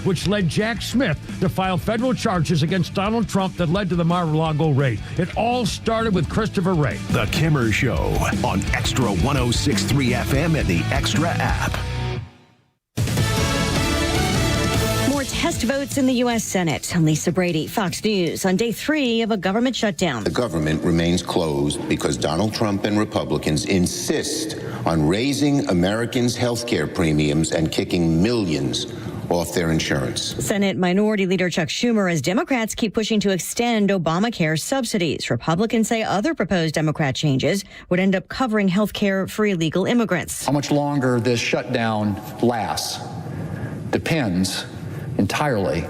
which led Jack Smith to file federal charges against Donald Trump that led to the Mar-a-Lago raid. It all started with Christopher Wray. The Kimmer Show on Extra 106.3 FM and the Extra app. Test votes in the U.S. Senate. I'm Lisa Brady, Fox News, on day 3 of a government shutdown. The government remains closed because Donald Trump and Republicans insist on raising Americans' health care premiums and kicking millions off their insurance. Senate Minority Leader Chuck Schumer, as Democrats keep pushing to extend Obamacare subsidies. Republicans say other proposed Democrat changes would end up covering health care for illegal immigrants. How much longer this shutdown lasts depends entirely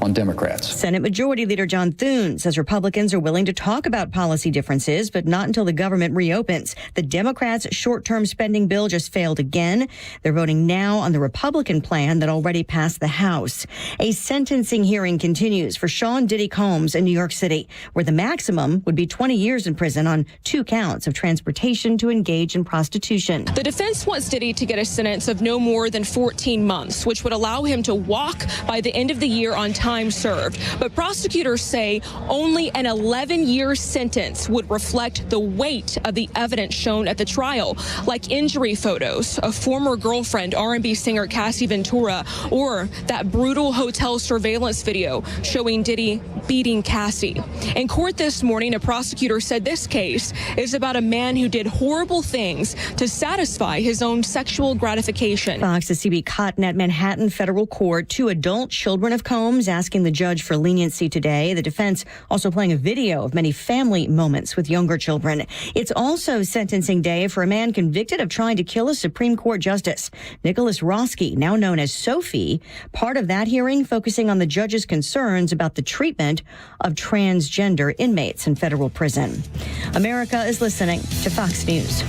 on Democrats. Senate Majority Leader John Thune says Republicans are willing to talk about policy differences, but not until the government reopens. The Democrats' short-term spending bill just failed again. They're voting now on the Republican plan that already passed the House. A sentencing hearing continues for Sean Diddy Combs in New York City, where the maximum would be 20 years in prison on 2 counts of transportation to engage in prostitution. The defense wants Diddy to get a sentence of no more than 14 months, which would allow him to walk by the end of the year on time served. But prosecutors say only an 11-year sentence would reflect the weight of the evidence shown at the trial, like injury photos, a former girlfriend, R&B singer Cassie Ventura, or that brutal hotel surveillance video showing Diddy beating Cassie. In court this morning, a prosecutor said this case is about a man who did horrible things to satisfy his own sexual gratification. Fox's CB Cotton at Manhattan Federal Court. 2 adult children of Combs asking the judge for leniency today. The defense also playing a video of many family moments with younger children. It's also sentencing day for a man convicted of trying to kill a Supreme Court justice, Nicholas Roski, now known as Sophie. Part of that hearing focusing on the judge's concerns about the treatment of transgender inmates in federal prison. America is listening to Fox News.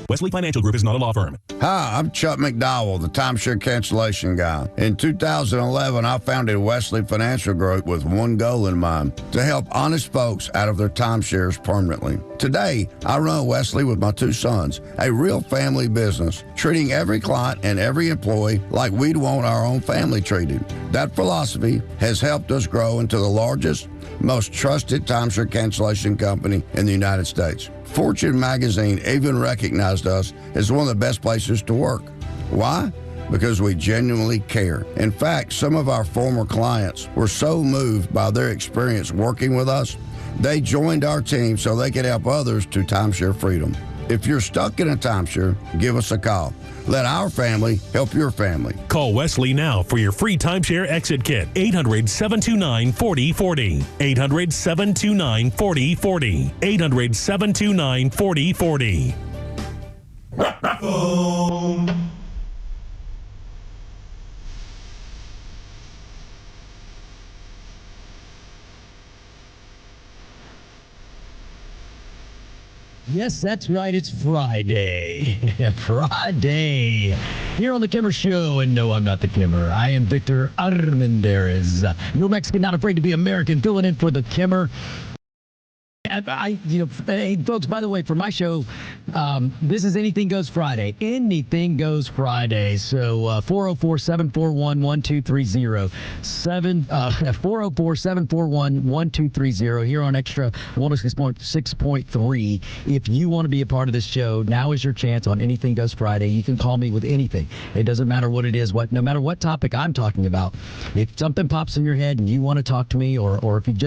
Wesley Financial Group is not a law firm. Hi, I'm Chuck McDowell, the timeshare cancellation guy. In 2011, I founded Wesley Financial Group with one goal in mind, to help honest folks out of their timeshares permanently. Today, I run Wesley with my 2 sons, a real family business, treating every client and every employee like we'd want our own family treated. That philosophy has helped us grow into the largest, most trusted timeshare cancellation company in the United States. Fortune magazine even recognized us as one of the best places to work. Why? Because we genuinely care. In fact, some of our former clients were so moved by their experience working with us, they joined our team so they could help others to timeshare freedom. If you're stuck in a timeshare, give us a call. Let our family help your family. Call Wesley now for your free timeshare exit kit. 800-729-4040. 800-729-4040. 800-729-4040. Yes, that's right. It's Friday. Friday. Here on the Kimmer Show. And no, I'm not the Kimmer. I am Victor Armondez. New Mexican, not afraid to be American, filling in for the Kimmer. Hey, folks, by the way, for my show, this is Anything Goes Friday. Anything Goes Friday. So 404-741-1230. 404-741-1230 here on Extra 106.3. If you want to be a part of this show, now is your chance on Anything Goes Friday. You can call me with anything. It doesn't matter what it is, no matter what topic I'm talking about. If something pops in your head and you want to talk to me, or if you've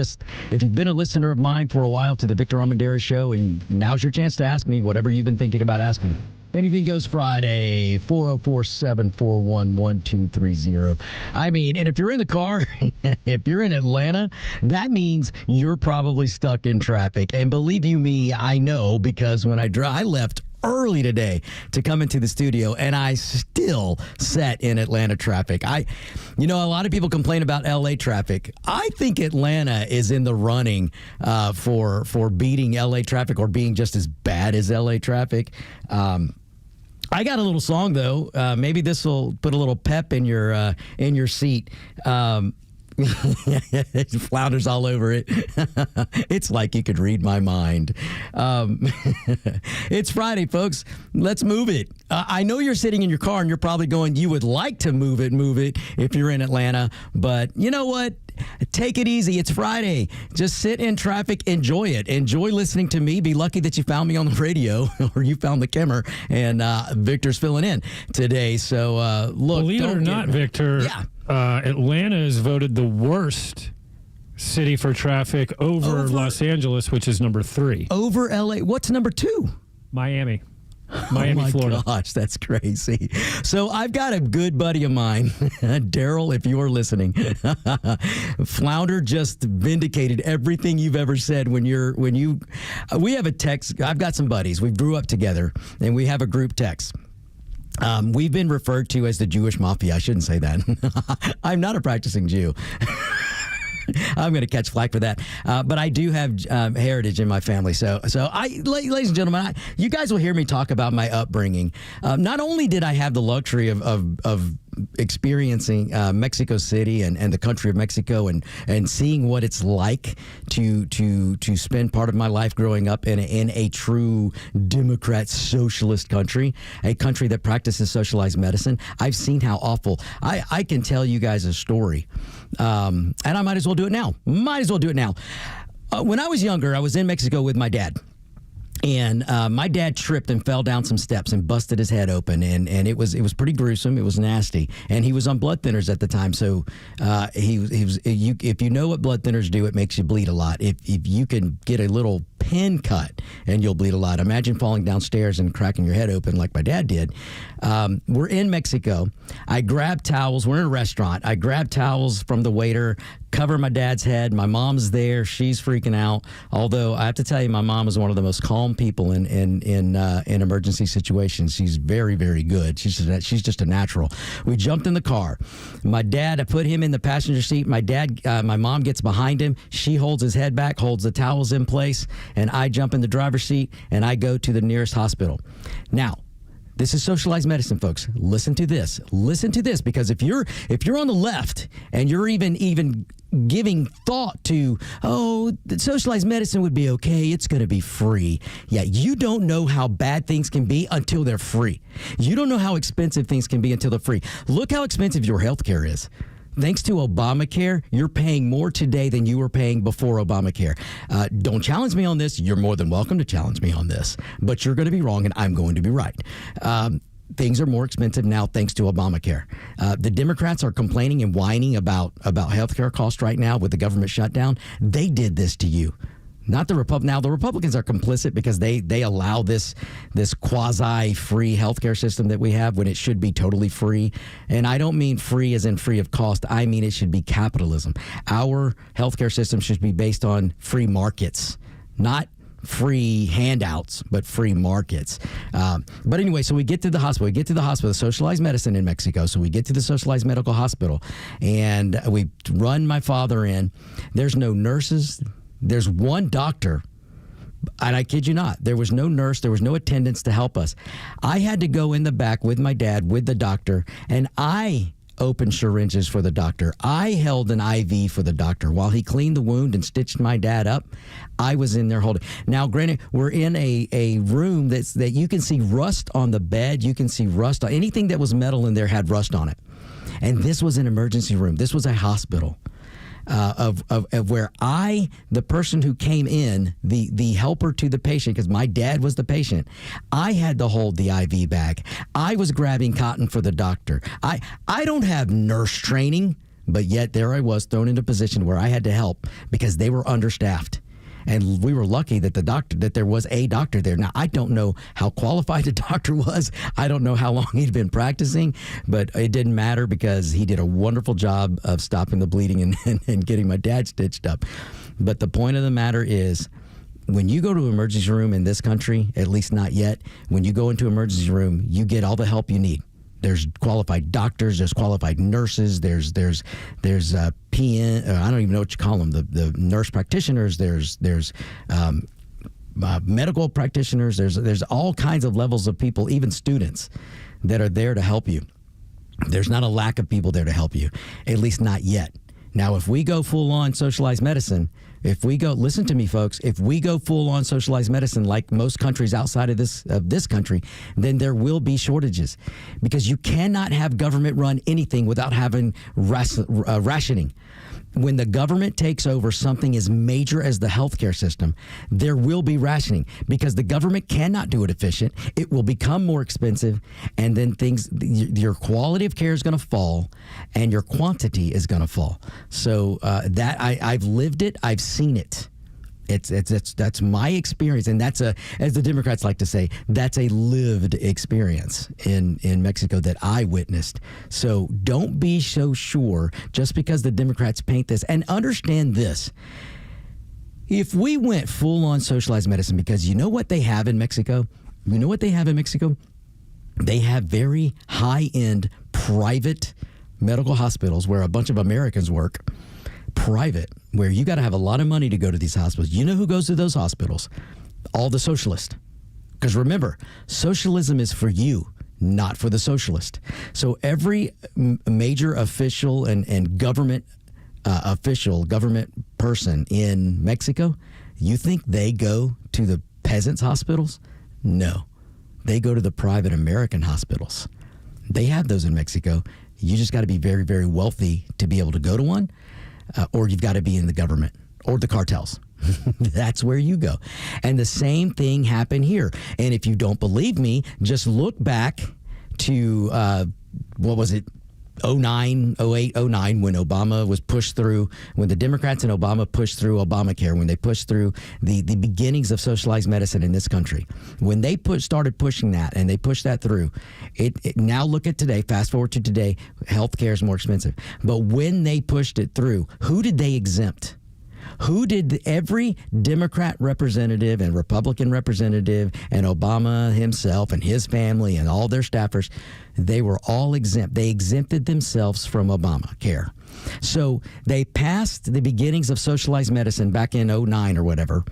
been a listener of mine for a while to the Victor Armondez Show, and now's your chance to ask me whatever you've been thinking about asking. Anything Goes Friday, 404-741-1230. I mean, and if you're in the car, if you're in Atlanta, that means you're probably stuck in traffic. And believe you me, I know, because when I left early today to come into the studio, and I still sat in Atlanta traffic. A lot of people complain about LA traffic. I think Atlanta is in the running for beating LA traffic, or being just as bad as LA traffic. I got a little song though. Maybe this will put a little pep in your seat. Flounders all over it. It's like you could read my mind. It's Friday, folks. Let's move it. I know you're sitting in your car and you're probably going, you would like to move it if you're in Atlanta. But you know what? Take it easy. It's Friday. Just sit in traffic. Enjoy it. Enjoy listening to me. Be lucky that you found me on the radio or you found the Kimmer, and Victor's filling in today. So, look. Believe it or not, Victor, yeah. Atlanta is voted the worst city for traffic over Los Angeles, which is number 3. Over LA. What's number 2? Miami, Oh Florida. my gosh, that's crazy. So I've got a good buddy of mine, Daryl, if you're listening. Flounder just vindicated everything you've ever said we have a text. I've got some buddies. We grew up together, and we have a group text. We've been referred to as the Jewish Mafia. I shouldn't say that. I'm not a practicing Jew. I'm going to catch flack for that. But I do have heritage in my family. So ladies and gentlemen, you guys will hear me talk about my upbringing. Not only did I have the luxury of experiencing Mexico City and the country of Mexico and seeing what it's like to spend part of my life growing up in a true Democrat socialist country, a country that practices socialized medicine. I've seen how awful. I can tell you guys a story, and I might as well do it now. When I was younger, I was in Mexico with my dad. And my dad tripped and fell down some steps and busted his head open, and it was pretty gruesome. It was nasty, and he was on blood thinners at the time. So if you know what blood thinners do, it makes you bleed a lot. If you can get a little pin cut and you'll bleed a lot. Imagine falling downstairs and cracking your head open like my dad did. We're in Mexico. I grabbed towels. We're in a restaurant. I grabbed towels from the waiter, cover my dad's head. My mom's there. She's freaking out. Although I have to tell you, my mom is one of the most calm people in emergency situations. She's very, very good. She's just a natural. We jumped in the car. My dad, I put him in the passenger seat. My mom gets behind him. She holds his head back, holds the towels in place, and I jump in the driver's seat and I go to the nearest hospital. Now, this is socialized medicine, folks. Listen to this, because if you're on the left and you're even giving thought to, socialized medicine would be okay, it's going to be free. Yeah, you don't know how bad things can be until they're free. You don't know how expensive things can be until they're free. Look how expensive your health care is. Thanks to Obamacare, you're paying more today than you were paying before Obamacare. Don't challenge me on this. You're more than welcome to challenge me on this. But you're going to be wrong, and I'm going to be right. Things are more expensive now thanks to Obamacare. The Democrats are complaining and whining about healthcare costs right now with the government shutdown. They did this to you. Not the Republicans. Now, the Republicans are complicit because they allow this quasi-free healthcare system that we have when it should be totally free. And I don't mean free as in free of cost. I mean it should be capitalism. Our healthcare system should be based on free markets, not free handouts, but free markets. But anyway, so we get to the hospital. The socialized medicine in Mexico. So we get to the socialized medical hospital, and we run my father in. There's no nurses. There's one doctor, and I kid you not, there was no nurse, there was no attendants to help us. I had to go in the back with my dad, with the doctor, and I opened syringes for the doctor. I held an IV for the doctor. While he cleaned the wound and stitched my dad up, I was in there holding. Now, granted, we're in a room that you can see rust on the bed. You can see rust on anything that was metal in there had rust on it. And this was an emergency room. This was a hospital. Of where the person who came in, the helper to the patient, because my dad was the patient, I had to hold the IV bag. I was grabbing cotton for the doctor. I don't have nurse training, but yet there I was thrown into a position where I had to help because they were understaffed. And we were lucky that there was a doctor there. Now, I don't know how qualified the doctor was. I don't know how long he'd been practicing, but it didn't matter because he did a wonderful job of stopping the bleeding and getting my dad stitched up. But the point of the matter is, when you go to an emergency room in this country, at least not yet, when you go into an emergency room, you get all the help you need. There's qualified doctors, there's qualified nurses, there's PN, I don't even know what you call them, the nurse practitioners, there's medical practitioners, there's all kinds of levels of people, even students, that are there to help you. There's not a lack of people there to help you, at least not yet. Now, if we go full on socialized medicine, listen to me, folks, if we go full on socialized medicine like most countries outside of this country, then there will be shortages, because you cannot have government run anything without having rationing. When the government takes over something as major as the healthcare system, there will be rationing, because the government cannot do it efficient. It will become more expensive, and then your quality of care is going to fall, and your quantity is going to fall. So I've lived it. I've seen it. That's my experience, and that's as the Democrats like to say, that's a lived experience in Mexico that I witnessed. So don't be so sure just because the Democrats paint this, and understand this. If we went full on socialized medicine, because you know what they have in Mexico? They have very high end private medical hospitals where a bunch of Americans work. Private, where you got to have a lot of money to go to these hospitals. You know who goes to those hospitals? All the socialists. Because remember, socialism is for you, not for the socialist. So every major official and government government person in Mexico, you think they go to the peasants' hospitals? No. They go to the private American hospitals. They have those in Mexico. You just got to be very, very wealthy to be able to go to one. Or you've got to be in the government or the cartels. That's where you go. And the same thing happened here. And if you don't believe me, just look back to, 09, 08, 09, when Obama was pushed through, when the Democrats and Obama pushed through Obamacare, when they pushed through the beginnings of socialized medicine in this country. When they started pushing that, and they pushed that through, it now look at today, fast forward to today, healthcare is more expensive. But when they pushed it through, who did they exempt? Who did every Democrat representative and Republican representative and Obama himself and his family and all their staffers, they were all exempt. They exempted themselves from Obamacare. So they passed the beginnings of socialized medicine back in 09 or whatever,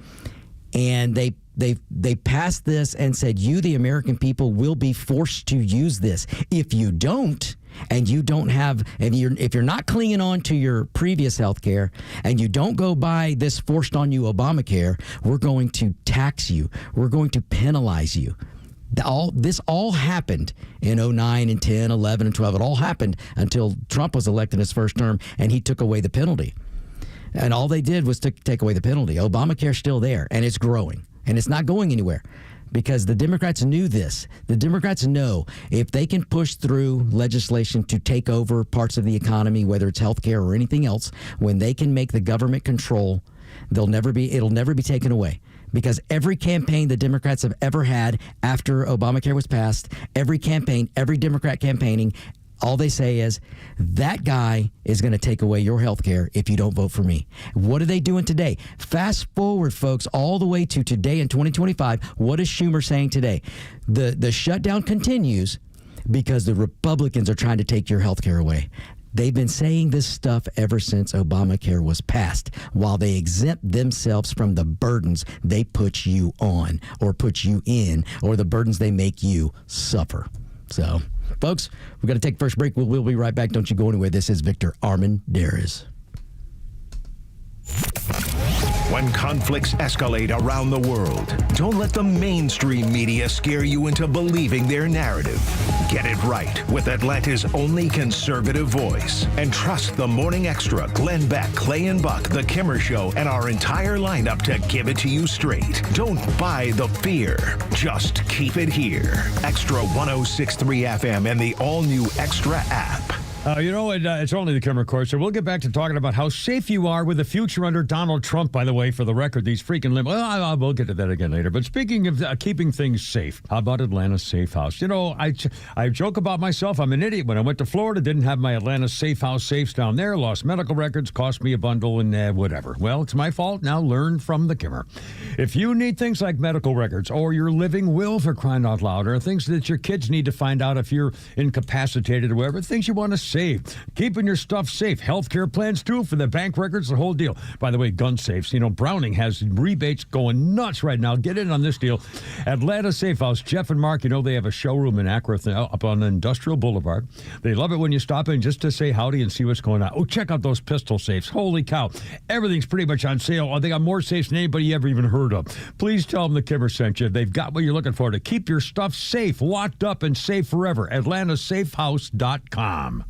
and they passed this and said, you, the American people, will be forced to use this. If you don't, and you don't have, if you're not clinging on to your previous health care, and you don't go buy this forced on you Obamacare, we're going to tax you. We're going to penalize you. This all happened in 09 and 10, 11 and 12. It all happened until Trump was elected in his first term, and he took away the penalty. And all they did was take away the penalty. Obamacare's still there, and it's growing, and it's not going anywhere. Because the Democrats knew this. The Democrats know if they can push through legislation to take over parts of the economy, whether it's healthcare or anything else, when they can make the government control, it'll never be taken away. Because every campaign the Democrats have ever had after Obamacare was passed, every Democrat campaigning, all they say is, that guy is going to take away your health care if you don't vote for me. What are they doing today? Fast forward, folks, all the way to today in 2025. What is Schumer saying today? The shutdown continues because the Republicans are trying to take your health care away. They've been saying this stuff ever since Obamacare was passed, while they exempt themselves from the burdens they put you on or put you in, or the burdens they make you suffer. So, folks, we've got to take the first break. We'll be right back. Don't you go anywhere. This is Victor Armondez. When conflicts escalate around the world, don't let the mainstream media scare you into believing their narrative. Get it right with Atlanta's only conservative voice. And trust the Morning Extra, Glenn Beck, Clay and Buck, The Kimmer Show, and our entire lineup to give it to you straight. Don't buy the fear. Just keep it here. Extra 106.3 FM and the all-new Extra app. It's only the Kimmer Court, so we'll get back to talking about how safe you are with the future under Donald Trump, by the way, for the record. These freaking we'll get to that again later. But speaking of keeping things safe, how about Atlanta's Safe House? I joke about myself. I'm an idiot. When I went to Florida, didn't have my Atlanta Safe House safes down there, lost medical records, cost me a bundle and whatever. Well, it's my fault. Now learn from the Kimmer. If you need things like medical records or your living will, for crying out loud, or things that your kids need to find out if you're incapacitated or whatever, things you want to safe. Keeping your stuff safe. Healthcare plans, too, for the bank records, the whole deal. By the way, gun safes. You know, Browning has rebates going nuts right now. Get in on this deal. Atlanta Safe House. Jeff and Mark, you know, they have a showroom in Acworth up on Industrial Boulevard. They love it when you stop in just to say howdy and see what's going on. Oh, check out those pistol safes. Holy cow. Everything's pretty much on sale. Oh, they got more safes than anybody you ever even heard of. Please tell them the Kimmer sent you. They've got what you're looking for to keep your stuff safe, locked up, and safe forever. AtlantaSafeHouse.com.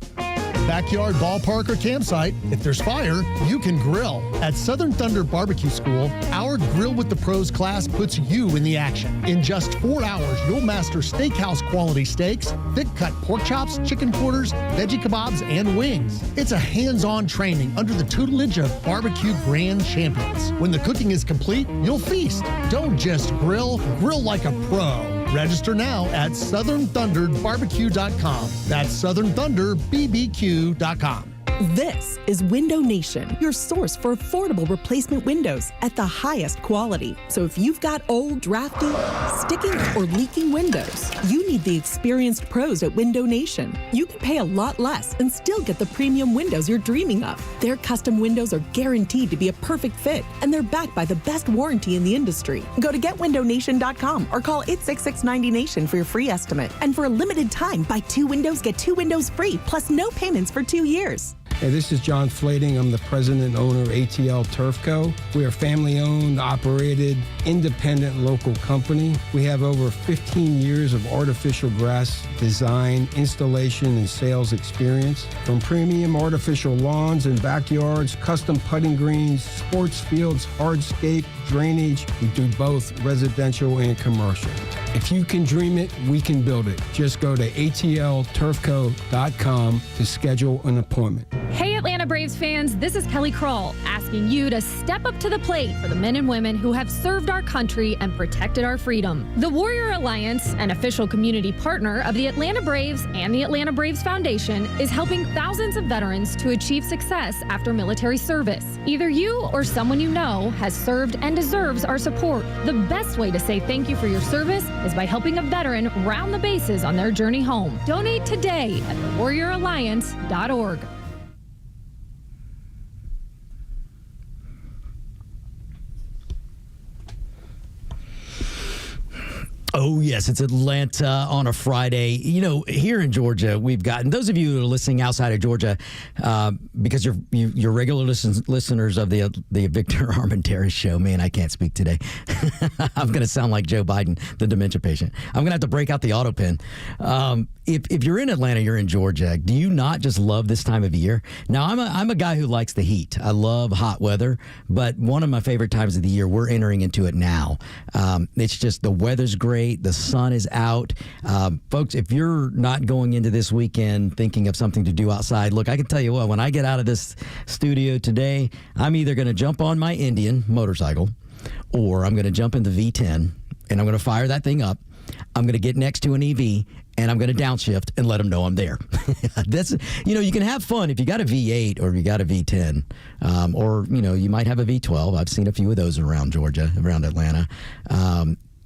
Backyard, ballpark, or campsite, if there's fire, you can grill. At Southern Thunder Barbecue School, our Grill with the Pros class puts you in the action. In just 4 hours, you'll master steakhouse quality steaks, thick-cut pork chops, chicken quarters, veggie kebabs, and wings. It's a hands-on training under the tutelage of barbecue grand champions. When the cooking is complete, you'll feast. Don't just grill, grill like a pro. Register now at SouthernThunderBarbecue.com. That's SouthernThunderBBQ.com. This is Window Nation, your source for affordable replacement windows at the highest quality. So if you've got old, drafty, sticking, or leaking windows, you need the experienced pros at Window Nation. You can pay a lot less and still get the premium windows you're dreaming of. Their custom windows are guaranteed to be a perfect fit, and they're backed by the best warranty in the industry. Go to GetWindowNation.com or call 866-90Nation for your free estimate. And for a limited time, buy 2 windows, get 2 windows free, plus no payments for 2 years. Hey, this is John Flading. I'm the president and owner of ATL Turf Co. We are a family-owned, operated, independent local company. We have over 15 years of artificial grass design, installation, and sales experience. From premium artificial lawns and backyards, custom putting greens, sports fields, hardscape, drainage. We do both residential and commercial. If you can dream it, we can build it. Just go to atlturfco.com to schedule an appointment. Hey, Atlanta Braves fans, this is Kelly Kroll asking you to step up to the plate for the men and women who have served our country and protected our freedom. The Warrior Alliance, an official community partner of the Atlanta Braves and the Atlanta Braves Foundation, is helping thousands of veterans to achieve success after military service. Either you or someone you know has served and deserves our support. The best way to say thank you for your service is by helping a veteran round the bases on their journey home. Donate today at thewarrioralliance.org. Oh, yes, it's Atlanta on a Friday. You know, here in Georgia, we've gotten, those of you who are listening outside of Georgia, because you're regular listeners of the Victor Armondez show. Man, I can't speak today. I'm going to sound like Joe Biden, the dementia patient. I'm going to have to break out the auto pen. If you're in Atlanta, you're in Georgia. Do you not just love this time of year? Now, I'm a guy who likes the heat. I love hot weather, but one of my favorite times of the year, we're entering into it now. It's just the weather's great. The sun is out. Folks, if you're not going into this weekend thinking of something to do outside, look, I can tell you what, when I get out of this studio today, I'm either going to jump on my Indian motorcycle or I'm going to jump in the V10 and I'm going to fire that thing up. I'm going to get next to an EV and I'm going to downshift and let them know I'm there. That's, you know, you can have fun if you got a V8 or you got a V10, or, you know, you might have a V12. I've seen a few of those around Georgia, around Atlanta.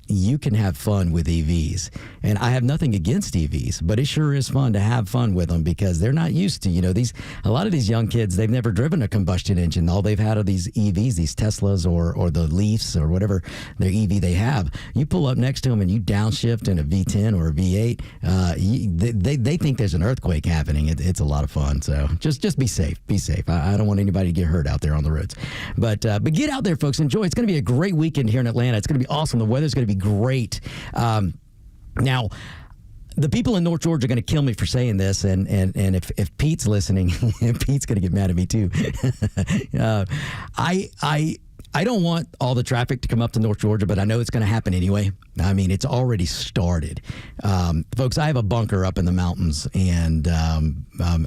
You can have fun with EVs. And I have nothing against EVs, but it sure is fun to have fun with them because they're not used to, you know, a lot of these young kids, they've never driven a combustion engine. All they've had are these EVs, these Teslas or the Leafs or whatever their EV they have. You pull up next to them and you downshift in a V10 or a V8, they think there's an earthquake happening. It's a lot of fun. So just be safe. Be safe. I don't want anybody to get hurt out there on the roads. But get out there, folks. Enjoy. It's going to be a great weekend here in Atlanta. It's going to be awesome. The weather's going to be great. Now, the people in North Georgia are going to kill me for saying this, and if Pete's listening, Pete's going to get mad at me too. I don't want all the traffic to come up to North Georgia, but I know it's going to happen anyway. I mean, it's already started. Folks, I have a bunker up in the mountains, and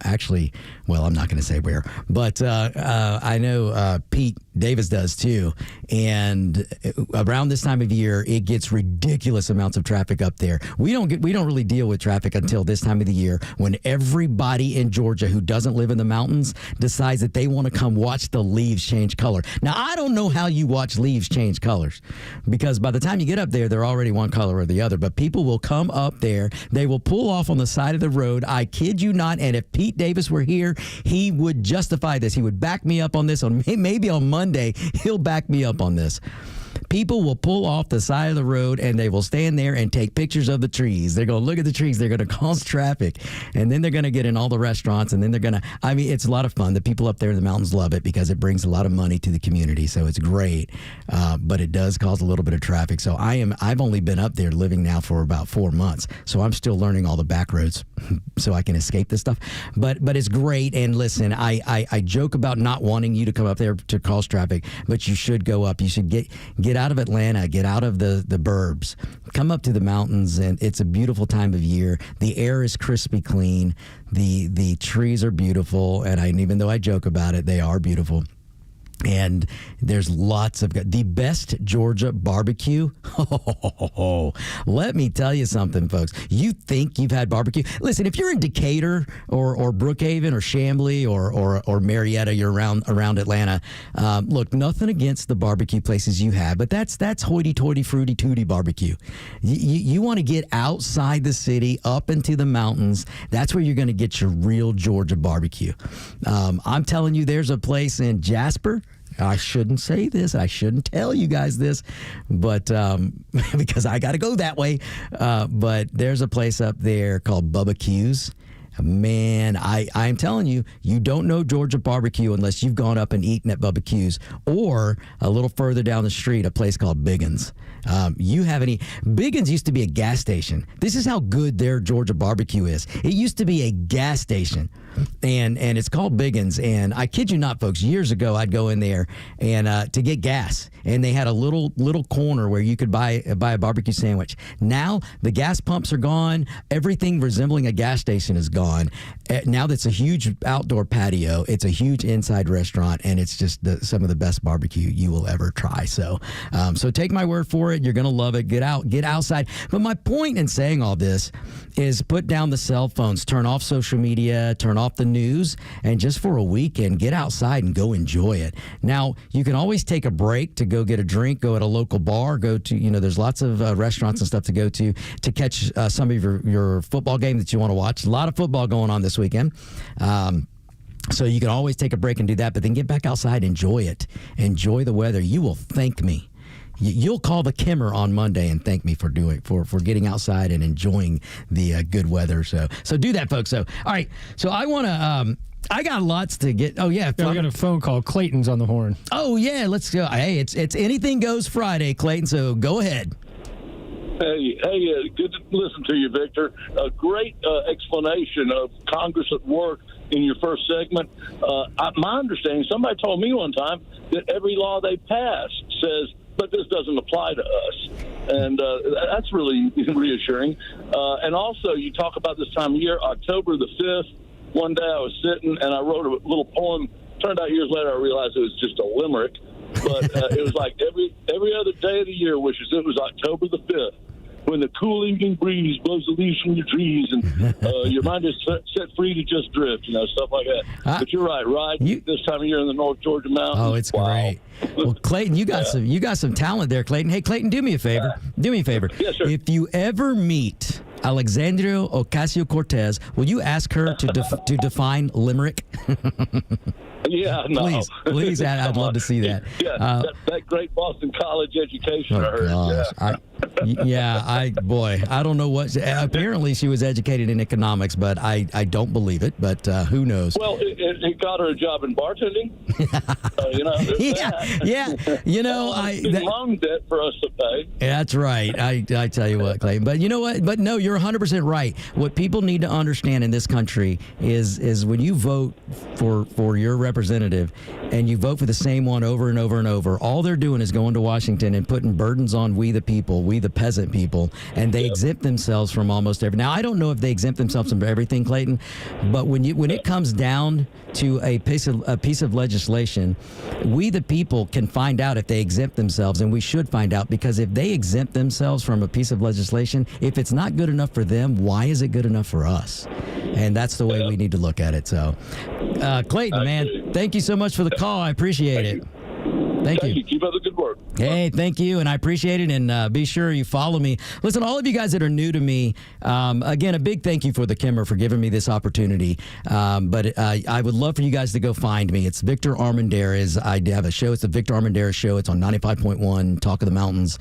actually, well, I'm not going to say where, but I know Pete Davis does too. And around this time of year, it gets ridiculous amounts of traffic up there. We don't really deal with traffic until this time of the year when everybody in Georgia who doesn't live in the mountains decides that they want to come watch the leaves change color. Now, I don't know how you watch leaves change colors because by the time you get up there, they're already already one color or the other, but people will come up there. They will pull off on the side of the road. I kid you not. And if Pete Davis were here, he would justify this. He would back me up on this. Maybe on Monday, he'll back me up on this. People will pull off the side of the road and they will stand there and take pictures of the trees. They're going to look at the trees. They're going to cause traffic. And then they're going to get in all the restaurants. And then they're going to, I mean, it's a lot of fun. The people up there in the mountains love it because it brings a lot of money to the community. So it's great. But it does cause a little bit of traffic. So I've only been up there living now for about 4 months. So I'm still learning all the back roads so I can escape this stuff. But it's great. And listen, I joke about not wanting you to come up there to cause traffic, but you should go up. You should get out of Atlanta, get out of the burbs, come up to the mountains, and it's a beautiful time of year. The air is crispy clean. The trees are beautiful, and even though I joke about it, they are beautiful. And there's lots of the best Georgia barbecue. Let me tell you something, folks. You think you've had barbecue? Listen, if you're in Decatur or Brookhaven or Chamblee or Marietta, you're around Atlanta. Look, nothing against the barbecue places you have, but that's hoity-toity, fruity-tooty barbecue. You want to get outside the city, up into the mountains. That's where you're going to get your real Georgia barbecue. I'm telling you, there's a place in Jasper. I shouldn't say this. I shouldn't tell you guys this, but because I got to go that way. But there's a place up there called Bubba Q's. Man, I'm telling you, you don't know Georgia barbecue unless you've gone up and eaten at Bubba Q's, or a little further down the street, a place called Biggins. You haven't eaten. Biggins used to be a gas station. This is how good their Georgia barbecue is. It used to be a gas station, and it's called Biggins. And I kid you not, folks, years ago, I'd go in there and to get gas, and they had a little corner where you could buy a barbecue sandwich. Now the gas pumps are gone. Everything resembling a gas station is gone. Now that's a huge outdoor patio. It's a huge inside restaurant, and it's just some of the best barbecue you will ever try. So take my word for it. You're going to love it. Get outside. But my point in saying all this is put down the cell phones, turn off social media, turn off the news, and just for a weekend, get outside and go enjoy it. Now, you can always take a break to go get a drink, go at a local bar, go to, there's lots of restaurants and stuff to go to catch some of your football game that you want to watch. A lot of football going on this weekend. So you can always take a break and do that, but then get back outside, enjoy it. Enjoy the weather. You will thank me. You'll call the Kimmer on Monday and thank me for getting outside and enjoying the good weather. So do that, folks. So, all right. So I want to, I got lots to get. Oh, yeah. We got a phone call. Clayton's on the horn. Oh, yeah. Let's go. Hey, it's Anything Goes Friday, Clayton. So go ahead. Hey, good to listen to you, Victor. A great explanation of Congress at work in your first segment. My understanding, somebody told me one time that every law they pass says, but this doesn't apply to us. And that's really reassuring. And also, you talk about this time of year, October the 5th. One day I was sitting and I wrote a little poem. Turned out years later I realized it was just a limerick. But it was like every other day of the year wishes it was October the 5th. When the cool evening breeze blows the leaves from your trees and your mind is set free to just drift, stuff like that. But you're right, this time of year in the North Georgia mountains. Oh, it's great. Well, Clayton, you got some talent there, Clayton. Hey, Clayton, do me a favor. Yes, sir. If you ever meet Alexandria Ocasio-Cortez, will you ask her to define limerick? Yeah, no. Please, I'd love to see that. Yeah, that great Boston College education, I heard. Gosh. I don't know what. Apparently, she was educated in economics, but I don't believe it. But who knows? Well, it got her a job in bartending. Loan debt for us to pay. That's right. I tell you what, Clayton. But you know what? But no, you're 100% right. What people need to understand in this country is when you vote for your representative and you vote for the same one over and over and over, all they're doing is going to Washington and putting burdens on we the people, we the peasant people, and they exempt themselves from almost every. Now, I don't know if they exempt themselves from everything, Clayton, but when it comes down to a piece of legislation, we the people can find out if they exempt themselves, and we should find out, because if they exempt themselves from a piece of legislation, if it's not good enough for them, why is it good enough for us? And that's the way we need to look at it. So, Clayton, man, thank you so much for the call. I appreciate it. Thank you. Keep up the good work. Hey, thank you, and I appreciate it, and be sure you follow me. Listen, all of you guys that are new to me, again, a big thank you for the Kimmer for giving me this opportunity, but I would love for you guys to go find me. It's Victor Armondez. I have a show. It's the Victor Armondez Show. It's on 95.1, Talk of the Mountains.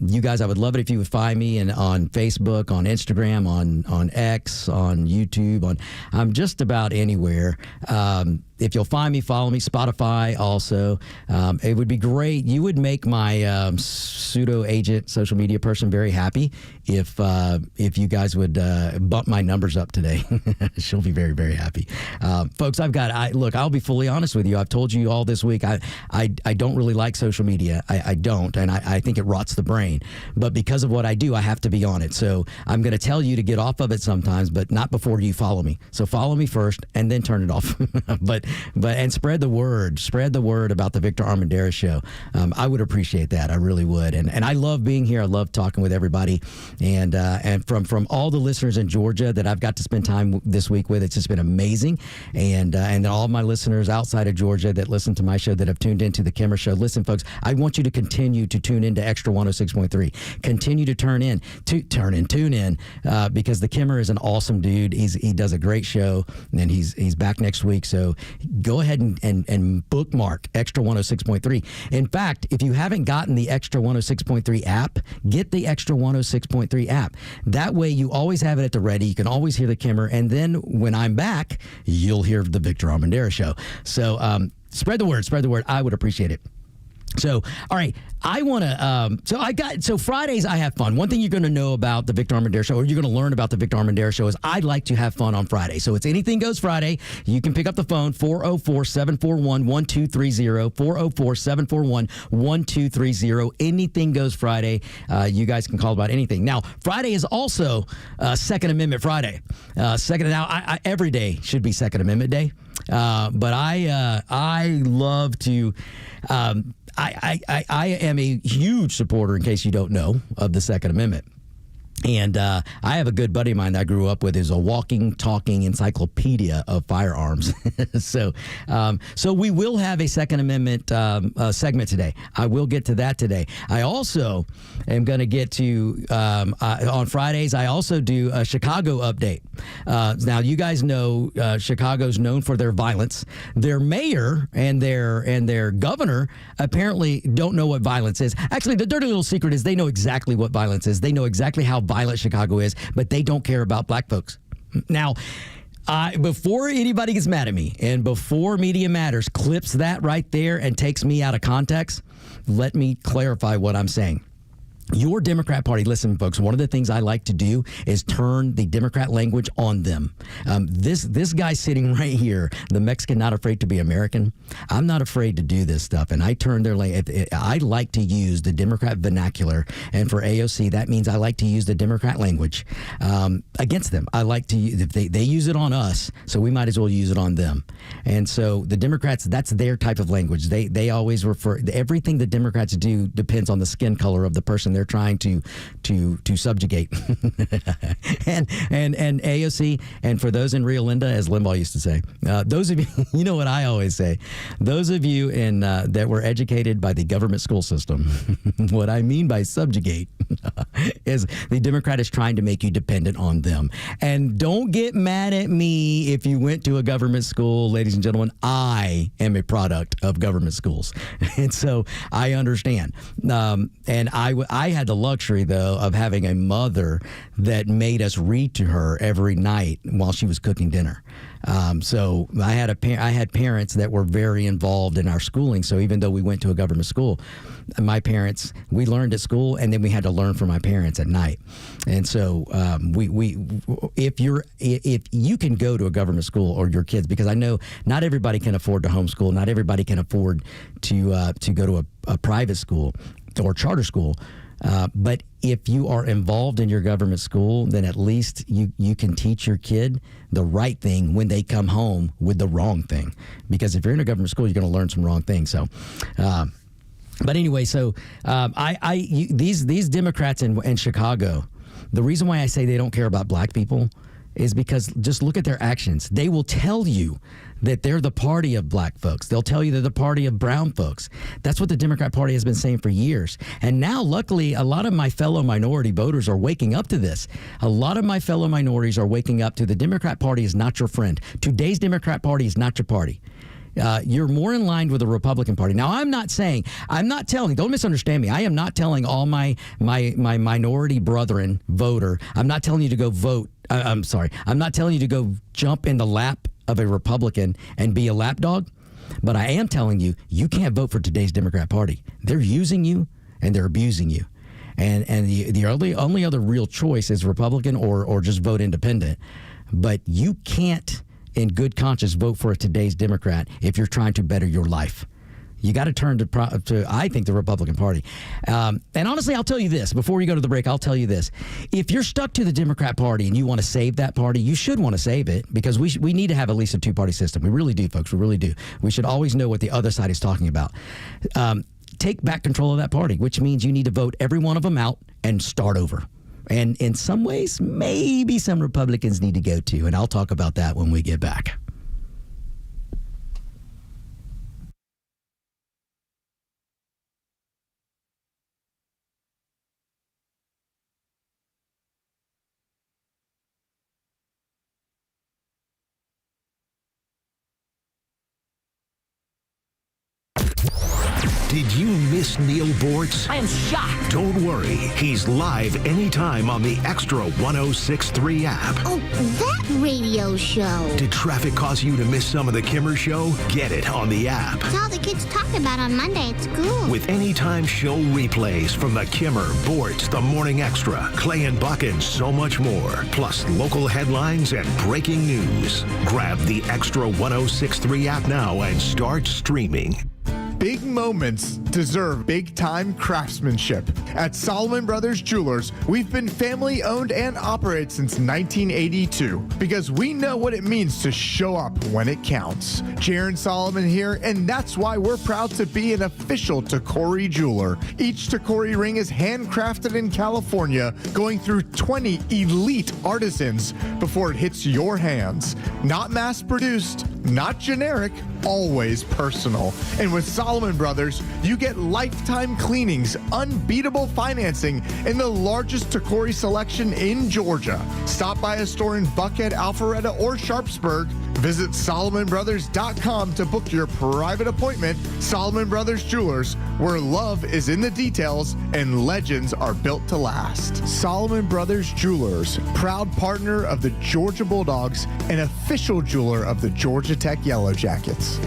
You guys, I would love it if you would find me on Facebook, on Instagram, on X, on YouTube, I'm just about anywhere. If you'll find me, follow me, Spotify also. It would be great. You would make my pseudo agent social media person very happy if you guys would bump my numbers up today. She'll be very, very happy. Folks, look, I'll be fully honest with you. I've told you all this week, I don't really like social media. I don't, and I think it rots the brain. But because of what I do, I have to be on it. So I'm going to tell you to get off of it sometimes, but not before you follow me. So follow me first and then turn it off. But spread the word. Spread the word about the Victor Armondez Show. I would appreciate that. I really would. And I love being here. I love talking with everybody. And from all the listeners in Georgia that I've got to spend time this week with, it's just been amazing. And all my listeners outside of Georgia that listen to my show, that have tuned into the Kimmer Show. Listen, folks, I want you to continue to tune into Extra 106.3. Continue to tune in, because the Kimmer is an awesome dude. He does a great show, and he's back next week. So go ahead and bookmark Extra 106.3. In fact, if you haven't gotten the Extra 106.3 app, get the Extra 106.3 app. That way you always have it at the ready. You can always hear the Kimmer. And then when I'm back, you'll hear the Victor Armondez Show. So spread the word. Spread the word. I would appreciate it. So, all right, I want to, so Fridays I have fun. One thing you're going to know about the Victor Armondez Show, or you're going to learn about the Victor Armondez Show, is I like to have fun on Friday. So it's Anything Goes Friday. You can pick up the phone, 404-741-1230, 404-741-1230. Anything Goes Friday. You guys can call about anything. Now, Friday is also Second Amendment Friday. Every day should be Second Amendment Day. But I love to, I am a huge supporter, in case you don't know, of the Second Amendment. And I have a good buddy of mine that I grew up with, is a walking, talking encyclopedia of firearms. So we will have a Second Amendment segment today. I will get to that today. I also am going to get to, on Fridays, I also do a Chicago update. Now, you guys know Chicago's known for their violence. Their mayor and their governor apparently don't know what violence is. Actually, the dirty little secret is they know exactly what violence is. They know exactly how violent Chicago is, but they don't care about black folks. Now, before anybody gets mad at me, and before Media Matters clips that right there and takes me out of context, let me clarify what I'm saying. Your Democrat Party, listen, folks, one of the things I like to do is turn the Democrat language on them. This guy sitting right here, the Mexican not afraid to be American, I'm not afraid to do this stuff. And I turn their I like to use the Democrat vernacular. And for AOC, that means I like to use the Democrat language against them. I like to use, if they use it on us, so we might as well use it on them. And so the Democrats, that's their type of language. They always refer, everything the Democrats do depends on the skin color of the person they're trying to subjugate. and AOC, and for those in Rio Linda, as Limbaugh used to say, those of you, you know what I always say, those of you in that were educated by the government school system, what I mean by subjugate is the Democrat is trying to make you dependent on them. And don't get mad at me if you went to a government school, ladies and gentlemen. I am a product of government schools, and so I understand. And I had the luxury, though, of having a mother that made us read to her every night while she was cooking dinner. So I had parents that were very involved in our schooling. So even though we went to a government school, my parents, we learned at school, and then we had to learn from my parents at night. And so if you can go to a government school, or your kids, because I know not everybody can afford to homeschool, not everybody can afford to go to a private school or charter school. But if you are involved in your government school, then at least you can teach your kid the right thing when they come home with the wrong thing. Because if you're in a government school, you're going to learn some wrong things. So, but anyway, so these Democrats in Chicago, the reason why I say they don't care about black people is because just look at their actions. They will tell you that they're the party of black folks. They'll tell you they're the party of brown folks. That's what the Democrat Party has been saying for years. And now, luckily, a lot of my fellow minority voters are waking up to this. A lot of my fellow minorities are waking up to the Democrat Party is not your friend. Today's Democrat Party is not your party. You're more in line with the Republican Party. Now, I'm not telling, don't misunderstand me. I am not telling all my minority brethren voter, I'm not telling you to go vote. I'm sorry. I'm not telling you to go jump in the lap of a Republican and be a lapdog. But I am telling you, you can't vote for today's Democrat Party. They're using you and they're abusing you. And the only other real choice is Republican or just vote independent. But you can't, in good conscience, vote for today's Democrat if you're trying to better your life. You got to turn to, I think, the Republican Party. And honestly, I'll tell you this. Before we go to the break, I'll tell you this. If you're stuck to the Democrat Party and you want to save that party, you should want to save it because we need to have at least a two-party system. We really do, folks. We really do. We should always know what the other side is talking about. Take back control of that party, which means you need to vote every one of them out and start over. And in some ways, maybe some Republicans need to go too. And I'll talk about that when we get back. Did you miss Neil Bortz? I am shocked. Don't worry. He's live anytime on the Extra 106.3 app. Oh, that radio show. Did traffic cause you to miss some of the Kimmer Show? Get it on the app. It's all the kids talk about on Monday at school. With anytime show replays from the Kimmer, Bortz, The Morning Extra, Clay and Buck, and so much more. Plus local headlines and breaking news. Grab the Extra 106.3 app now and start streaming. Big moments deserve big-time craftsmanship. At Solomon Brothers Jewelers, we've been family-owned and operated since 1982 because we know what it means to show up when it counts. Jaron Solomon here, and that's why we're proud to be an official Tacori jeweler. Each Tacori ring is handcrafted in California, going through 20 elite artisans before it hits your hands. Not mass-produced, not generic, always personal. And with Solomon Brothers, you get lifetime cleanings, unbeatable financing, and the largest Tacori selection in Georgia. Stop by a store in Buckhead, Alpharetta, or Sharpsburg. Visit SolomonBrothers.com to book your private appointment. Solomon Brothers Jewelers, where love is in the details and legends are built to last. Solomon Brothers Jewelers, proud partner of the Georgia Bulldogs and official jeweler of the Georgia Tech Yellow Jackets.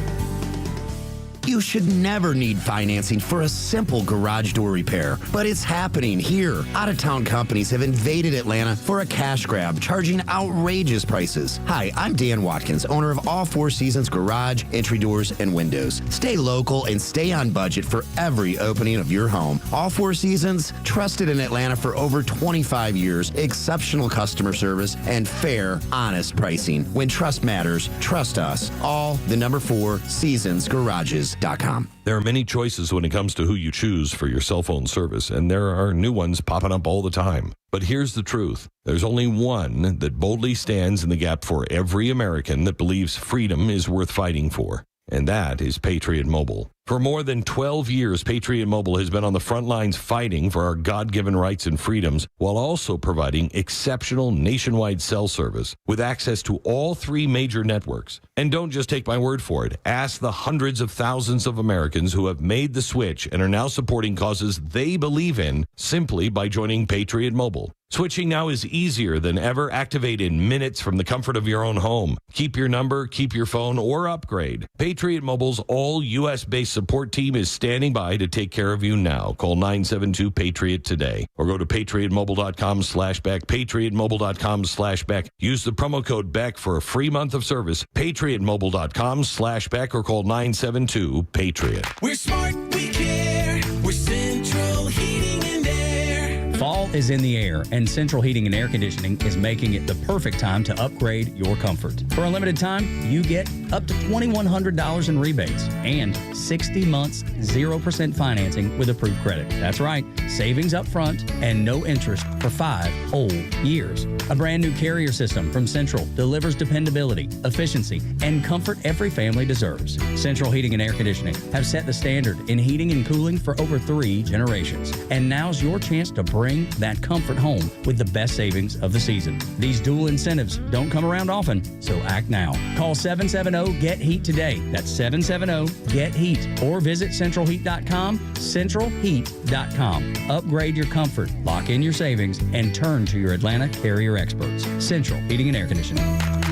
You should never need financing for a simple garage door repair, but it's happening here. Out-of-town companies have invaded Atlanta for a cash grab, charging outrageous prices. Hi, I'm Dan Watkins, owner of All Four Seasons Garage, Entry Doors, and Windows. Stay local and stay on budget for every opening of your home. All Four Seasons, trusted in Atlanta for over 25 years, exceptional customer service, and fair, honest pricing. When trust matters, trust us. All the number 4 Seasons Garages. There are many choices when it comes to who you choose for your cell phone service, and there are new ones popping up all the time. But here's the truth. There's only one that boldly stands in the gap for every American that believes freedom is worth fighting for, and that is Patriot Mobile. For more than 12 years, Patriot Mobile has been on the front lines fighting for our God-given rights and freedoms while also providing exceptional nationwide cell service with access to all 3 major networks. And don't just take my word for it. Ask the hundreds of thousands of Americans who have made the switch and are now supporting causes they believe in simply by joining Patriot Mobile. Switching now is easier than ever. Activate in minutes from the comfort of your own home. Keep your number, keep your phone, or upgrade. Patriot Mobile's all U.S.-based support team is standing by to take care of you now. Call 972-PATRIOT today or go to patriotmobile.com/Beck, patriotmobile.com/Beck. Use the promo code Beck for a free month of service. patriotmobile.com/Beck or call 972-PATRIOT. We're smart, we care. We're Central Heating and Air. Fall is in the air, and Central Heating and Air Conditioning is making it the perfect time to upgrade your comfort. For a limited time, you get up to $2,100 in rebates, and 60 months, 0% financing with approved credit. That's right, savings up front and no interest for 5 whole years. A brand new carrier system from Central delivers dependability, efficiency, and comfort every family deserves. Central Heating and Air Conditioning have set the standard in heating and cooling for over 3 generations. And now's your chance to bring that comfort home with the best savings of the season. These dual incentives don't come around often, so act now. Call 770-GET-HEAT today. That's 770-GET-HEAT. Or visit centralheat.com, centralheat.com. Upgrade your comfort, lock in your savings, and turn to your Atlanta carrier experts. Central Heating and Air Conditioning.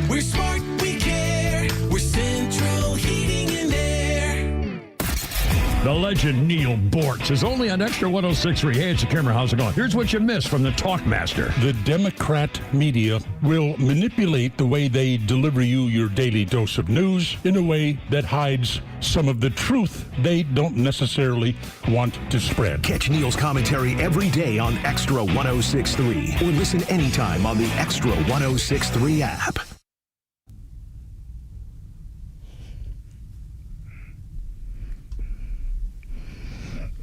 We're smart, we care. We're Central Heating and Air. The legend Neil Bortz is only on Extra 106.3. Hey, it's a camera. How's it going? Here's what you missed from the Talkmaster. The Democrat media will manipulate the way they deliver you your daily dose of news in a way that hides some of the truth they don't necessarily want to spread. Catch Neil's commentary every day on Extra 106.3 or listen anytime on the Extra 106.3 app.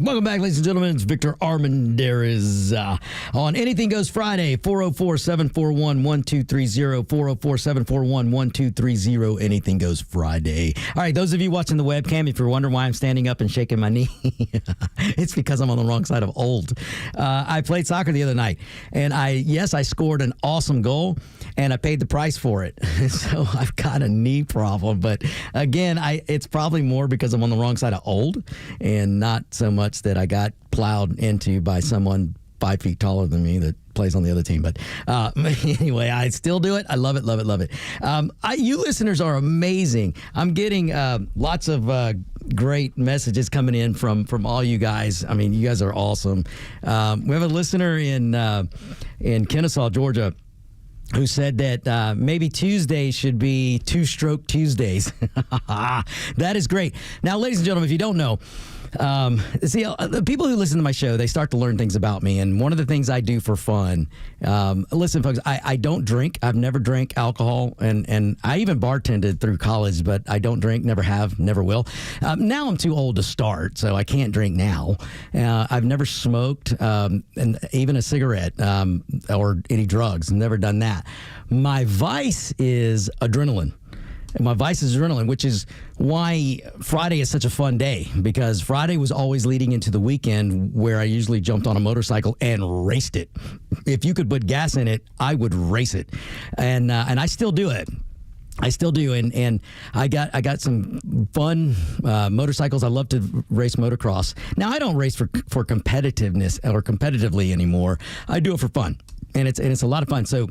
Welcome back, ladies and gentlemen. It's Victor Armondez on Anything Goes Friday, 404-741-1230, 404-741-1230, Anything Goes Friday. All right, those of you watching the webcam, if you're wondering why I'm standing up and shaking my knee, it's because I'm on the wrong side of old. I played soccer the other night, and I scored an awesome goal, and I paid the price for it. So I've got a knee problem. But again, it's probably more because I'm on the wrong side of old and not so much that I got plowed into by someone 5 feet taller than me that plays on the other team. But anyway, I still do it. I love it, love it, love it. You listeners are amazing. I'm getting lots of great messages coming in from all you guys. I mean, you guys are awesome. We have a listener in Kennesaw, Georgia, who said that maybe Tuesdays should be two-stroke Tuesdays. That is great. Now, ladies and gentlemen, if you don't know, the people who listen to my show, they start to learn things about me. And one of the things I do for fun, listen, folks, I don't drink. I've never drank alcohol. And I even bartended through college, but I don't drink, never have, never will. Now I'm too old to start, so I can't drink now. I've never smoked, and even a cigarette or any drugs. Never done that. My vice is adrenaline. And my vice is adrenaline, which is why Friday is such a fun day, because Friday was always leading into the weekend where I usually jumped on a motorcycle and raced it. If you could put gas in it, I would race it. And I still do it. I still do, and I got some fun motorcycles. I love to race motocross. Now I don't race for competitiveness or competitively anymore. I do it for fun, and it's a lot of fun. So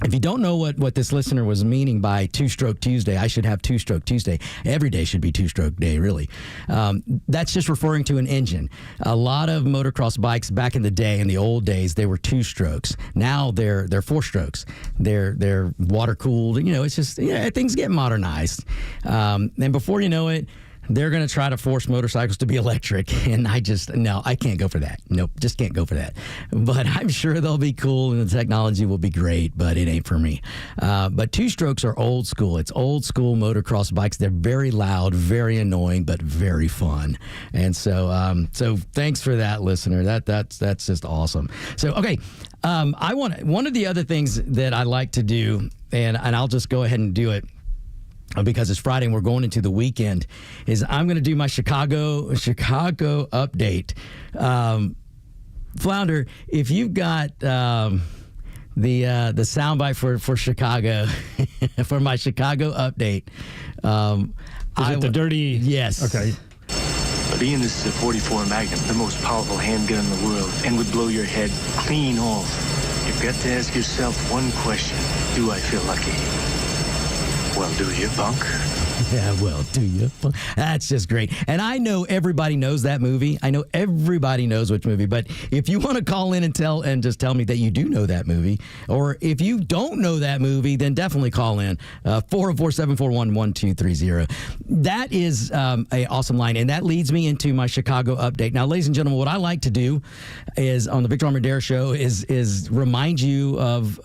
if you don't know what this listener was meaning by two-stroke Tuesday, I should have two-stroke Tuesday. Every day should be two-stroke day, really. That's just referring to an engine. A lot of motocross bikes back in the day, in the old days, they were two strokes. Now they're four strokes. They're water cooled. You know, it's just things get modernized. And before you know it, they're going to try to force motorcycles to be electric, and I can't go for that. Nope, just can't go for that. But I'm sure they'll be cool, and the technology will be great, but it ain't for me. But two-strokes are old school. It's old school motocross bikes. They're very loud, very annoying, but very fun. And so thanks for that, listener. That's just awesome. So, okay, one of the other things that I like to do, and I'll just go ahead and do it, because it's Friday and we're going into the weekend, is I'm going to do my Chicago update. Flounder, if you've got the soundbite for Chicago, for my Chicago update. Is it the dirty? Yes. Okay. Being this is a 44 Magnum, the most powerful handgun in the world, and would blow your head clean off. You've got to ask yourself one question. Do I feel lucky? Well, do you, punk? Yeah, well, do you? That's just great. And I know everybody knows that movie. I know everybody knows which movie. But if you want to call in and just tell me that you do know that movie, or if you don't know that movie, then definitely call in 404-741-1230. That is an awesome line, and that leads me into my Chicago update. Now, ladies and gentlemen, what I like to do is on the Victor Armondez Show is remind you of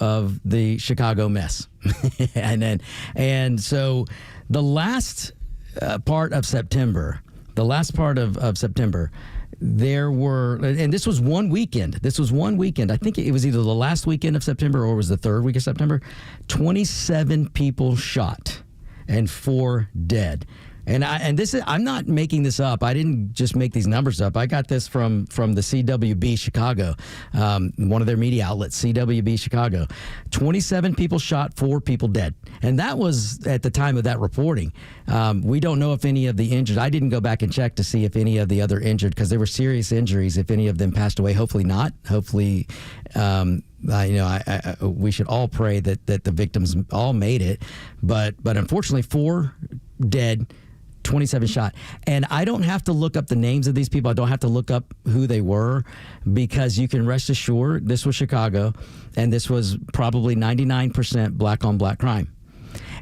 the Chicago mess. and so the last part of September, there were, and this was one weekend. I think it was either the last weekend of September or it was the third week of September. 27 people shot and 4 dead. And I'm not making this up. I didn't just make these numbers up. I got this from the CWB Chicago, one of their media outlets, CWB Chicago. 27 people shot, 4 people dead. And that was at the time of that reporting. We don't know if any of the injured, I didn't go back and check to see if any of the other injured, because there were serious injuries, if any of them passed away. Hopefully not. Hopefully, we should all pray that the victims all made it. But unfortunately, 4 dead, 27 shot. And I don't have to look up the names of these people. I don't have to look up who they were, because you can rest assured this was Chicago, and this was probably 99% black on black crime.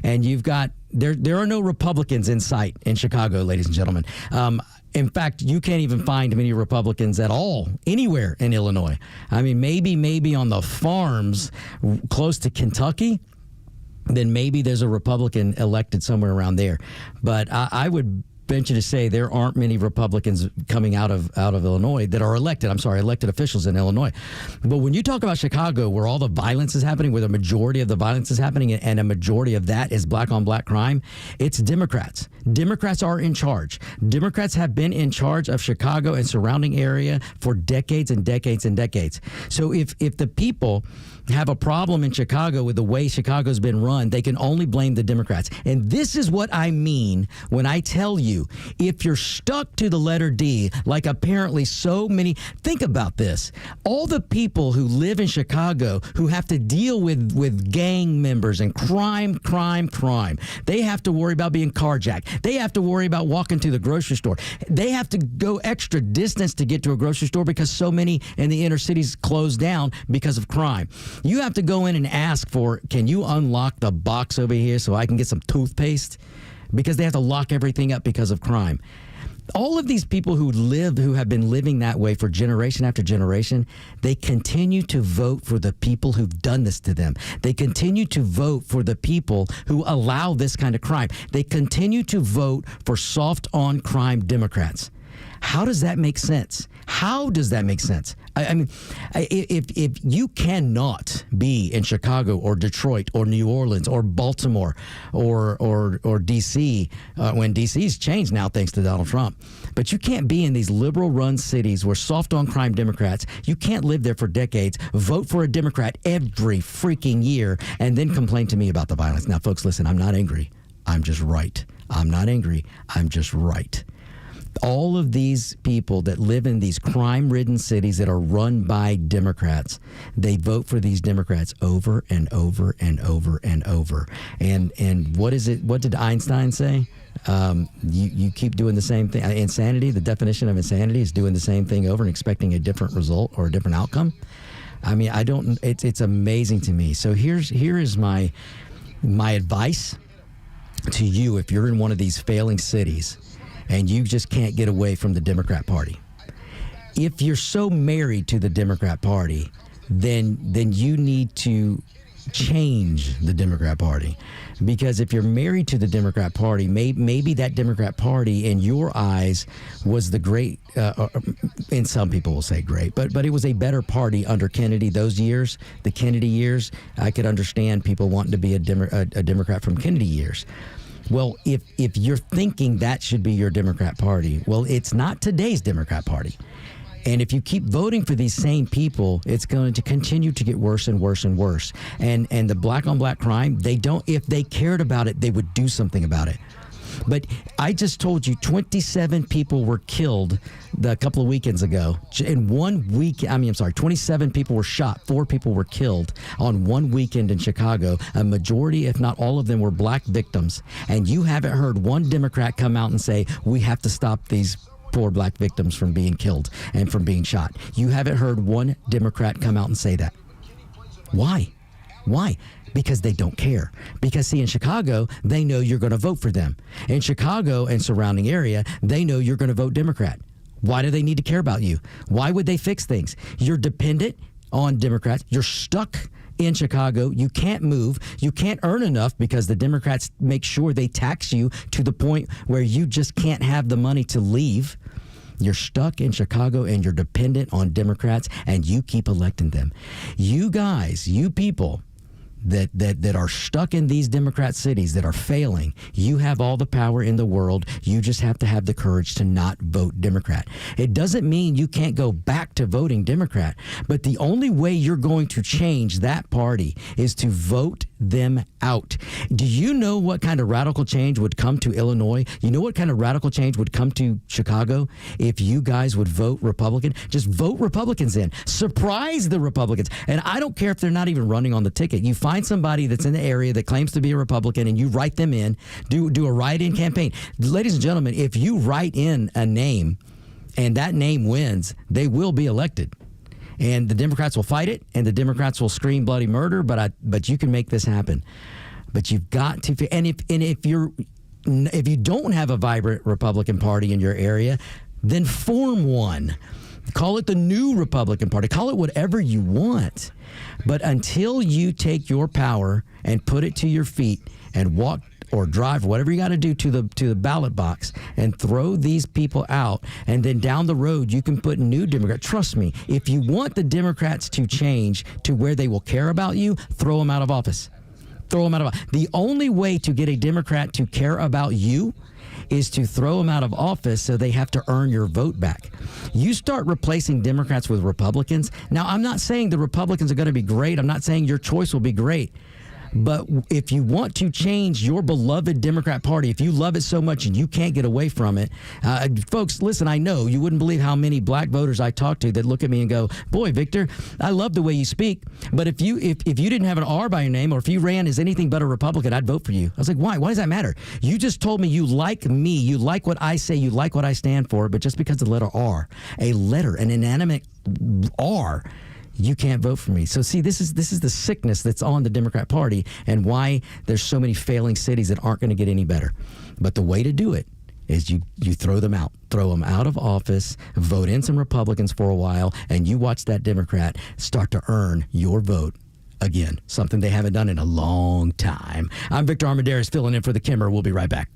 And you've got, there are no Republicans in sight in Chicago, ladies and gentlemen. In fact, you can't even find many Republicans at all anywhere in Illinois. I mean, maybe on the farms close to Kentucky, then maybe there's a Republican elected somewhere around there. But I would venture to say there aren't many Republicans coming out of Illinois that are elected officials in Illinois. But when you talk about Chicago, where all the violence is happening, where the majority of the violence is happening, and a majority of that is black on black crime, it's Democrats. Democrats are in charge. Democrats have been in charge of Chicago and surrounding area for decades and decades and decades. So if the people have a problem in Chicago with the way Chicago's been run, they can only blame the Democrats. And this is what I mean when I tell you, if you're stuck to the letter D, like apparently so many, think about this. All the people who live in Chicago who have to deal with gang members and crime. They have to worry about being carjacked. They have to worry about walking to the grocery store. They have to go extra distance to get to a grocery store because so many in the inner cities closed down because of crime. You have to go in and ask for, can you unlock the box over here so I can get some toothpaste? Because they have to lock everything up because of crime. All of these people who have been living that way for generation after generation, they continue to vote for the people who've done this to them. They continue to vote for the people who allow this kind of crime. They continue to vote for soft on crime Democrats. How does that make sense? How does that make sense? I mean, if you cannot be in Chicago or Detroit or New Orleans or Baltimore or D.C., when D.C.'s changed now thanks to Donald Trump, but you can't be in these liberal-run cities where soft-on-crime Democrats, you can't live there for decades, vote for a Democrat every freaking year, and then complain to me about the violence. Now, folks, listen, I'm not angry. I'm just right. I'm not angry. I'm just right. All of these people that live in these crime-ridden cities that are run by Democrats, they vote for these Democrats over and over and over and over. And what is it? What did Einstein say? You keep doing the same thing. Insanity, the definition of insanity is doing the same thing over and expecting a different result or a different outcome. I mean, it's amazing to me. So here is my advice to you if you're in one of these failing cities and you just can't get away from the Democrat Party. If you're so married to the Democrat Party, then you need to change the Democrat Party. Because if you're married to the Democrat Party, maybe that Democrat Party in your eyes was the great, and some people will say great, but it was a better party under Kennedy those years, the Kennedy years. I could understand people wanting to be a Democrat from Kennedy years. Well, if you're thinking that should be your Democrat Party, well, it's not today's Democrat Party. And if you keep voting for these same people, it's going to continue to get worse and worse and worse. And the black on black crime, if they cared about it, they would do something about it. But I just told you 27 people were killed a couple of weekends ago. In 1 week, 27 people were shot. 4 people were killed on one weekend in Chicago. A majority, if not all of them, were black victims. And you haven't heard one Democrat come out and say, we have to stop these poor black victims from being killed and from being shot. You haven't heard one Democrat come out and say that. Why? Because they don't care. Because, see, in Chicago, they know you're going to vote for them. In Chicago and surrounding area, they know you're going to vote Democrat. Why do they need to care about you? Why would they fix things? You're dependent on Democrats. You're stuck in Chicago. You can't move. You can't earn enough because the Democrats make sure they tax you to the point where you just can't have the money to leave. You're stuck in Chicago and you're dependent on Democrats, and you keep electing them. You guys, you people that are stuck in these Democrat cities that are failing, you have all the power in the world. You just have to have the courage to not vote Democrat. It doesn't mean you can't go back to voting Democrat, but the only way you're going to change that party is to vote them out. Do you know what kind of radical change would come to Illinois? You know what kind of radical change would come to Chicago if you guys would vote Republican? Just vote Republicans in. Surprise the Republicans. And I don't care if they're not even running on the ticket. You find somebody that's in the area that claims to be a Republican and you write them in, do a write-in campaign. Ladies and gentlemen, if you write in a name and that name wins, they will be elected. And the Democrats will fight it, and the Democrats will scream bloody murder. But you can make this happen. But you've got to. And if you don't have a vibrant Republican Party in your area, then form one. Call it the new Republican Party. Call it whatever you want. But until you take your power and put it to your feet and walk or drive, whatever you got to do to the ballot box and throw these people out, and then down the road you can put new Democrats. Trust me, if you want the Democrats to change to where they will care about you, throw them out of office. Throw them out of office. The only way to get a Democrat to care about you is to throw them out of office so they have to earn your vote back. You start replacing Democrats with Republicans. Now, I'm not saying the Republicans are going to be great. I'm not saying your choice will be great. But if you want to change your beloved Democrat Party, if you love it so much and you can't get away from it, folks, listen, I know you wouldn't believe how many black voters I talk to that look at me and go, boy, Victor, I love the way you speak. But if you didn't have an R by your name, or if you ran as anything but a Republican, I'd vote for you. I was like, why? Why does that matter? You just told me you like me. You like what I say. You like what I stand for. But just because of the letter R, an inanimate R, you can't vote for me. So see, this is the sickness that's on the Democrat Party and why there's so many failing cities that aren't going to get any better. But the way to do it is you throw them out. Throw them out of office, vote in some Republicans for a while, and you watch that Democrat start to earn your vote again, something they haven't done in a long time. I'm Victor Armondez filling in for the Kimmer. We'll be right back.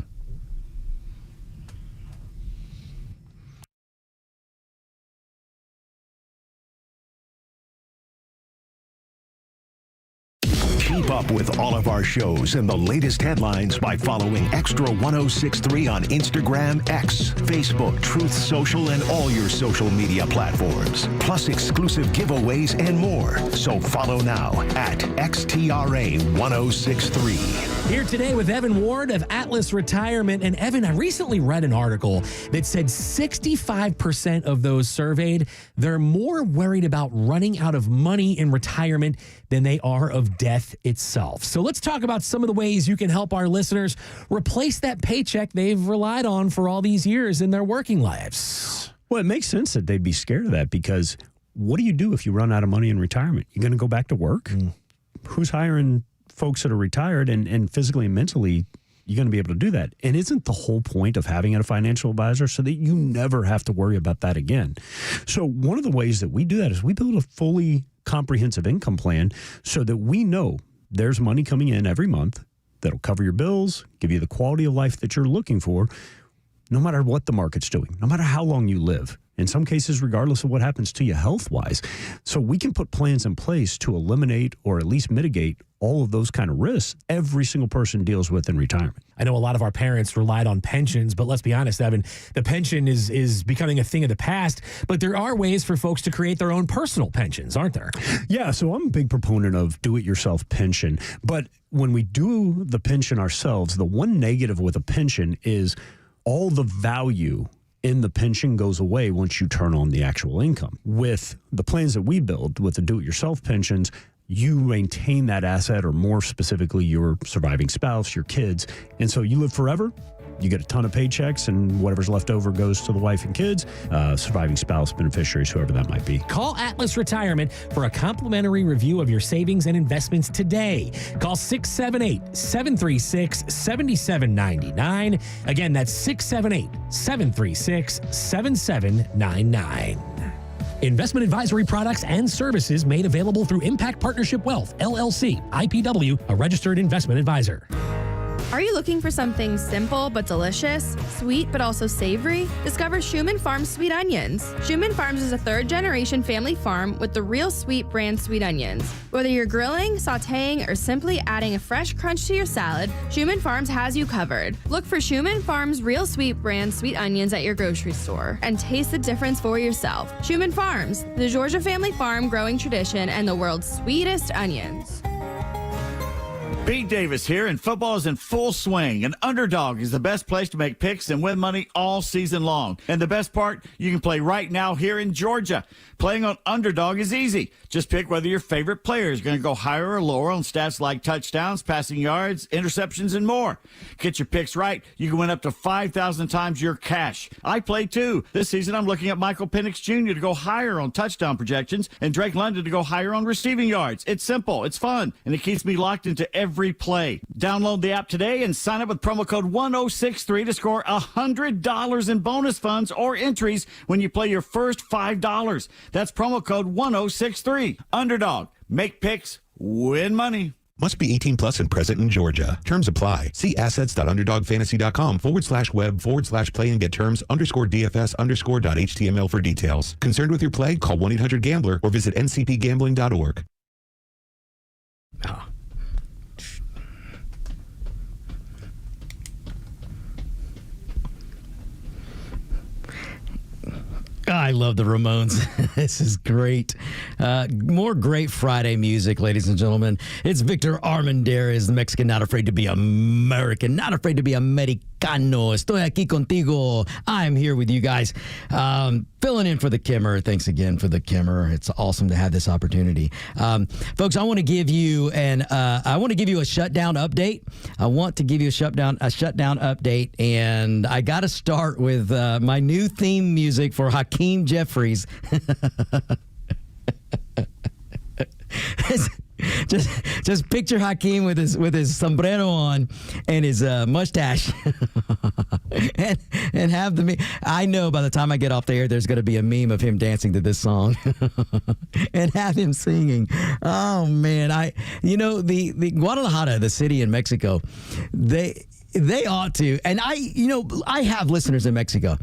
Keep up with all of our shows and the latest headlines by following Extra 1063 on Instagram, X, Facebook, Truth Social, and all your social media platforms. Plus exclusive giveaways and more. So follow now at XTRA 1063. Here today with Evan Ward of Atlas Retirement. And Evan, I recently read an article that said 65% of those surveyed, they're more worried about running out of money in retirement than they are of death itself. So let's talk about some of the ways you can help our listeners replace that paycheck they've relied on for all these years in their working lives. Well, it makes sense that they'd be scared of that, because what do you do if you run out of money in retirement? You're going to go back to work? Who's hiring folks that are retired and physically and mentally you're going to be able to do that? And isn't the whole point of having a financial advisor so that you never have to worry about that again? So one of the ways that we do that is we build a fully comprehensive income plan so that we know there's money coming in every month that'll cover your bills, give you the quality of life that you're looking for, no matter what the market's doing, no matter how long you live. In some cases, regardless of what happens to you health-wise. So we can put plans in place to eliminate or at least mitigate all of those kind of risks every single person deals with in retirement. I know a lot of our parents relied on pensions, but let's be honest, Evan, the pension is becoming a thing of the past. But there are ways for folks to create their own personal pensions, aren't there? Yeah, so I'm a big proponent of do-it-yourself pension. But when we do the pension ourselves, the one negative with a pension is all the value in the pension goes away once you turn on the actual income. With the plans that we build, with the do-it-yourself pensions, you maintain that asset, or more specifically, your surviving spouse, your kids. And so you live forever. You get a ton of paychecks, and whatever's left over goes to the wife and kids, surviving spouse, beneficiaries, whoever that might be. Call Atlas Retirement for a complimentary review of your savings and investments today. Call 678-736-7799. Again, that's 678-736-7799. Investment advisory products and services made available through Impact Partnership Wealth, LLC, IPW, a registered investment advisor. Are you looking for something simple but delicious, sweet but also savory? Discover Schumann Farms Sweet Onions. Schumann Farms is a third-generation family farm with the Real Sweet brand sweet onions. Whether you're grilling, sautéing, or simply adding a fresh crunch to your salad, Schumann Farms has you covered. Look for Schumann Farms Real Sweet brand sweet onions at your grocery store and taste the difference for yourself. Schumann Farms, the Georgia family farm growing tradition and the world's sweetest onions. Pete Davis here, and football is in full swing. And Underdog is the best place to make picks and win money all season long. And the best part, you can play right now here in Georgia. Playing on Underdog is easy. Just pick whether your favorite player is going to go higher or lower on stats like touchdowns, passing yards, interceptions, and more. Get your picks right, you can win up to 5,000 times your cash. I play too. This season, I'm looking at Michael Penix Jr. to go higher on touchdown projections and Drake London to go higher on receiving yards. It's simple, it's fun, and it keeps me locked into every play. Download the app today and sign up with promo code 1063 to score $100 in bonus funds or entries when you play your first $5. That's promo code 1063. Underdog. Make picks, win money. Must be 18 plus and present in Georgia. Terms apply. See assets.underdogfantasy.com/web/play and get terms _DFS_.html for details. Concerned with your play? Call 1-800-GAMBLER or visit ncpgambling.org. I love the Ramones. This is great. More great Friday music, ladies and gentlemen. It's Victor Armondez, the Mexican, not afraid to be American, not afraid to be Americano. Estoy aquí contigo. I'm here with you guys. Filling in for the Kimmer. Thanks again for the Kimmer. It's awesome to have this opportunity. Folks, I want to give you a shutdown update. I want to give you a shutdown update, and I got to start with my new theme music for Hakeem Jeffries. Just picture Hakeem with his sombrero on and his mustache, and have the. I know by the time I get off the air, there's going to be a meme of him dancing to this song, and have him singing. Oh man, the Guadalajara, the city in Mexico, They ought to. And I have listeners in Mexico.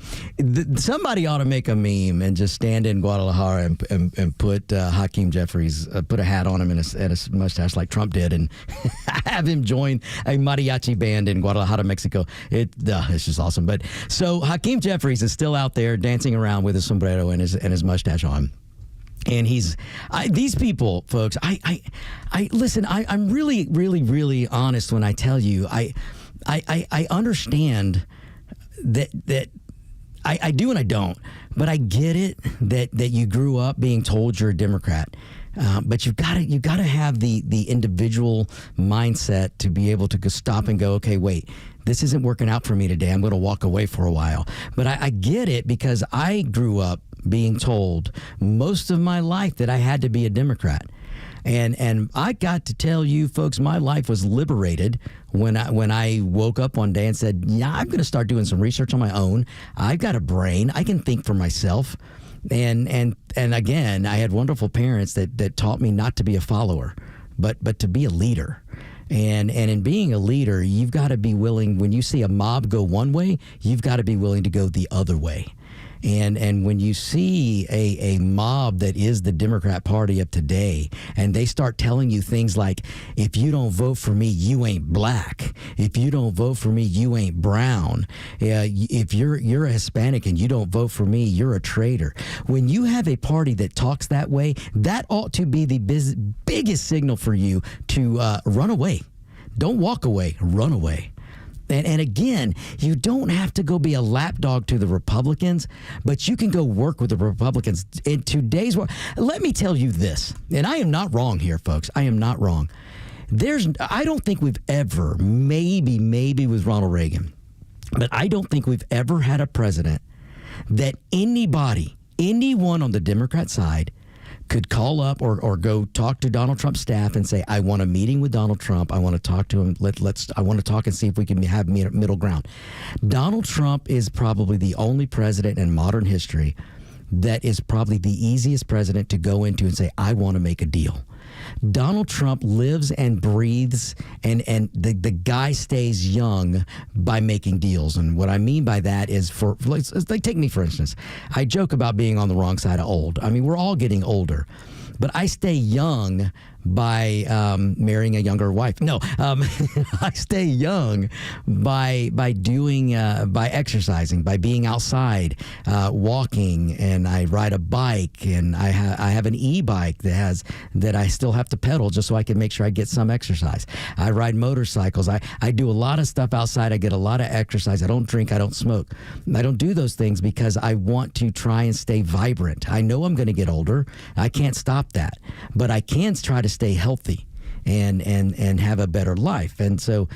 Somebody ought to make a meme and just stand in Guadalajara and put Hakeem Jeffries, put a hat on him and a mustache like Trump did, and have him join a mariachi band in Guadalajara, Mexico. It's just awesome. But so Hakeem Jeffries is still out there dancing around with his sombrero and his mustache on. And these people, folks, I listen, I'm really, really, really honest when I tell you, I understand that I do and I don't, but I get it that you grew up being told you're a Democrat. But you've got to have the individual mindset to be able to stop and go, okay, wait, this isn't working out for me today. I'm going to walk away for a while. But I get it because I grew up being told most of my life that I had to be a Democrat. And I got to tell you folks, my life was liberated when I woke up one day and said, yeah, I'm going to start doing some research on my own. I've got a brain. I can think for myself. And again, I had wonderful parents that taught me not to be a follower, but to be a leader. And in being a leader, you've got to be willing, when you see a mob go one way, you've got to be willing to go the other way. And when you see a mob that is the Democrat Party of today, and they start telling you things like, if you don't vote for me, you ain't black. If you don't vote for me, you ain't brown. If you're a Hispanic and you don't vote for me, you're a traitor. When you have a party that talks that way, that ought to be the biggest signal for you to run away. Don't walk away, run away. And again, you don't have to go be a lapdog to the Republicans, but you can go work with the Republicans. In today's world, let me tell you this, and I am not wrong here, folks. I am not wrong. I don't think we've ever, maybe with Ronald Reagan, but I don't think we've ever had a president that anyone on the Democrat side could call up or go talk to Donald Trump's staff and say, I want a meeting with Donald Trump. I want to talk to him. I want to talk and see if we can have middle ground. Donald Trump is probably the only president in modern history that is probably the easiest president to go into and say, I want to make a deal. Donald Trump lives and breathes, and the guy stays young by making deals. And what I mean by that is, like take me for instance. I joke about being on the wrong side of old. I mean, we're all getting older. But I stay young by marrying a younger wife. No, I stay young by exercising, by being outside, walking, and I ride a bike, and I have an e-bike that I still have to pedal just so I can make sure I get some exercise. I ride motorcycles. I do a lot of stuff outside. I get a lot of exercise. I don't drink. I don't smoke. I don't do those things because I want to try and stay vibrant. I know I'm going to get older. I can't stop that, but I can try to stay healthy and have a better life. And so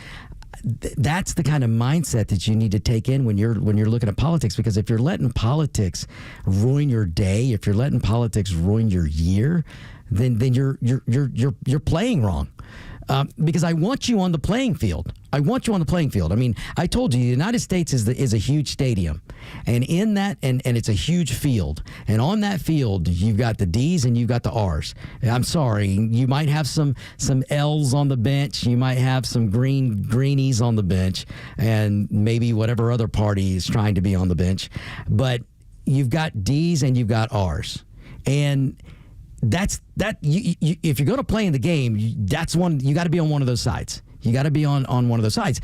that's the kind of mindset that you need to take in when you're looking at politics, because if you're letting politics ruin your day, if you're letting politics ruin your year, then you're playing wrong. Because I want you on the playing field. I mean, I told you the United States is a huge stadium, and in that, and it's a huge field, and on that field you've got the D's and you've got the R's. I'm sorry, you might have some L's on the bench, you might have some greenies on the bench, and maybe whatever other party is trying to be on the bench, but you've got D's and you've got R's, and if you're going to play in the game, you got to be on one of those sides. You got to be on one of those sides.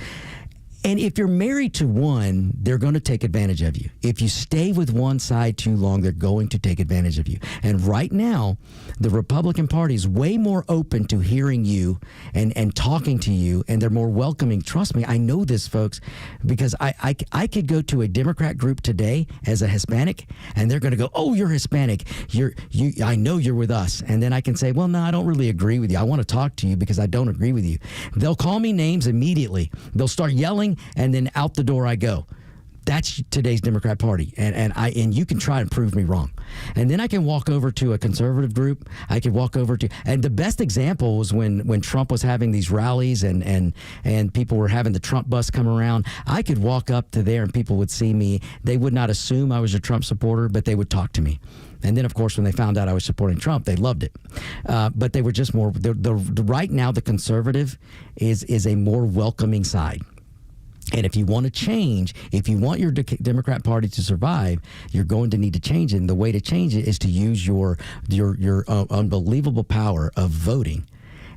And if you're married to one, they're going to take advantage of you. If you stay with one side too long, they're going to take advantage of you. And right now, the Republican Party is way more open to hearing you and talking to you, and they're more welcoming. Trust me, I know this, folks, because I could go to a Democrat group today as a Hispanic, and they're going to go, "Oh, you're Hispanic. I know you're with us." And then I can say, "Well, no, I don't really agree with you. I want to talk to you because I don't agree with you." They'll call me names immediately. They'll start yelling, and then out the door I go. That's today's Democrat Party, and you can try and prove me wrong. And then I can walk over to a conservative group. I could walk over to, and the best example was when Trump was having these rallies and people were having the Trump bus come around. I could walk up to there and people would see me. They would not assume I was a Trump supporter, but they would talk to me. And then, of course, when they found out I was supporting Trump, they loved it. But they were just more. Right now, the conservative is a more welcoming side. And if you want to change, if you want your Democrat Party to survive, you're going to need to change it. And the way to change it is to use your unbelievable power of voting,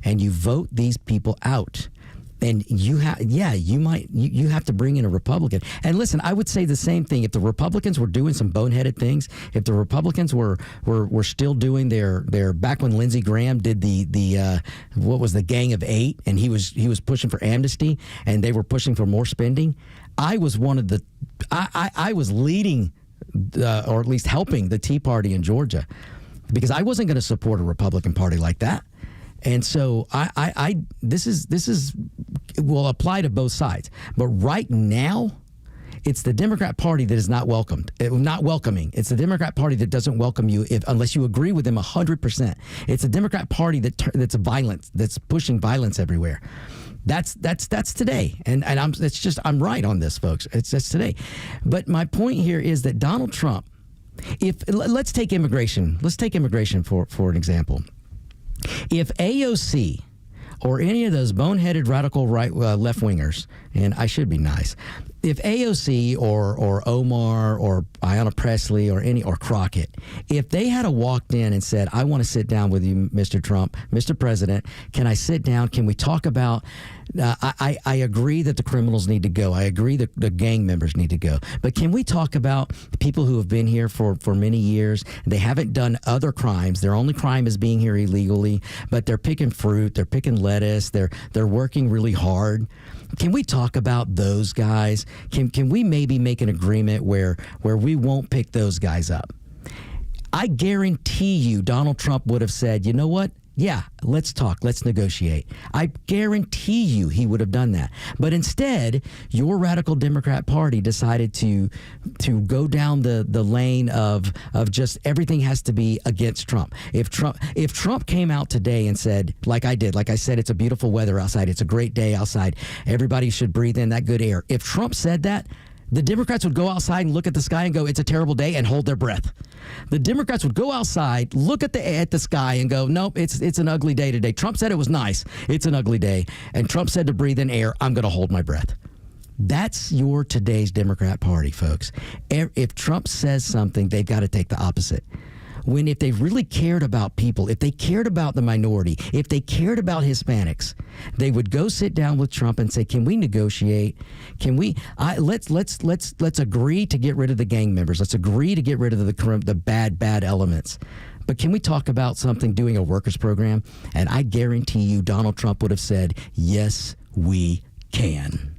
and you vote these people out. And you have to bring in a Republican. And listen, I would say the same thing. If the Republicans were doing some boneheaded things, if the Republicans were still doing their back when Lindsey Graham did the what was the Gang of Eight, and he was pushing for amnesty, and they were pushing for more spending, I was I was leading or at least helping the Tea Party in Georgia, because I wasn't going to support a Republican Party like that. And so this will apply to both sides. But right now, it's the Democrat Party that is not welcoming. It's the Democrat Party that doesn't welcome you unless you agree with them 100%. It's a Democrat Party that's violent, that's pushing violence everywhere. That's today, and I'm right on this, folks. It's just today. But my point here is that Donald Trump, let's take immigration. Let's take immigration for an example. If AOC or any of those boneheaded radical left wingers, and I should be nice, if AOC or Omar or Ayanna Pressley or Crockett, if they had walked in and said, "I want to sit down with you, Mr. Trump, Mr. President, can I sit down? Can we talk about? I agree that the criminals need to go. I agree that the gang members need to go. But can we talk about the people who have been here for many years? They haven't done other crimes. Their only crime is being here illegally, but they're picking fruit, they're picking lettuce, they're working really hard. Can we talk about those guys? Can we maybe make an agreement where we won't pick those guys up?" I guarantee you Donald Trump would have said, "You know what? Yeah, let's talk. Let's negotiate." I guarantee you he would have done that. But instead, your radical Democrat Party decided to go down the lane of just everything has to be against Trump. If Trump came out today and said, like I said, it's a beautiful weather outside, it's a great day outside, everybody should breathe in that good air. If Trump said that, The Democrats would go outside and look at the sky and go, it's a terrible day, and hold their breath. The Democrats would go outside, look at the sky and go, nope, it's an ugly day today. Trump said it was nice. It's an ugly day. And Trump said to breathe in air, I'm going to hold my breath. That's your today's Democrat Party, folks. If Trump says something, they've got to take the opposite. If they really cared about people, if they cared about the minority, if they cared about Hispanics, they would go sit down with Trump and say, "Can we negotiate? Can we? Let's agree to get rid of the gang members. Let's agree to get rid of the bad elements. But can we talk about something, doing a workers program?" And I guarantee you, Donald Trump would have said, "Yes, we can."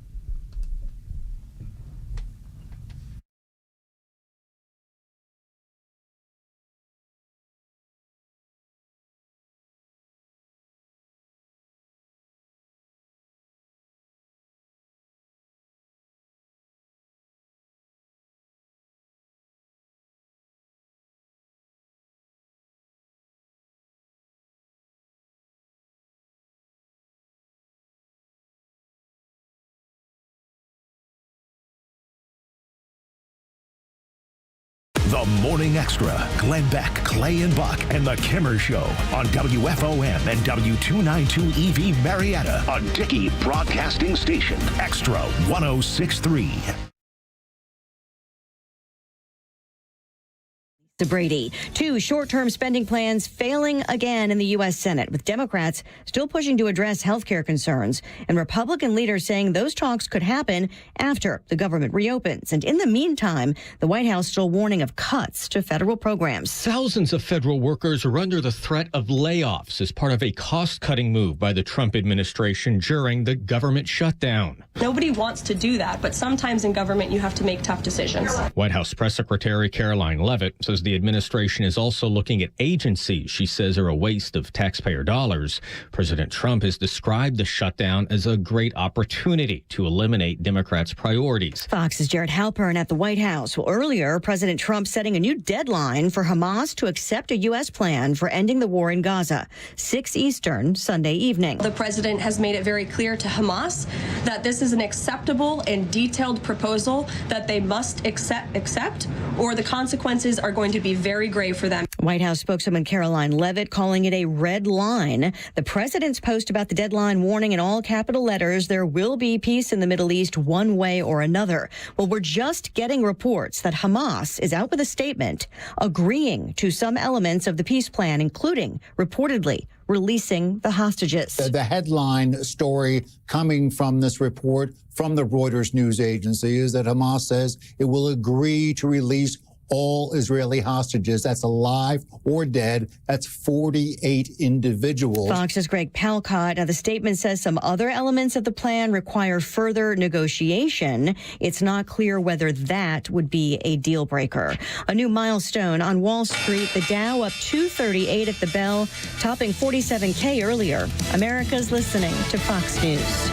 The Morning Extra, Glenn Beck, Clay and Buck, and The Kimmer Show on WFOM and W292 EV Marietta on Dickey Broadcasting Station, Extra 1063. Brady. 2 short-term spending plans failing again in the U.S. Senate, with Democrats still pushing to address health care concerns and Republican leaders saying those talks could happen after the government reopens. And in the meantime, the White House still warning of cuts to federal programs. Thousands of federal workers are under the threat of layoffs as part of a cost-cutting move by the Trump administration during the government shutdown. Nobody wants to do that, but sometimes in government you have to make tough decisions. White House Press Secretary Caroline Leavitt says the administration is also looking at agencies she says are a waste of taxpayer dollars. President Trump has described the shutdown as a great opportunity to eliminate Democrats' priorities. Fox's Jared Halpern at the White House. Well, earlier, President Trump setting a new deadline for Hamas to accept a U.S. plan for ending the war in Gaza, 6 Eastern, Sunday evening. The president has made it very clear to Hamas that this is an acceptable and detailed proposal that they must accept, or the consequences are going to be very grave for them. White House spokeswoman Caroline Leavitt calling it a red line. The president's post about the deadline warning in all capital letters there will be peace in the Middle East one way or another. Well, we're just getting reports that Hamas is out with a statement agreeing to some elements of the peace plan, including reportedly releasing the hostages. The headline story coming from this report from the Reuters news agency is that Hamas says it will agree to release all Israeli hostages. That's alive or dead. That's 48 individuals. Fox's Greg Palcott. Now, the statement says some other elements of the plan require further negotiation. It's not clear whether that would be a deal breaker. A new milestone on Wall Street. The Dow up 238 at the bell, topping 47K earlier. America's listening to Fox News.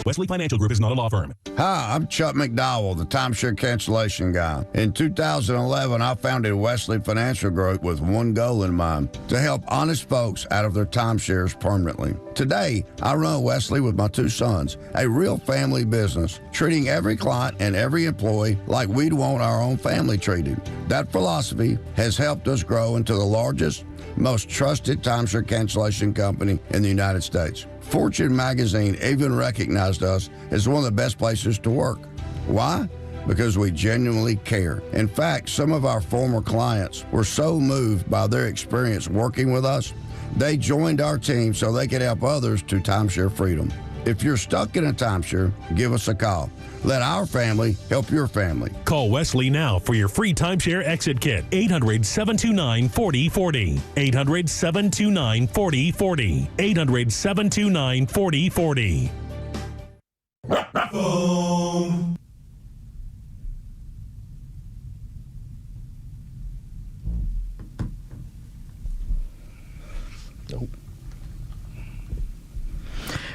Wesley Financial Group is not a law firm. Hi, I'm Chuck McDowell, the timeshare cancellation guy. In 2011, I founded Wesley Financial Group with one goal in mind, to help honest folks out of their timeshares permanently. Today, I run Wesley with my 2 sons, a real family business, treating every client and every employee like we'd want our own family treated. That philosophy has helped us grow into the largest, most trusted timeshare cancellation company in the United States. Fortune magazine even recognized us as one of the best places to work. Why? Because we genuinely care. In fact, some of our former clients were so moved by their experience working with us, they joined our team so they could help others to timeshare freedom. If you're stuck in a timeshare, give us a call. Let our family help your family. Call Wesley now for your free timeshare exit kit. 800-729-4040. 800-729-4040. 800-729-4040.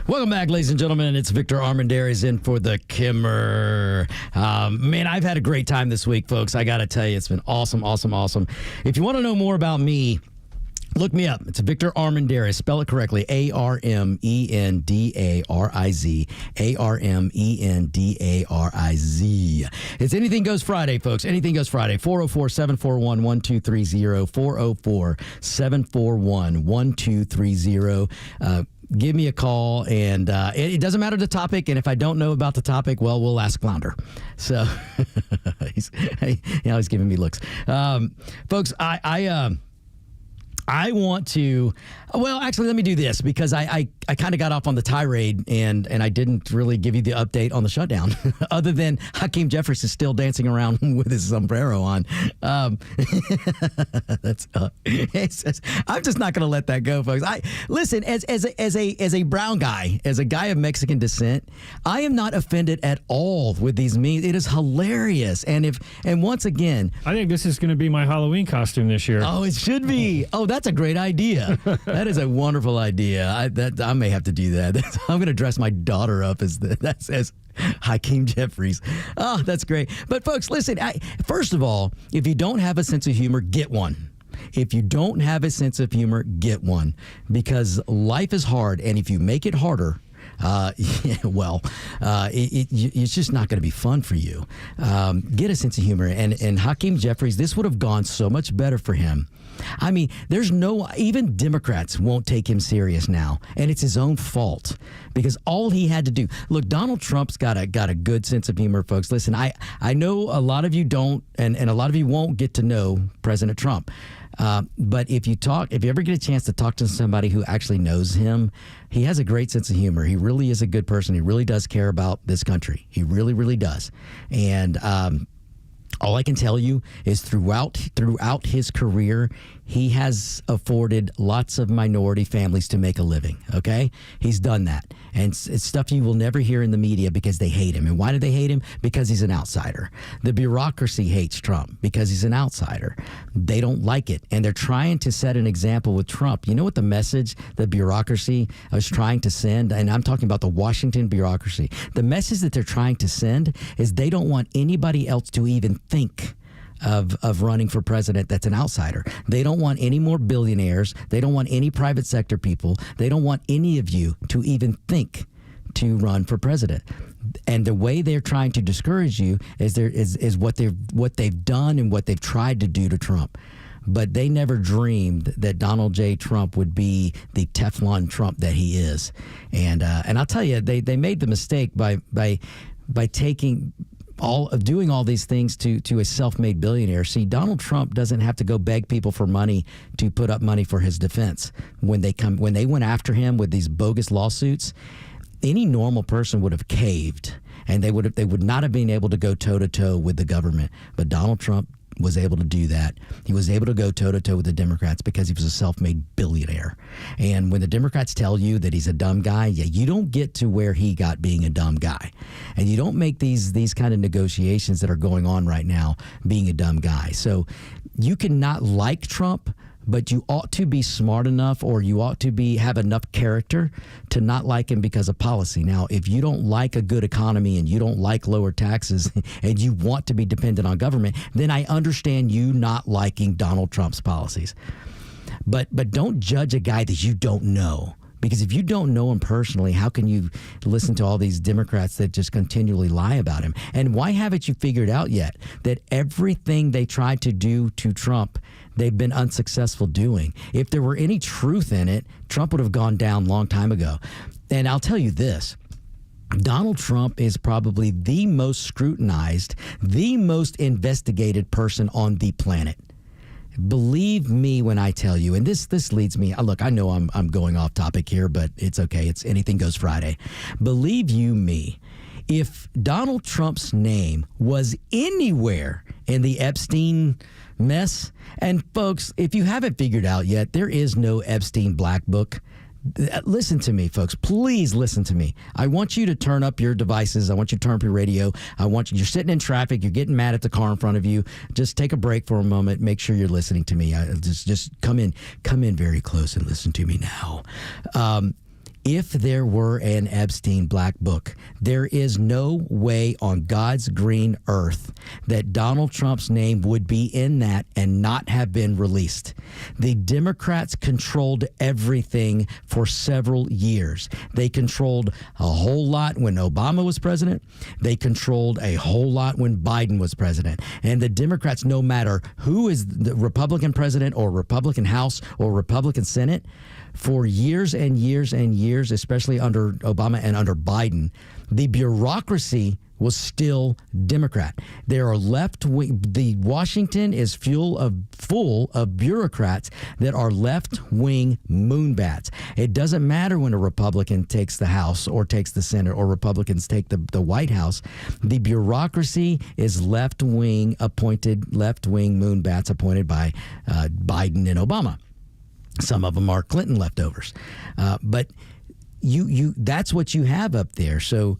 Welcome back, ladies and gentlemen. It's Victor Armondez in for the Kimmer. Man, I've had a great time this week, folks. I got to tell you, it's been awesome. If you want to know more about me, Look me up. It's Victor Armondez. Spell it correctly. Armendariz. Armendariz. It's Anything Goes Friday, folks. Anything Goes Friday. 404-741-1230. 404-741-1230. Give me a call, and it doesn't matter the topic. And if I don't know about the topic, well, we'll ask Flounder. So he's giving me looks. Folks, I want to, well, actually, let me do this because I kind of got off on the tirade and I didn't really give you the update on the shutdown other than Hakeem Jeffries is still dancing around with his sombrero on. I'm just not going to let that go, folks. Listen, as a brown guy, as a guy of Mexican descent, I am not offended at all with these memes. It is hilarious. And once again, I think this is going to be my Halloween costume this year. Oh, it should be. Oh, that's a great idea. That is a wonderful idea. I may have to do that. I'm going to dress my daughter up as Hakeem Jeffries. Oh, that's great. But folks, listen, first of all, if you don't have a sense of humor, get one. If you don't have a sense of humor, get one. Because life is hard, and if you make it harder, it's just not going to be fun for you. Get a sense of humor. And Hakeem Jeffries, this would have gone so much better for him. I mean, even Democrats won't take him serious now, and it's his own fault because all he had to do. Look, Donald Trump's got a good sense of humor, folks. Listen, I know a lot of you don't, and a lot of you won't get to know President Trump. But if you ever get a chance to talk to somebody who actually knows him, he has a great sense of humor. He really is a good person. He really does care about this country. He really, really does. And all I can tell you is throughout his career, he has afforded lots of minority families to make a living, okay? He's done that. And it's stuff you will never hear in the media because they hate him. And why do they hate him? Because he's an outsider. The bureaucracy hates Trump because he's an outsider. They don't like it. And they're trying to set an example with Trump. You know what the message the bureaucracy was trying to send? And I'm talking about the Washington bureaucracy. The message that they're trying to send is they don't want anybody else to even think of running for president that's an outsider. They don't want any more billionaires. They don't want any private sector people. They don't want any of you to even think to run for president. And the way they're trying to discourage you is what they've done and what they've tried to do to Trump. But they never dreamed that Donald J. Trump would be the Teflon Trump that he is. And I'll tell you, they made the mistake by doing all these things to a self-made billionaire. See, Donald Trump doesn't have to go beg people for money to put up money for his defense. When they went after him with these bogus lawsuits, any normal person would have caved, and they would not have been able to go toe-to-toe with the government. But Donald Trump was able to do that. He was able to go toe-to-toe with the Democrats because he was a self-made billionaire. And when the Democrats tell you that he's a dumb guy, you don't get to where he got being a dumb guy. And you don't make these kind of negotiations that are going on right now being a dumb guy. So you can not like Trump, but you ought to be smart enough, or you ought to have enough character to not like him because of policy. Now, if you don't like a good economy and you don't like lower taxes and you want to be dependent on government, then I understand you not liking Donald Trump's policies. But don't judge a guy that you don't know. Because if you don't know him personally, how can you listen to all these Democrats that just continually lie about him? And why haven't you figured out yet that everything they tried to do to Trump, they've been unsuccessful doing? If there were any truth in it, Trump would have gone down a long time ago. And I'll tell you this. Donald Trump is probably the most scrutinized, the most investigated person on the planet. Believe me when I tell you, and this leads me, look, I know I'm going off topic here, but it's okay. It's Anything Goes Friday. Believe you me, if Donald Trump's name was anywhere in the Epstein mess, and folks, if you haven't figured out yet, there is no Epstein Black Book. Listen to me, folks. Please listen to me. I want you to turn up your devices. I want you to turn up your radio. You're sitting in traffic. You're getting mad at the car in front of you. Just take a break for a moment. Make sure you're listening to me. Just come in very close and listen to me now. If there were an Epstein black book, there is no way on God's green earth that Donald Trump's name would be in that and not have been released. The Democrats controlled everything for several years. They controlled a whole lot when Obama was president. They controlled a whole lot when Biden was president. And the Democrats, no matter who is the Republican president or Republican House or Republican Senate, for years and years and years, especially under Obama and under Biden, the bureaucracy was still Democrat. There are left wing. The Washington is full of bureaucrats that are left wing moonbats. It doesn't matter when a Republican takes the House or takes the Senate or Republicans take the White House. The bureaucracy is left wing moonbats appointed by Biden and Obama. Some of them are Clinton leftovers, but that's what you have up there. So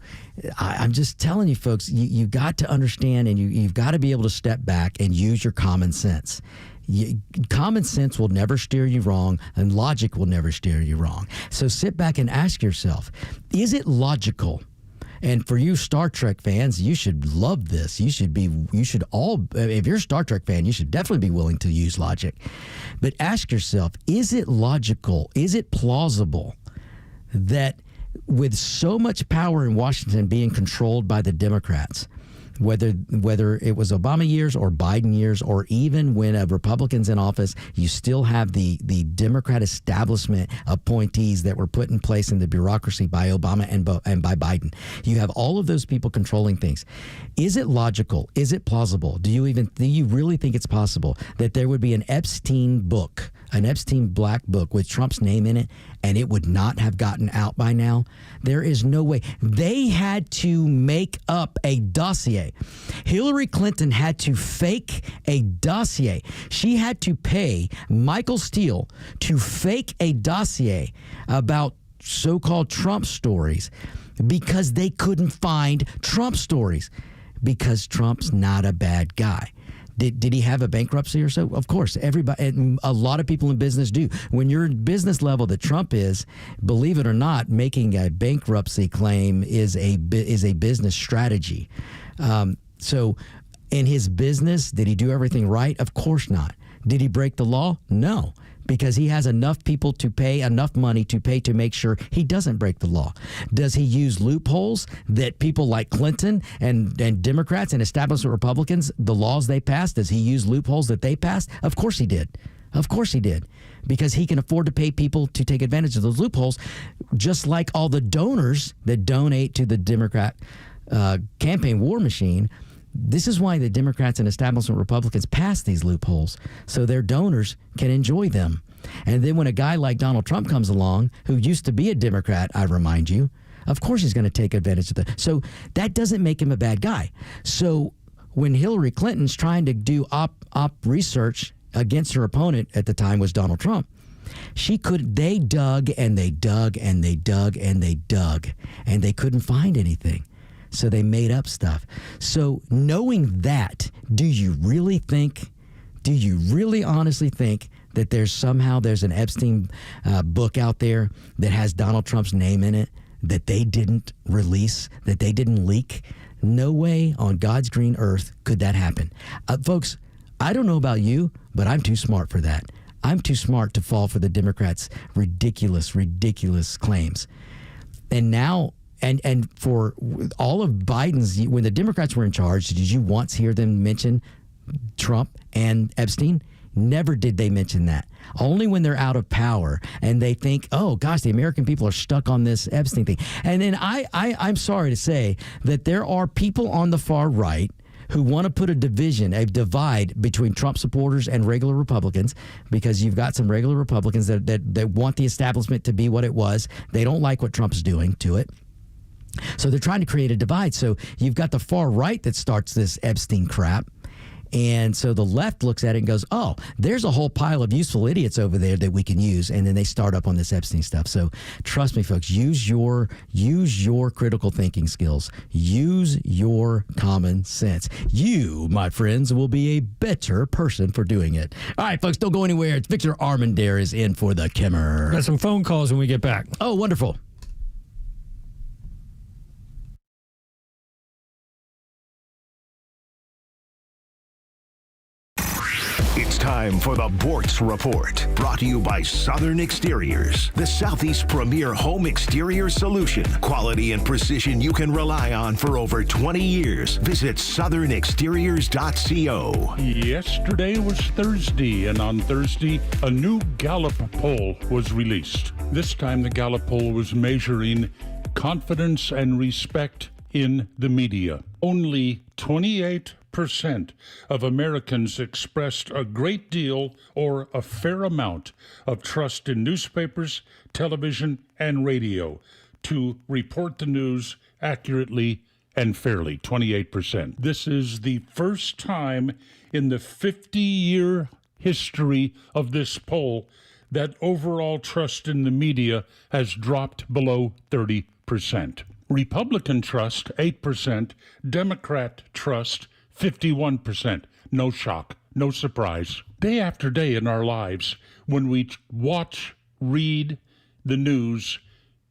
I'm just telling you, folks, you got to understand, and you've got to be able to step back and use your common sense. Common sense will never steer you wrong, and logic will never steer you wrong. So sit back and ask yourself, is it logical? And for you Star Trek fans, you should love this. If you're a Star Trek fan, you should definitely be willing to use logic. But ask yourself, is it logical? Is it plausible that with so much power in Washington being controlled by the Democrats, whether it was Obama years or Biden years, or even when a Republican's in office, you still have the Democrat establishment appointees that were put in place in the bureaucracy by Obama and by Biden. You have all of those people controlling things. Is it logical? Is it plausible? Do you really think it's possible that there would be an Epstein book, an Epstein black book with Trump's name in it, and it would not have gotten out by now? There is no way. They had to make up a dossier. Hillary Clinton had to fake a dossier. She had to pay Michael Steele to fake a dossier about so-called Trump stories because they couldn't find Trump stories, because Trump's not a bad guy. Did he have a bankruptcy or so? Of course, everybody, a lot of people in business do. When you're in business level that Trump is, believe it or not, making a bankruptcy claim is a business strategy. So in his business, did he do everything right? Of course not. Did he break the law? No, because he has enough people to pay, enough money to pay to make sure he doesn't break the law. Does he use loopholes that people like Clinton and Democrats and establishment Republicans, the laws they passed, does he use loopholes that they passed? Of course he did. Of course he did, because he can afford to pay people to take advantage of those loopholes, just like all the donors that donate to the Democrat campaign war machine. This is why the Democrats and establishment Republicans pass these loopholes, so their donors can enjoy them. And then when a guy like Donald Trump comes along, who used to be a Democrat, I remind you, of course he's going to take advantage of that. So that doesn't make him a bad guy. So when Hillary Clinton's trying to do op research against her opponent at the time was Donald Trump, they dug and they dug and they dug and they dug, and they couldn't find anything. So they made up stuff. So knowing that, do you really honestly think that there's an Epstein book out there that has Donald Trump's name in it that they didn't release, that they didn't leak? No way on God's green earth could that happen. Folks, I don't know about you, but I'm too smart for that. I'm too smart to fall for the Democrats' ridiculous claims. And now, and for all of Biden's, when the Democrats were in charge, did you once hear them mention Trump and Epstein? Never did they mention that. Only when they're out of power and they think, oh gosh, the American people are stuck on this Epstein thing. And then I'm sorry to say that there are people on the far right who want to put a divide between Trump supporters and regular Republicans, because you've got some regular Republicans that want the establishment to be what it was. They don't like what Trump's doing to it. So they're trying to create a divide. So you've got the far right that starts this Epstein crap. And so the left looks at it and goes, oh, there's a whole pile of useful idiots over there that we can use. And then they start up on this Epstein stuff. So trust me, folks, use your critical thinking skills. Use your common sense. You, my friends, will be a better person for doing it. All right, folks, don't go anywhere. It's Victor Armondez is in for the Kimmer. Got some phone calls when we get back. Oh, wonderful. time for the Bortz Report, brought to you by Southern Exteriors, the Southeast premier home exterior solution. Quality and precision you can rely on for over 20 years. Visit southernexteriors.co. Yesterday was Thursday, and on Thursday, a new Gallup poll was released. This time, the Gallup poll was measuring confidence and respect in the media. Only 28% of Americans expressed a great deal or a fair amount of trust in newspapers, television, and radio to report the news accurately and fairly. 28%. This is the first time in the 50-year history of this poll that overall trust in the media has dropped below 30%. Republican trust, 8%. Democrat trust, 51%. No shock, no surprise. Day after day in our lives, when we watch, read the news,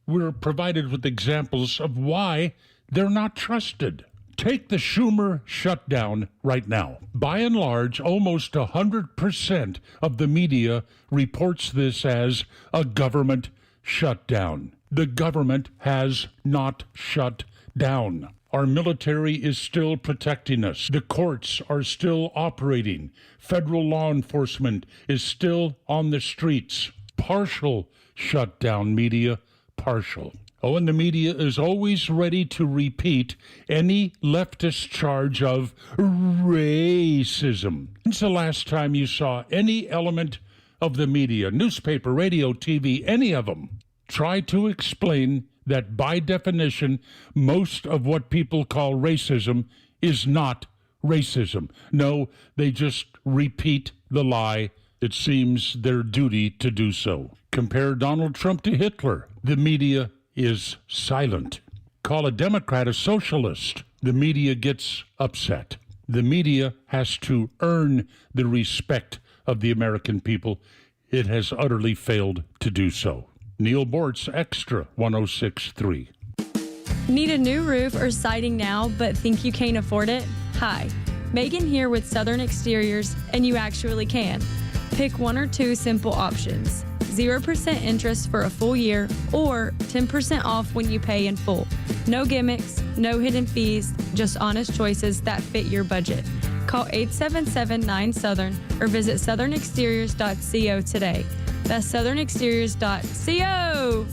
we're provided with examples of why they're not trusted. Take the Schumer shutdown right now. By and large, almost 100% of the media reports this as a government shutdown. The government has not shut down. Our military is still protecting us. The courts are still operating. Federal law enforcement is still on the streets. Partial shutdown, media, partial. Oh, and the media is always ready to repeat any leftist charge of racism. When's the last time you saw any element of the media, newspaper, radio, TV, any of them, try to explain that by definition, most of what people call racism is not racism? No, they just repeat the lie. It seems their duty to do so. Compare Donald Trump to Hitler. The media is silent. Call a Democrat a socialist. The media gets upset. The media has to earn the respect of the American people. It has utterly failed to do so. Neil Bortz, Extra 106.3. Need a new roof or siding now but think you can't afford it? Hi, Megan here with Southern Exteriors, and you actually can. Pick one or two simple options. 0% interest for a full year or 10% off when you pay in full. No gimmicks, no hidden fees, just honest choices that fit your budget. Call 877-9-SOUTHERN or visit southernexteriors.co today. That's southernexteriors.co.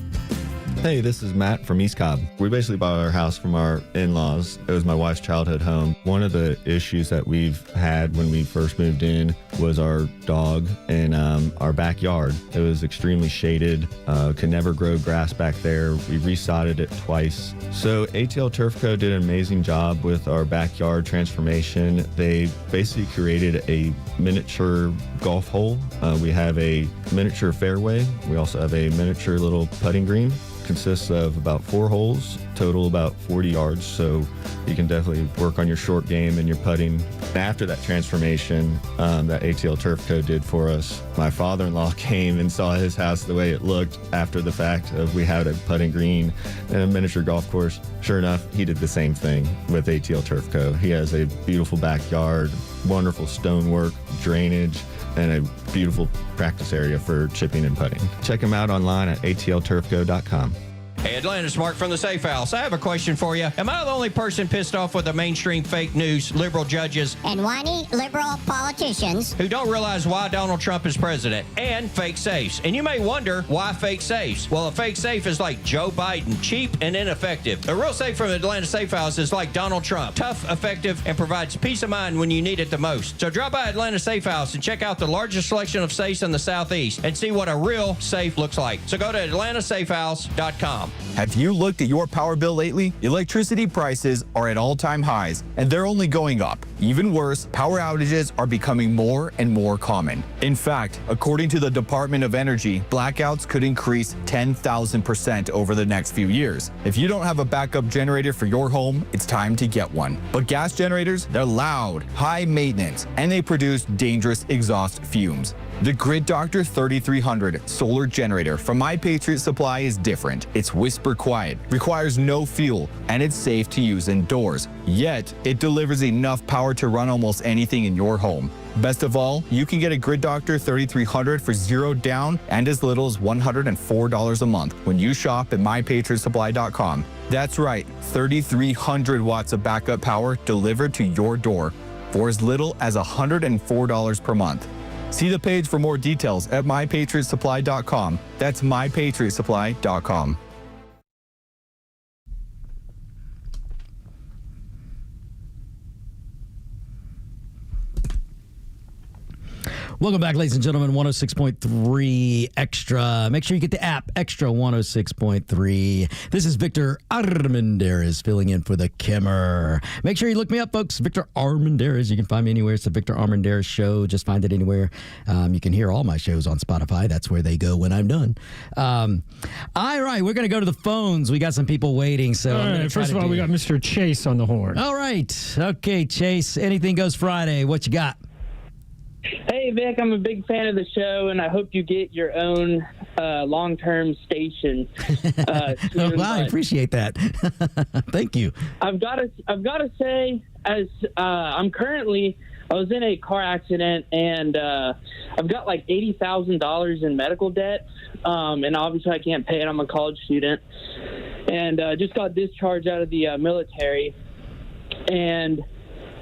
Hey, this is Matt from East Cobb. We basically bought our house from our in-laws. It was my wife's childhood home. One of the issues that we've had when we first moved in was our dog in our backyard. It was extremely shaded, could never grow grass back there. We resodded it twice. So ATL Turf Co. did an amazing job with our backyard transformation. They basically created a miniature golf hole. We have a miniature fairway. We also have a miniature little putting green. Consists of about 4 holes, total about 40 yards, so you can definitely work on your short game and your putting. After that transformation that ATL Turf Co. did for us, my father-in-law came and saw his house the way it looked after the fact of we had a putting green and a miniature golf course. Sure enough, he did the same thing with ATL Turf Co. He has a beautiful backyard, wonderful stonework, drainage, and a beautiful practice area for chipping and putting. Check him out online at atlturfco.com. Hey, Atlanta's Mark from the Safe House. I have a question for you. Am I the only person pissed off with the mainstream fake news, liberal judges, and whiny liberal politicians who don't realize why Donald Trump is president, and fake safes? And you may wonder, why fake safes? Well, a fake safe is like Joe Biden, cheap and ineffective. A real safe from the Atlanta Safe House is like Donald Trump, tough, effective, and provides peace of mind when you need it the most. So drop by Atlanta Safe House and check out the largest selection of safes in the Southeast and see what a real safe looks like. So go to atlantasafehouse.com. Have you looked at your power bill lately? Electricity prices are at all-time highs, and they're only going up. Even worse, power outages are becoming more and more common. In fact, according to the Department of Energy, blackouts could increase 10,000% over the next few years. If you don't have a backup generator for your home, it's time to get one. But gas generators, they're loud, high maintenance, and they produce dangerous exhaust fumes. The Grid Doctor 3300 solar generator from My Patriot Supply is different. It's whisper quiet, requires no fuel, and it's safe to use indoors. Yet, it delivers enough power to run almost anything in your home. Best of all, you can get a Grid Doctor 3300 for $0 down and as little as $104 a month when you shop at MyPatriotSupply.com. That's right, 3,300 watts of backup power delivered to your door for as little as $104 per month. See the page for more details at MyPatriotSupply.com. That's MyPatriotSupply.com. Welcome back, ladies and gentlemen. 106.3 Extra. Make sure you get the app, Extra 106.3. This is Victor Armondez filling in for the Kimmer. Make sure you look me up, folks. Victor Armondez. You can find me anywhere. It's the Victor Armondez Show. Just find it anywhere. You can hear all my shows on Spotify. That's where they go when I'm done. All right, we're going to go to the phones. We got some people waiting. So all right, first of all, we got Mr. Chase on the horn. All right. Okay, Chase. Anything Goes Friday. What you got? Hey, Vic, I'm a big fan of the show, and I hope you get your own long-term station. Soon, well, I appreciate that. Thank you. I've got to say, as I was in a car accident, and I've got like $80,000 in medical debt, and obviously I can't pay it. I'm a college student, and just got discharged out of the military, and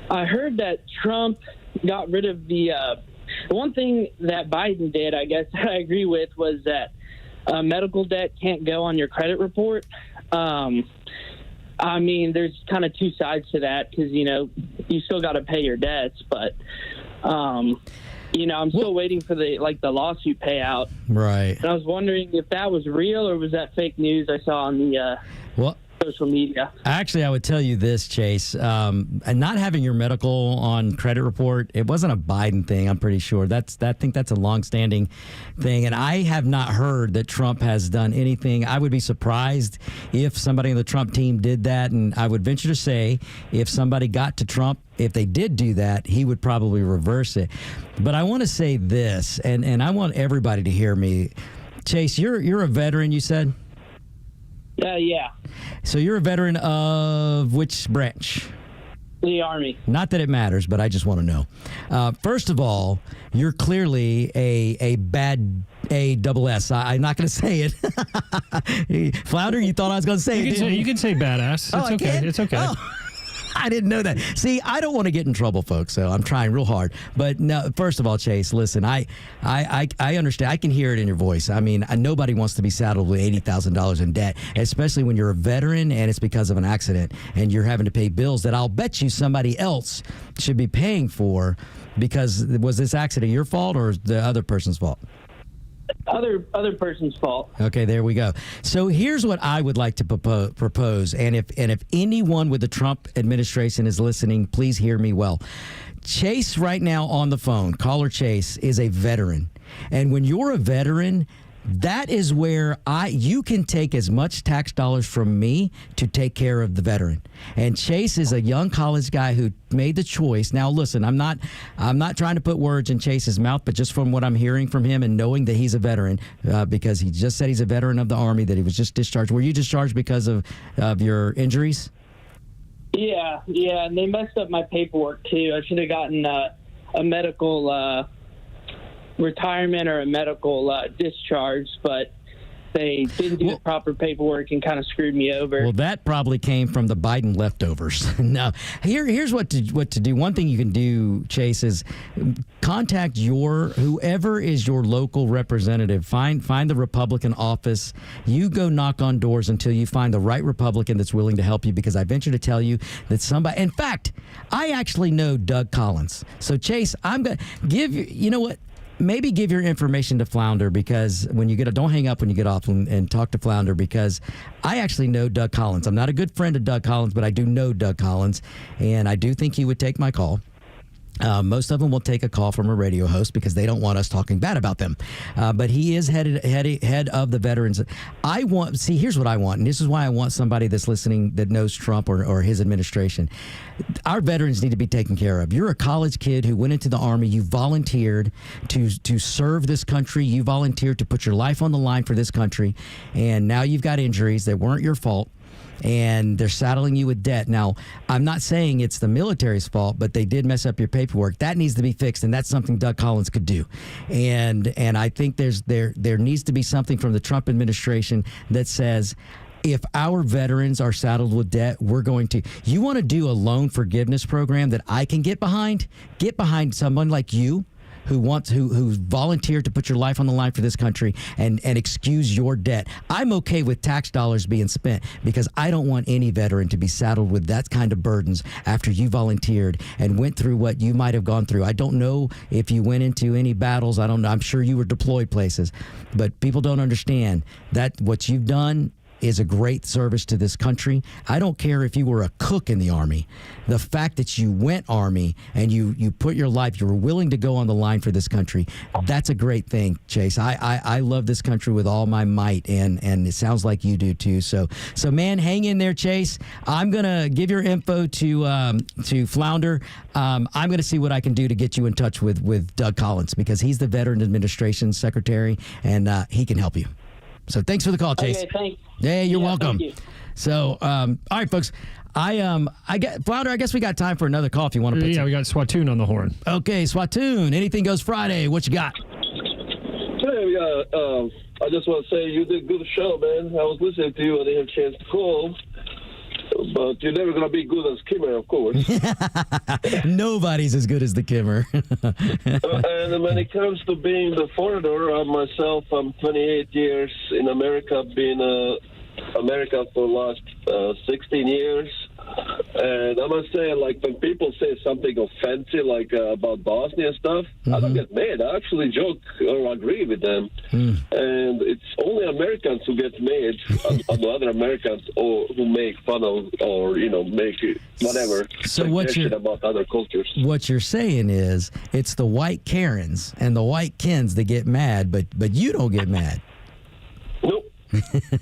I heard that Trump got rid of the one thing that Biden did, I guess, that I agree with, was that medical debt can't go on your credit report. I mean, there's kind of two sides to that because, you still got to pay your debts. But, I'm still waiting for the lawsuit payout. Right. And I was wondering if that was real or was that fake news I saw on the social media. Actually, I would tell you this, Chase. And not having your medical on credit report, it wasn't a Biden thing, I'm pretty sure. I think that's a longstanding thing. And I have not heard that Trump has done anything. I would be surprised if somebody on the Trump team did that. And I would venture to say if somebody got to Trump, if they did do that, he would probably reverse it. But I want to say this, and I want everybody to hear me. Chase, you're a veteran, you said? Yeah. So you're a veteran of which branch? The Army. Not that it matters, but I just want to know. First of all, you're clearly a bad A-double-S. I'm not going to say it. Flounder, you thought I was going to say it, You can say badass. Oh, It's okay. It's okay. Oh. I didn't know that. See, I don't want to get in trouble, folks, so I'm trying real hard. But no, first of all, Chase, listen, I understand. I can hear it in your voice. I mean, nobody wants to be saddled with $80,000 in debt, especially when you're a veteran and it's because of an accident and you're having to pay bills that I'll bet you somebody else should be paying for. Because was this accident your fault or the other person's fault? Other person's fault. Okay, there we go. So here's what I would like to propose, and if anyone with the Trump administration is listening, please hear me well. Chase right now on the phone, caller Chase, is a veteran, and when you're a veteran, that is where you can take as much tax dollars from me to take care of the veteran. And Chase is a young college guy who made the choice. Now, listen, I'm not trying to put words in Chase's mouth, but just from what I'm hearing from him and knowing that he's a veteran, because he just said he's a veteran of the Army, that he was just discharged. Were you discharged because of your injuries? Yeah, and they messed up my paperwork too. I should have gotten a medical retirement or a medical discharge, but they didn't do the proper paperwork and kind of screwed me over. Well, that probably came from the Biden leftovers. Now, here's what to do. One thing you can do, Chase, is contact whoever is your local representative. Find the Republican office. You go knock on doors until you find the right Republican that's willing to help you, because I venture to tell you that somebody, in fact, I actually know Doug Collins. So, Chase, I'm going to give you know what? Maybe give your information to Flounder, because when you don't hang up when you get off and talk to Flounder, because I actually know Doug Collins. I'm not a good friend of Doug Collins, but I do know Doug Collins, and I do think he would take my call. Most of them will take a call from a radio host because they don't want us talking bad about them. But he is head of the veterans. Here's what I want, and this is why I want somebody that's listening that knows Trump or his administration. Our veterans need to be taken care of. You're a college kid who went into the Army. You volunteered to serve this country. You volunteered to put your life on the line for this country, and now you've got injuries that weren't your fault. And they're saddling you with debt. Now, I'm not saying it's the military's fault, but they did mess up your paperwork. That needs to be fixed, and that's something Doug Collins could do. And I think there needs to be something from the Trump administration that says, if our veterans are saddled with debt, we're going to. You want to do a loan forgiveness program that I can get behind? Get behind someone like you, who volunteered to put your life on the line for this country and excuse your debt. I'm okay with tax dollars being spent because I don't want any veteran to be saddled with that kind of burdens after you volunteered and went through what you might have gone through. I don't know if you went into any battles. I don't know. I'm sure you were deployed places, but people don't understand that what you've done is a great service to this country. I don't care if you were a cook in the Army. The fact that you went Army and you put your life, you were willing to go on the line for this country, that's a great thing, Chase. I love this country with all my might, and it sounds like you do too. So man, hang in there, Chase. I'm going to give your info to Flounder. I'm going to see what I can do to get you in touch with Doug Collins because he's the Veteran Administration Secretary, and he can help you. So thanks for the call, Chase. Okay, thanks. Yeah, you're welcome. Thank you. So, all right, folks. Flounder, I guess we got time for another call if you want to put we got Swatoon on the horn. Okay, Swatoon. Anything Goes Friday. What you got? Hey, I just want to say you did a good show, man. I was listening to you. I didn't have a chance to call. But you're never going to be good as Kimmer, of course. Nobody's as good as the Kimmer. And when it comes to being the foreigner, myself, I'm 28 years in America. I've been America for the last 16 years. And I must say, like, when people say something offensive, like about Bosnia stuff, I don't get mad. I actually joke or agree with them. And it's only Americans who get mad on other Americans or who make fun of or, make it, whatever. So what you're about other cultures. What you're saying is it's the white Karens and the white Kens that get mad, but you don't get mad. Nope.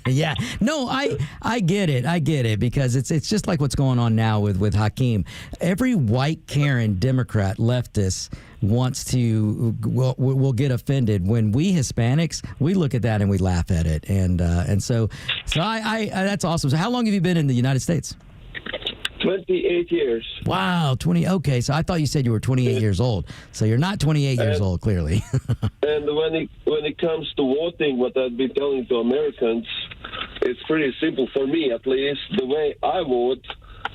Yeah, no, I get it because it's just like what's going on now with Hakeem. Every white Karen Democrat leftist wants to will get offended when we Hispanics we look at that and we laugh at it, and so I that's awesome. So how long have you been in the United States? 28 years. Wow, 20. Okay, so I thought you said you were 28 years old. So you're not 28 years old, clearly. And when it comes to voting, what I've been telling to Americans, it's pretty simple for me, at least. The way I vote,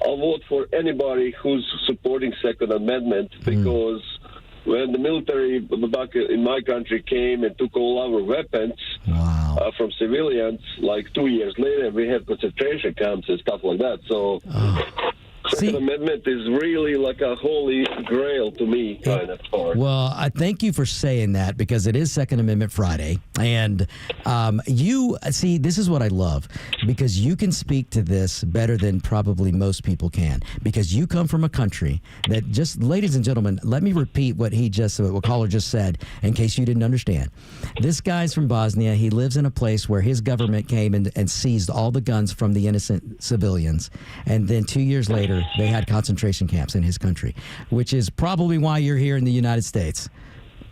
I'll vote for anybody who's supporting Second Amendment because when the military back in my country came and took all our weapons from civilians, like 2 years later, we had concentration camps and stuff like that. So Second Amendment is really like a holy grail to me, kind of. Well, I thank you for saying that because it is Second Amendment Friday. And you see, this is what I love because you can speak to this better than probably most people can because you come from a country that just, ladies and gentlemen, let me repeat what caller just said in case you didn't understand. This guy's from Bosnia. He lives in a place where his government came and seized all the guns from the innocent civilians. And then 2 years later, they had concentration camps in his country, which is probably why you're here in the United States.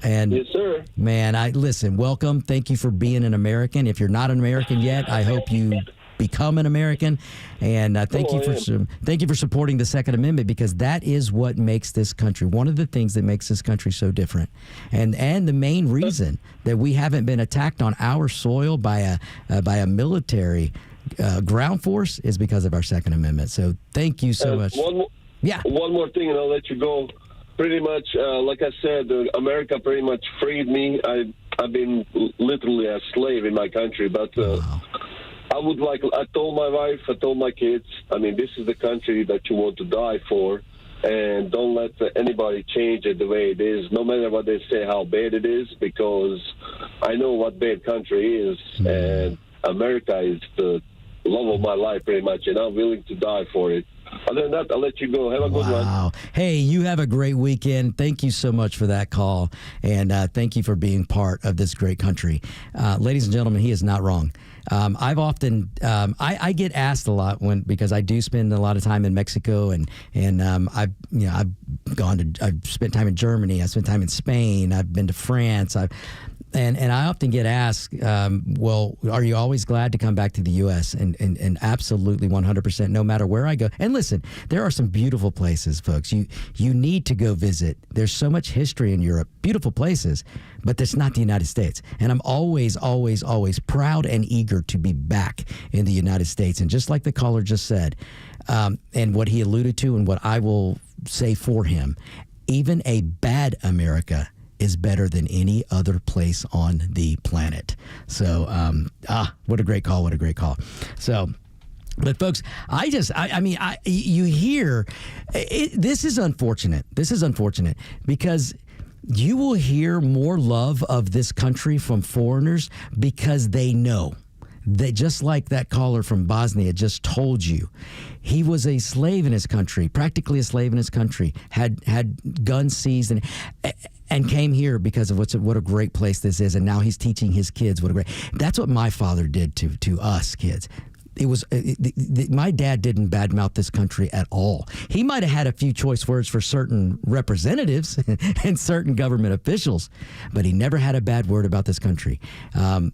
And yes, sir. Man, listen, welcome. Thank you for being an American. If you're not an American yet, I hope you become an American. And thank you for supporting the Second Amendment because that is what makes this country, one of the things that makes this country so different. And the main reason that we haven't been attacked on our soil by a military ground force is because of our Second Amendment. So thank you so much. One more thing, and I'll let you go. Pretty much, like I said, America pretty much freed me. I've been literally a slave in my country, but I told my wife, I told my kids, this is the country that you want to die for, and don't let anybody change it the way it is, no matter what they say, how bad it is, because I know what bad country is, and America is the love of my life, pretty much, and I'm willing to die for it. Other than that, I'll let you go. Have a good one. Wow. Hey, you have a great weekend. Thank you so much for that call, and thank you for being part of this great country. Ladies and gentlemen, he is not wrong. I've often I get asked a lot because I do spend a lot of time in Mexico, and I've spent time in Germany. I spent time in Spain. I've been to France. And I often get asked, well, are you always glad to come back to the U.S.? And absolutely 100%, no matter where I go. And listen, there are some beautiful places, folks. You need to go visit. There's so much history in Europe, beautiful places, but that's not the United States. And I'm always, always, always proud and eager to be back in the United States. And just like the caller just said, and what he alluded to and what I will say for him, even a bad America is better than any other place on the planet. So, what a great call. What a great call. So, but folks, you hear, this is unfortunate. This is unfortunate because you will hear more love of this country from foreigners because they know. They, just like that caller from Bosnia just told you, he was a slave in his country, practically a slave in his country, had guns seized and came here because of what a great place this is, and now he's teaching his kids that's what my father did to us kids. It was my dad didn't badmouth this country at all. He might have had a few choice words for certain representatives and certain government officials, but he never had a bad word about this country.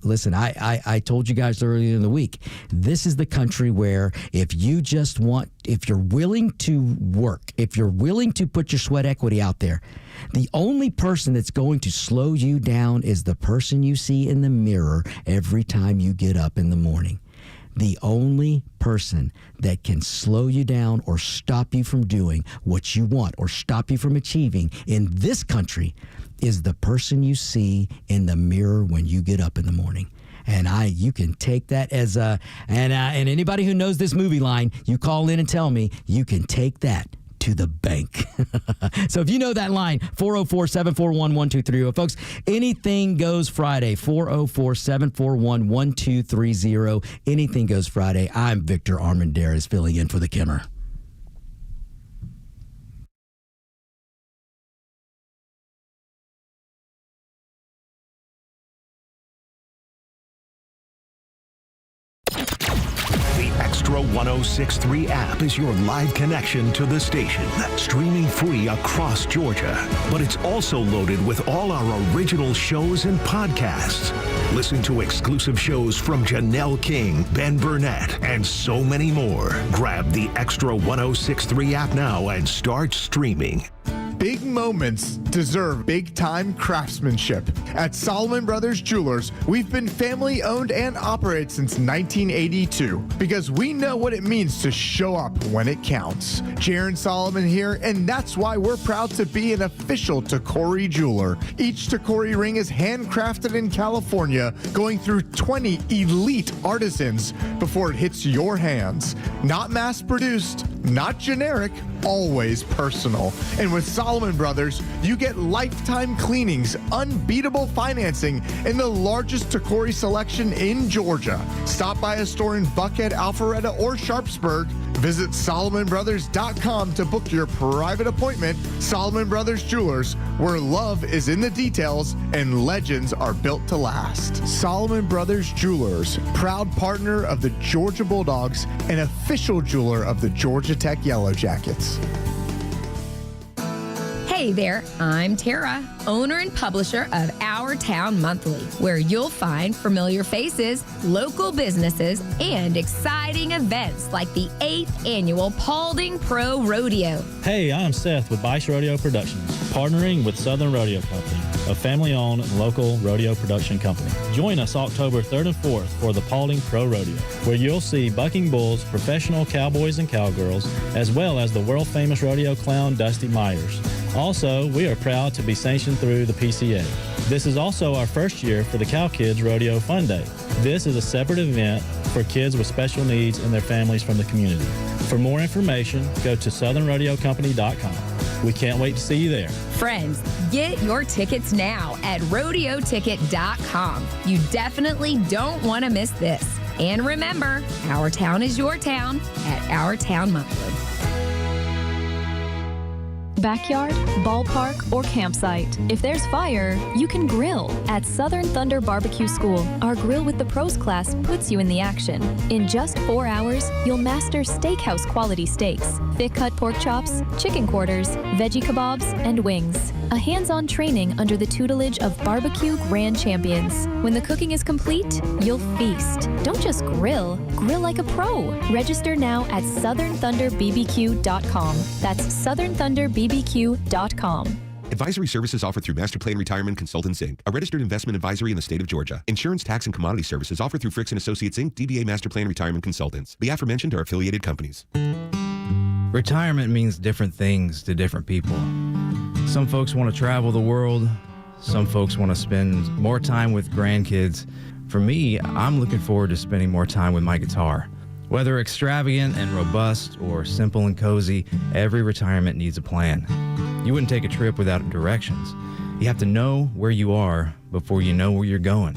Listen, I told you guys earlier in the week, this is the country where if you're willing to work, if you're willing to put your sweat equity out there, the only person that's going to slow you down is the person you see in the mirror every time you get up in the morning. The only person that can slow you down or stop you from doing what you want or stop you from achieving in this country is the person you see in the mirror when you get up in the morning. And you can take that as and anybody who knows this movie line, you call in and tell me, you can take that to the bank. So if you know that line, 404-741-1230. Folks, anything goes Friday, 404-741-1230. Anything goes Friday. I'm Victor Armondez filling in for the Kimmer. Extra 1063 app is your live connection to the station, streaming free across Georgia. But it's also loaded with all our original shows and podcasts. Listen to exclusive shows from Janelle King, Ben Burnett, and so many more. Grab the Extra 1063 app now and start streaming. Big moments deserve big-time craftsmanship. At Solomon Brothers Jewelers, we've been family-owned and operated since 1982 because we know what it means to show up when it counts. Jaron Solomon here, and that's why we're proud to be an official Tacori jeweler. Each Tacori ring is handcrafted in California, going through 20 elite artisans before it hits your hands. Not mass-produced, not generic, always personal. And with Solomon Brothers, you get lifetime cleanings, unbeatable financing, and the largest Tacori selection in Georgia. Stop by a store in Buckhead, Alpharetta, or Sharpsburg. Visit SolomonBrothers.com to book your private appointment. Solomon Brothers Jewelers, where love is in the details and legends are built to last. Solomon Brothers Jewelers, proud partner of the Georgia Bulldogs and official jeweler of the Georgia Tech Yellow Jackets. Hey there, I'm Tara, owner and publisher of Our Town Monthly, where you'll find familiar faces, local businesses, and exciting events like the 8th annual Paulding Pro Rodeo. Hey, I'm Seth with Bice Rodeo Productions, partnering with Southern Rodeo Company, a family-owned and local rodeo production company. Join us October 3rd and 4th for the Paulding Pro Rodeo, where you'll see bucking bulls, professional cowboys and cowgirls, as well as the world-famous rodeo clown Dusty Myers. Also, we are proud to be sanctioned through the PCA. This is also our first year for the Cow Kids Rodeo Fun Day. This is a separate event for kids with special needs and their families from the community. For more information, go to southernrodeocompany.com. We can't wait to see you there. Friends, get your tickets now at rodeoticket.com. You definitely don't want to miss this. And remember, our town is your town at Our Town Monthly. Backyard, ballpark, or campsite. If there's fire, you can grill. At Southern Thunder Barbecue School, our Grill with the Pros class puts you in the action. In just 4 hours, you'll master steakhouse quality steaks, thick-cut pork chops, chicken quarters, veggie kebabs, and wings. A hands-on training under the tutelage of barbecue grand champions. When the cooking is complete, you'll feast. Don't just grill, grill like a pro. Register now at southernthunderbbq.com. That's southernthunderbbq.com. Advisory services offered through Master Plan Retirement Consultants, Inc., a registered investment advisory in the state of Georgia. Insurance, tax, and commodity services offered through Fricks & Associates, Inc., DBA Master Plan Retirement Consultants. The aforementioned are affiliated companies. Retirement means different things to different people. Some folks want to travel the world. Some folks want to spend more time with grandkids. For me, I'm looking forward to spending more time with my guitar. Whether extravagant and robust or simple and cozy, every retirement needs a plan. You wouldn't take a trip without directions. You have to know where you are before you know where you're going.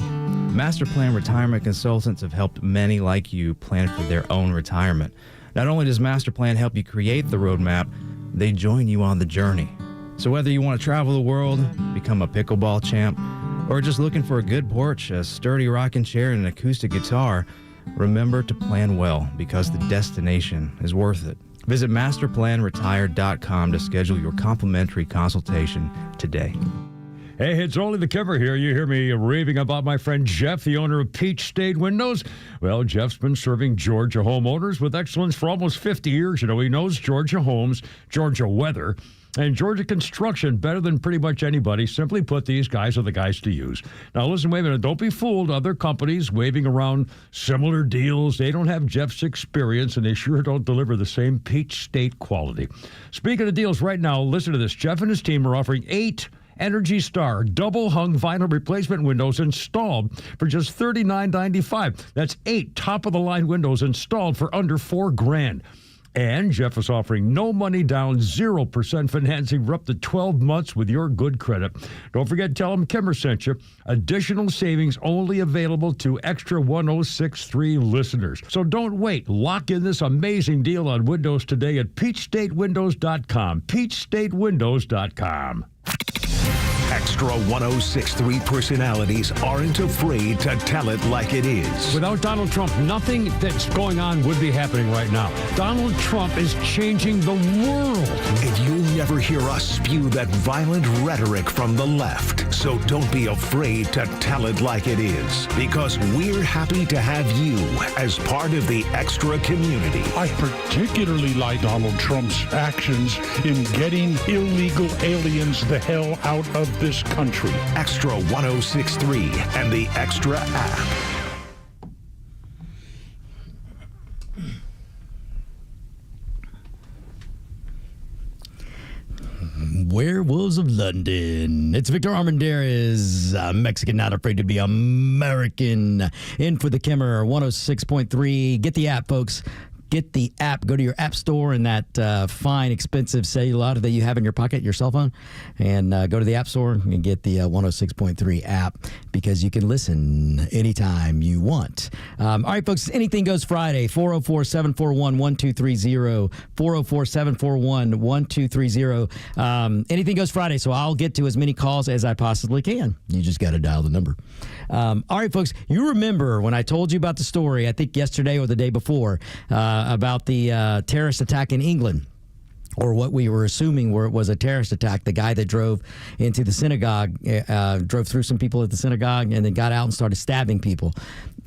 Master Plan Retirement Consultants have helped many like you plan for their own retirement. Not only does Master Plan help you create the roadmap, they join you on the journey. So whether you want to travel the world, become a pickleball champ, or just looking for a good porch, a sturdy rocking chair, and an acoustic guitar, remember to plan well, because the destination is worth it. Visit masterplanretired.com to schedule your complimentary consultation today. Hey, it's only the Kipper here. You hear me raving about my friend Jeff, the owner of Peach State Windows. Well, Jeff's been serving Georgia homeowners with excellence for almost 50 years. You know, he knows Georgia homes, Georgia weather, and Georgia construction better than pretty much anybody. Simply put, these guys are the guys to use. Now, listen, wait a minute. Don't be fooled. Other companies waving around similar deals. They don't have Jeff's experience, and they sure don't deliver the same Peach State quality. Speaking of deals right now, listen to this. Jeff and his team are offering 8 Energy Star double-hung vinyl replacement windows installed for just $39.95. That's 8 top-of-the-line windows installed for under $4,000. And Jeff is offering no money down, 0% financing for up to 12 months with your good credit. Don't forget, tell them Kimmer sent you. Additional savings only available to Extra 1063 listeners. So don't wait. Lock in this amazing deal on windows today at peachstatewindows.com. peachstatewindows.com. Extra 1063 personalities aren't afraid to tell it like it is. Without Donald Trump, nothing that's going on would be happening right now. Donald Trump is changing the world. And you'll never hear us spew that violent rhetoric from the left. So don't be afraid to tell it like it is, because we're happy to have you as part of the Extra community. I particularly like Donald Trump's actions in getting illegal aliens the hell out of this country. Extra 1063 and the Extra app. Werewolves of London. It's Victor Armondez, Mexican, not afraid to be American. In for the Kimmer 106.3. Get the app, folks. Get the app. Go to your app store and that fine, expensive cellular that you have in your pocket, your cell phone, and go to the app store and get the 106.3 app, because you can listen anytime you want. All right, folks, Anything Goes Friday, 404-741-1230, 404-741-1230. Anything Goes Friday, so I'll get to as many calls as I possibly can. You just got to dial the number. All right, folks, you remember when I told you about the story, I think yesterday or the day before, about the terrorist attack in England, or what we were assuming was a terrorist attack. The guy that drove into the synagogue, drove through some people at the synagogue, and then got out and started stabbing people.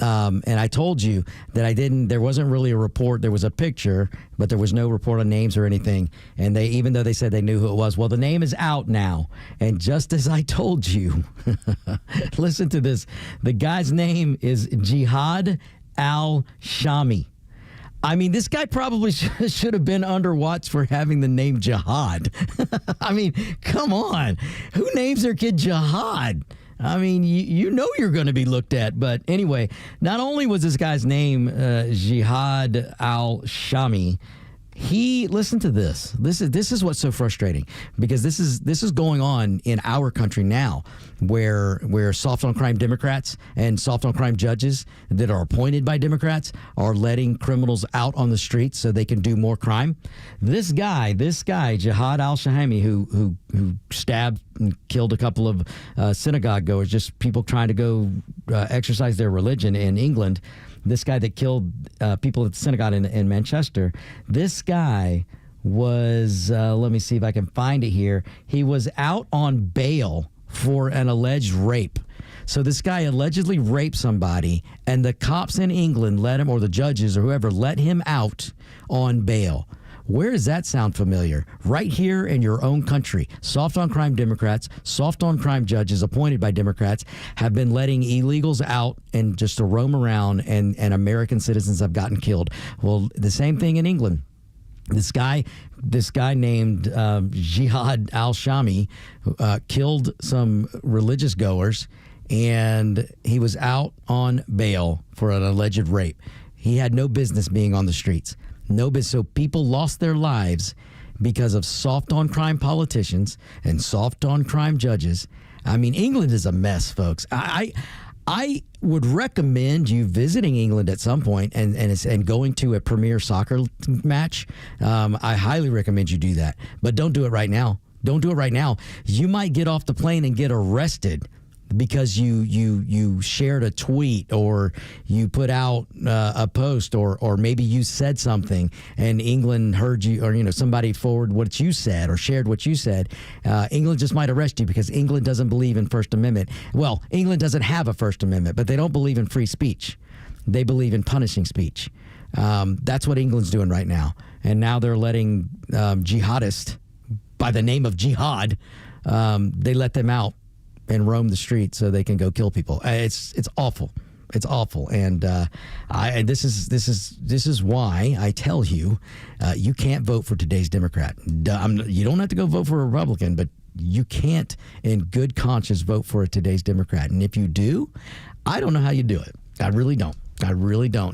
And I told you that there wasn't really a report. There was a picture, but there was no report on names or anything. And even though they said they knew who it was, well, the name is out now. And just as I told you, listen to this. The guy's name is Jihad al-Shami. I mean, this guy probably should have been under watch for having the name Jihad. I mean, come on. Who names their kid Jihad? I mean, you know you're going to be looked at. But anyway, not only was this guy's name Jihad al-Shami, Listen to this. This is what's so frustrating, because this is going on in our country now, where soft on crime Democrats and soft on crime judges that are appointed by Democrats are letting criminals out on the streets so they can do more crime. This guy, Jihad al-Shahami, who stabbed and killed a couple of synagogue goers, just people trying to go exercise their religion in England. This guy that killed people at the synagogue in Manchester, this guy was, let me see if I can find it here. He was out on bail for an alleged rape. So this guy allegedly raped somebody, and the cops in England let him, or the judges or whoever, let him out on bail. Where does that sound familiar? Right here in your own country. Soft on crime Democrats, soft on crime judges appointed by Democrats have been letting illegals out and just to roam around, and American citizens have gotten killed. Well, the same thing in England. This guy named Jihad al-Shami killed some religious goers, and he was out on bail for an alleged rape. He had no business being on the streets. So people lost their lives because of soft on crime politicians and soft on crime judges. I mean, England is a mess, folks. I would recommend you visiting England at some point and going to a premier soccer match. I highly recommend you do that, but don't do it right now. Don't do it right now. You might get off the plane and get arrested because you shared a tweet, or you put out a post, or maybe you said something and England heard you, or somebody forwarded what you said or shared what you said. England just might arrest you because England doesn't believe in First Amendment. Well, England doesn't have a First Amendment, but they don't believe in free speech. They believe in punishing speech. That's what England's doing right now. And now they're letting jihadists by the name of jihad, they let them out and roam the streets so they can go kill people. It's awful. It's awful. And this is why I tell you, you can't vote for today's Democrat. You don't have to go vote for a Republican, but you can't in good conscience vote for today's Democrat. And if you do, I don't know how you do it. I really don't.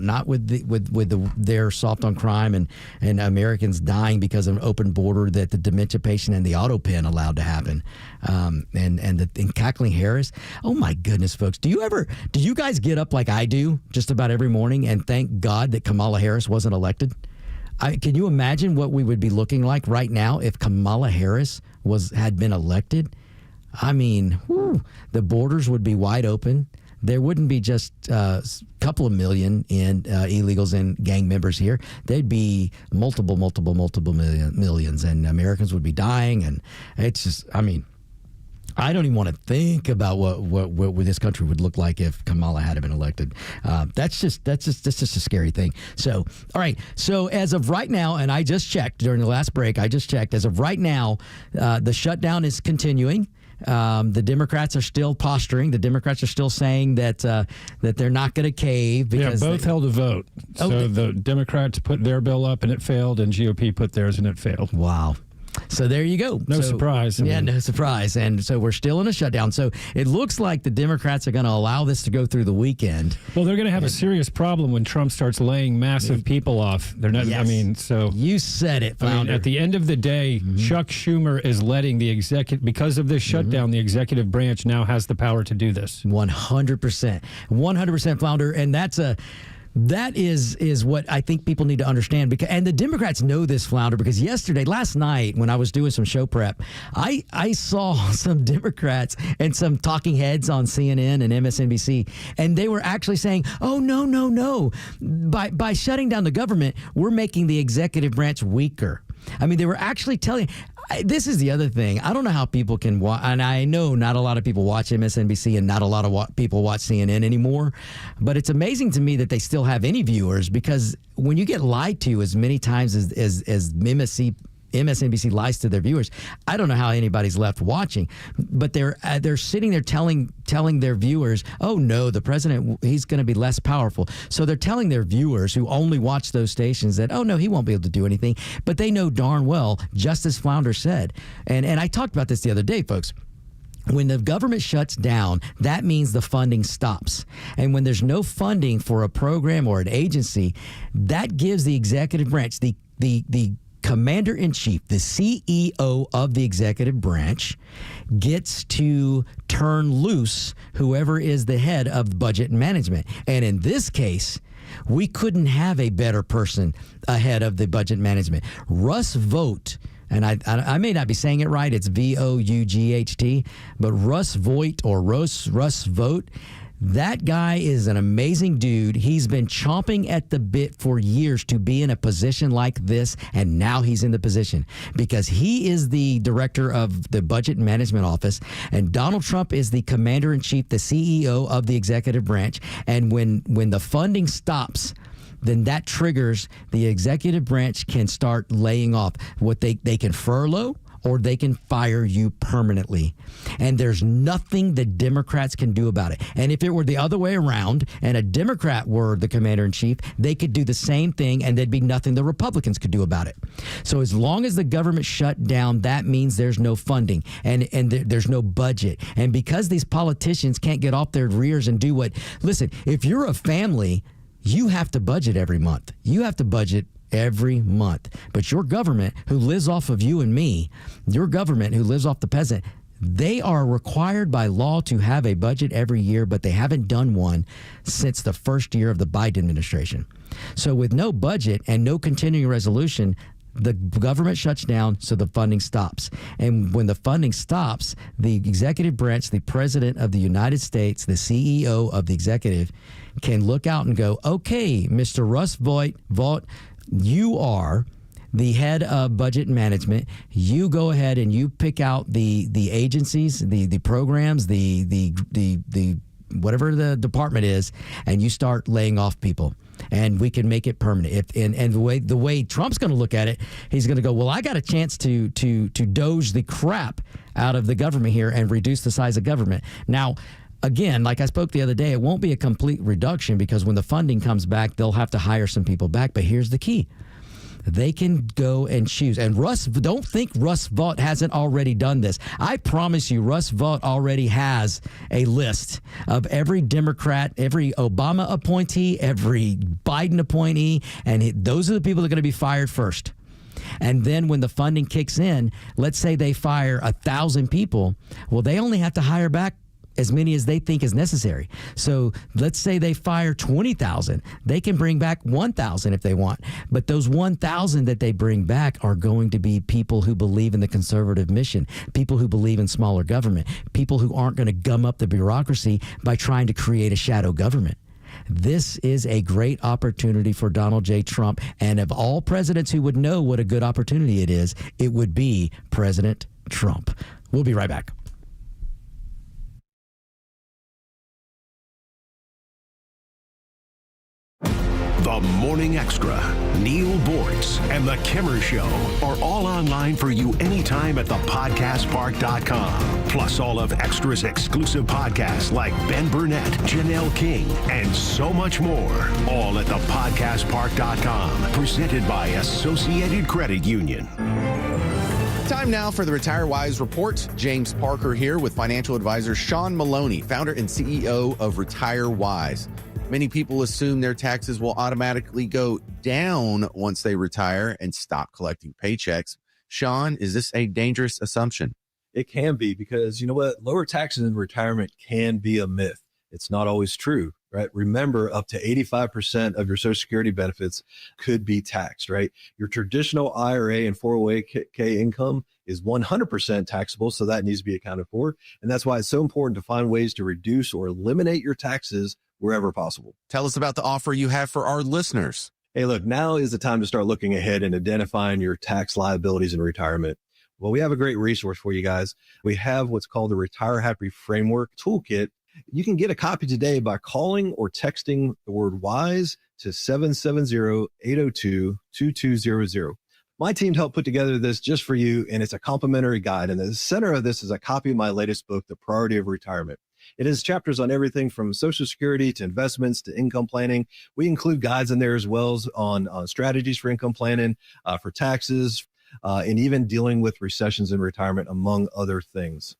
Not with their soft on crime and Americans dying because of an open border that the dementia patient and the auto pen allowed to happen. And Cackling Harris. Oh my goodness, folks. Do you guys get up like I do just about every morning and thank God that Kamala Harris wasn't elected? Can you imagine what we would be looking like right now if Kamala Harris had been elected? I mean, the borders would be wide open. There wouldn't be just a couple of million in illegals and gang members here. There'd be multiple millions, and Americans would be dying. And it's just, I mean, I don't even want to think about what this country would look like if Kamala had been elected. That's just a scary thing. So, all right. So as of right now, and I just checked during the last break, as of right now, the shutdown is continuing. The Democrats are still posturing. The Democrats are still saying that they're not going to cave. Because both held a vote. So the Democrats put their bill up and it failed, and GOP put theirs and it failed. Wow. So there you go. No surprise. No surprise. And so we're still in a shutdown. So it looks like the Democrats are going to allow this to go through the weekend. Well, they're going to have a serious problem when Trump starts laying massive people off. They're not. Yes. I mean, so you said it, Flounder. At the end of the day, Chuck Schumer is letting the because of this shutdown, the executive branch now has the power to do this. 100%, Flounder, and that is what I think people need to understand. And the Democrats know this, Flounder, because last night, when I was doing some show prep, I saw some Democrats and some talking heads on CNN and MSNBC, and they were actually saying, oh, no. By shutting down the government, we're making the executive branch weaker. I mean, they were actually telling. This is the other thing. I don't know how people can watch, and I know not a lot of people watch MSNBC and not a lot of people watch CNN anymore, but it's amazing to me that they still have any viewers, because when you get lied to as many times as MSNBC lies to their viewers, I don't know how anybody's left watching. But they're sitting there telling their viewers, oh no, the president, he's going to be less powerful. So they're telling their viewers who only watch those stations that, oh no, he won't be able to do anything. But they know darn well, just as Flounder said, and I talked about this the other day, folks. When the government shuts down, that means the funding stops. And when there's no funding for a program or an agency, that gives the executive branch, the commander-in-chief, the CEO of the executive branch, gets to turn loose whoever is the head of budget management. And in this case, we couldn't have a better person ahead of the budget management. Russ Vought, and I may not be saying it right, it's Vought, but Russ Vought or Russ Vought, that guy is an amazing dude. He's been chomping at the bit for years to be in a position like this, and now he's in the position because he is the director of the Budget Management Office, and Donald Trump is the commander-in-chief, the CEO of the executive branch. And when the funding stops, then that triggers the executive branch can start laying off. What they can furlough or they can fire you permanently. And there's nothing the Democrats can do about it. And if it were the other way around and a Democrat were the commander-in-chief, they could do the same thing and there'd be nothing the Republicans could do about it. So as long as the government shut down, that means there's no funding and there's no budget. And because these politicians can't get off their rears and do what... Listen, if you're a family, you have to budget every month. You have to budget every month. But your government, who lives off of you and me, your government who lives off the peasant, they are required by law to have a budget every year, but they haven't done one since the first year of the Biden administration. So with no budget and no continuing resolution, the government shuts down, so the funding stops. And when the funding stops, the executive branch, the president of the United States, the CEO of the executive, can look out and go, okay, Mr. Russ Vought, you are the head of budget management. You go ahead and you pick out the agencies, the programs, the whatever the department is, and you start laying off people. And we can make it permanent. And the way Trump's going to look at it, he's going to go, well, I got a chance to doge the crap out of the government here and reduce the size of government. Now, again, like I spoke the other day, it won't be a complete reduction because when the funding comes back, they'll have to hire some people back. But here's the key. They can go and choose. And don't think Russ Vought hasn't already done this. I promise you, Russ Vought already has a list of every Democrat, every Obama appointee, every Biden appointee, and those are the people that are going to be fired first. And then when the funding kicks in, let's say they fire 1,000 people. Well, they only have to hire back as many as they think is necessary. So let's say they fire 20,000. They can bring back 1,000 if they want. But those 1,000 that they bring back are going to be people who believe in the conservative mission, people who believe in smaller government, people who aren't going to gum up the bureaucracy by trying to create a shadow government. This is a great opportunity for Donald J. Trump. And of all presidents who would know what a good opportunity it is, it would be President Trump. We'll be right back. The Morning Extra, Neil Bortz, and The Kimmer Show are all online for you anytime at thepodcastpark.com. Plus all of Extra's exclusive podcasts like Ben Burnett, Janelle King, and so much more. All at thepodcastpark.com. Presented by Associated Credit Union. Time now for the Retire Wise Report. James Parker here with financial advisor Sean Maloney, founder and CEO of Retire Wise. Many people assume their taxes will automatically go down once they retire and stop collecting paychecks. Sean, is this a dangerous assumption? It can be because, you know what, lower taxes in retirement can be a myth. It's not always true, right? Remember, up to 85% of your Social Security benefits could be taxed, right? Your traditional IRA and 401k income is 100% taxable, so that needs to be accounted for. And that's why it's so important to find ways to reduce or eliminate your taxes wherever possible. Tell us about the offer you have for our listeners. Hey, look, now is the time to start looking ahead and identifying your tax liabilities in retirement. Well, we have a great resource for you guys. We have what's called the Retire Happy Framework Toolkit. You can get a copy today by calling or texting the word WISE to 770-802-2200. My team helped put together this just for you, and it's a complimentary guide. And the center of this is a copy of my latest book, The Priority of Retirement. It has chapters on everything from Social Security to investments to income planning. We include guides in there as well as on strategies for income planning, for taxes, and even dealing with recessions in retirement, among other things.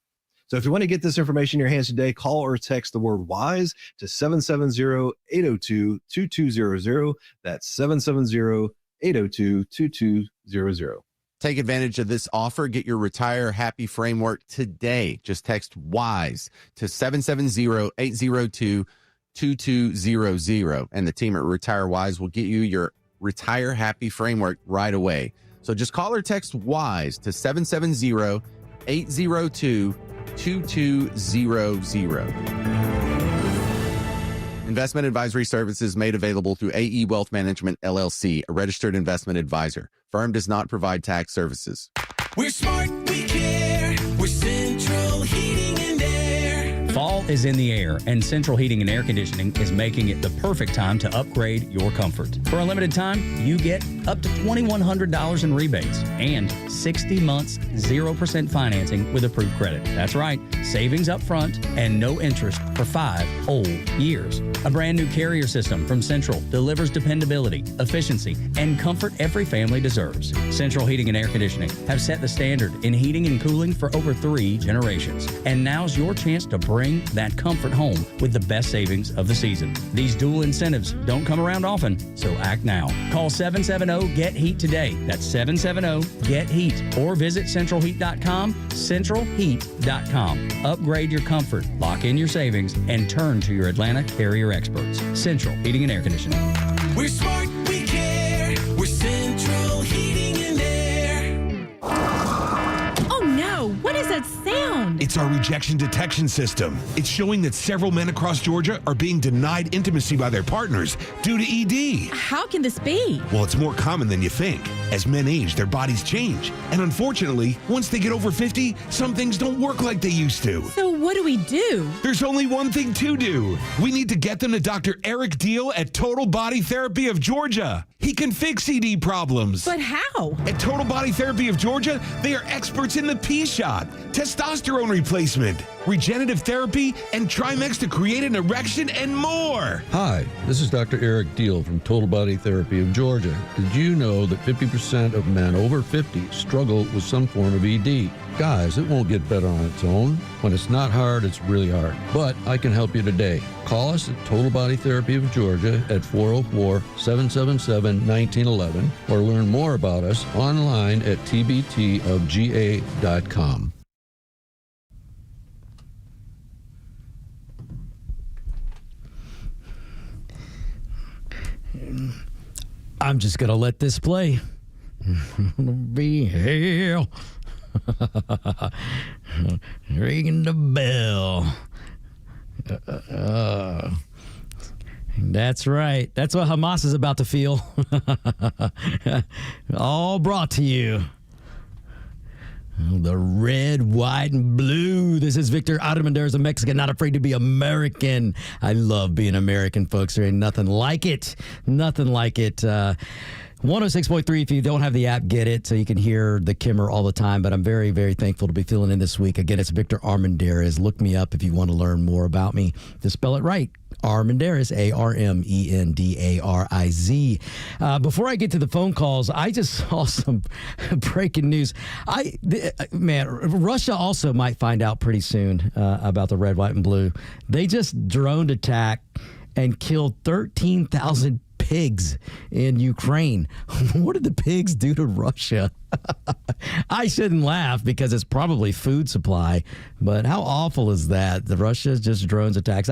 So if you want to get this information in your hands today, call or text the word WISE to 770-802-2200. That's 770-802-2200. Take advantage of this offer. Get your Retire Happy framework today. Just text WISE to 770-802-2200. And the team at Retire Wise will get you your Retire Happy framework right away. So just call or text WISE to 770-802-2200. Investment advisory services made available through AE Wealth Management, LLC, a registered investment advisor. Firm does not provide tax services. We're smart, we care. We're Central Heating and Air. Fall is in the air, and Central Heating and Air Conditioning is making it the perfect time to upgrade your comfort. For a limited time, you get up to $2,100 in rebates and 60 months, 0% financing with approved credit. That's right, savings up front and no interest for 5 whole years. A brand new carrier system from Central delivers dependability, efficiency, and comfort every family deserves. Central Heating and Air Conditioning have set the standard in heating and cooling for over 3 generations. And now's your chance to bring that comfort home with the best savings of the season. These dual incentives don't come around often, so act now. Call 770-GET-HEAT today. That's 770-GET-HEAT. Or visit centralheat.com, centralheat.com. Upgrade your comfort, lock in your savings, and turn to your Atlanta carrier experts. Central Heating and Air Conditioning. We're smart, we care. We're Central Heating and Air. Oh no, what is that sound? It's our rejection detection system. It's showing that several men across Georgia are being denied intimacy by their partners due to ED. How can this be? Well, it's more common than you think. As men age, their bodies change. And unfortunately, once they get over 50, some things don't work like they used to. So what do we do? There's only one thing to do. We need to get them to Dr. Eric Deal at Total Body Therapy of Georgia. He can fix ED problems. But how? At Total Body Therapy of Georgia, they are experts in the P-shot, testosterone replacement, regenerative therapy, and Trimex to create an erection and more. Hi, this is Dr. Eric Deal from Total Body Therapy of Georgia. Did you know that 50% of men over 50 struggle with some form of ED? Guys, it won't get better on its own. When it's not hard, it's really hard. But I can help you today. Call us at Total Body Therapy of Georgia at 404-777-1911 or learn more about us online at tbtofga.com. I'm just going to let this play. Be hell. Ringing the bell. That's right. That's what Hamas is about to feel. All brought to you. The red, white, and blue. This is Victor Armondez, a Mexican, not afraid to be American. I love being American, folks. There ain't nothing like it. Nothing like it. 106.3, if you don't have the app, get it so you can hear the Kimmer all the time. But I'm very, very thankful to be filling in this week. Again, it's Victor Armondez. Look me up if you want to learn more about me. To spell it right, Armondez, Armendariz. Before I get to the phone calls, I just saw some breaking news. Russia also might find out pretty soon about the red, white, and blue. They just droned attack and killed 13,000 pigs in Ukraine. What did the pigs do to Russia? I shouldn't laugh because it's probably food supply, but how awful is that? The Russia just drones attacks.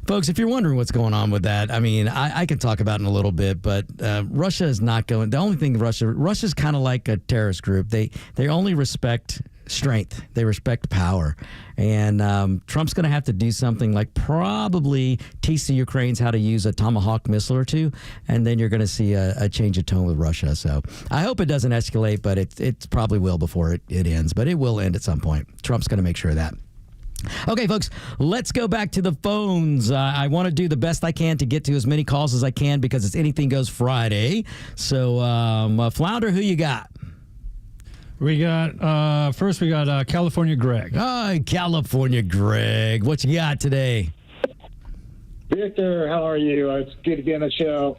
Folks, if you're wondering what's going on with that, I mean, I can talk about it in a little bit, but Russia is not going. The only thing Russia's kind of like a terrorist group. They only respect strength. They respect power. And Trump's going to have to do something like probably teach the Ukrainians how to use a Tomahawk missile or two, and then you're going to see a change of tone with Russia. So I hope it doesn't escalate, but it probably will before it ends. But it will end at some point. Trump's going to make sure of that. Okay, folks, let's go back to the phones. I want to do the best I can to get to as many calls as I can because it's Anything Goes Friday. So, Flounder, who you got? We got, first we got California Greg. Hi, California Greg. What you got today? Victor, how are you? It's good to be on the show.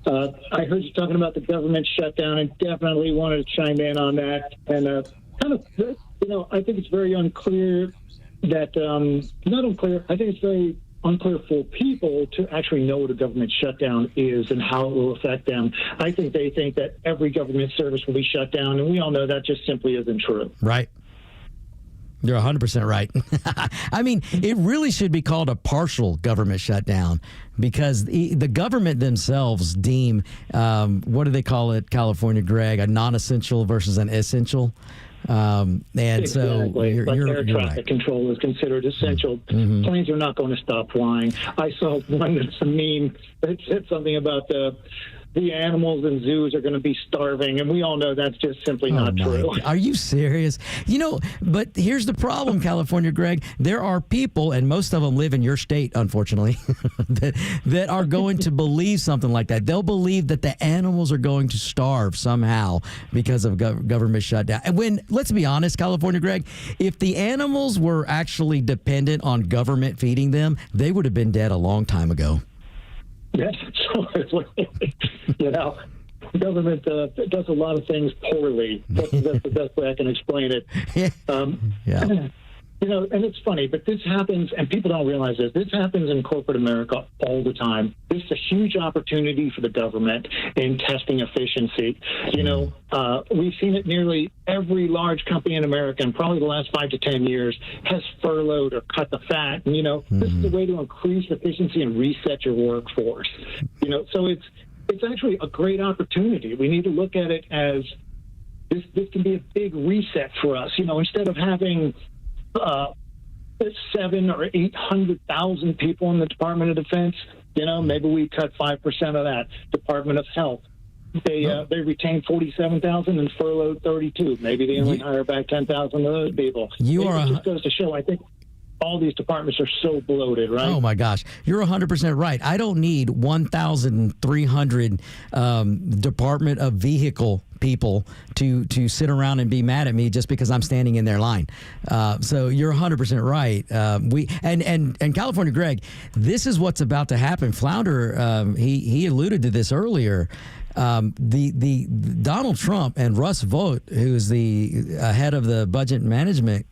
I heard you talking about the government shutdown and definitely wanted to chime in on that. And kind of I think it's very unclear that, not unclear, I think it's very unclear for people to actually know what a government shutdown is and how it will affect them. I think they think that every government service will be shut down, and we all know that just simply isn't true. Right. You're 100% right. I mean, it really should be called a partial government shutdown because the government themselves deem, what do they call it, California, Greg, a non-essential versus an essential. And exactly. So air you're traffic right. control is considered essential. Mm-hmm. Planes are not going to stop flying. I saw one that's a meme that said something about the animals in zoos are going to be starving, and we all know that's just simply not true. Are you serious? But here's the problem, California, Greg. There are people, and most of them live in your state, unfortunately, that are going to believe something like that. They'll believe that the animals are going to starve somehow because of government shutdown. And when, let's be honest, California, Greg, if the animals were actually dependent on government feeding them, they would have been dead a long time ago. Yes, government does a lot of things poorly. That's the best way I can explain it. Yeah. And it's funny, but this happens, and people don't realize this. This happens in corporate America all the time. This is a huge opportunity for the government in testing efficiency. We've seen it nearly every large company in America, in probably the last 5 to 10 years, has furloughed or cut the fat. And, this is a way to increase efficiency and reset your workforce. So it's actually a great opportunity. We need to look at it as this can be a big reset for us. Instead of having 700,000 or 800,000 people in the Department of Defense, maybe we cut 5% of that. Department of Health, they retained 47,000 and furloughed 32. Maybe they only hire back 10,000 of those people. It just goes to show, I think, all these departments are so bloated, right? Oh, my gosh. You're 100% right. I don't need 1,300 Department of Vehicle people to sit around and be mad at me just because I'm standing in their line. So you're 100% right. And California, Greg, this is what's about to happen. Flounder, he alluded to this earlier. The Donald Trump and Russ Vought, who is the head of the budget management,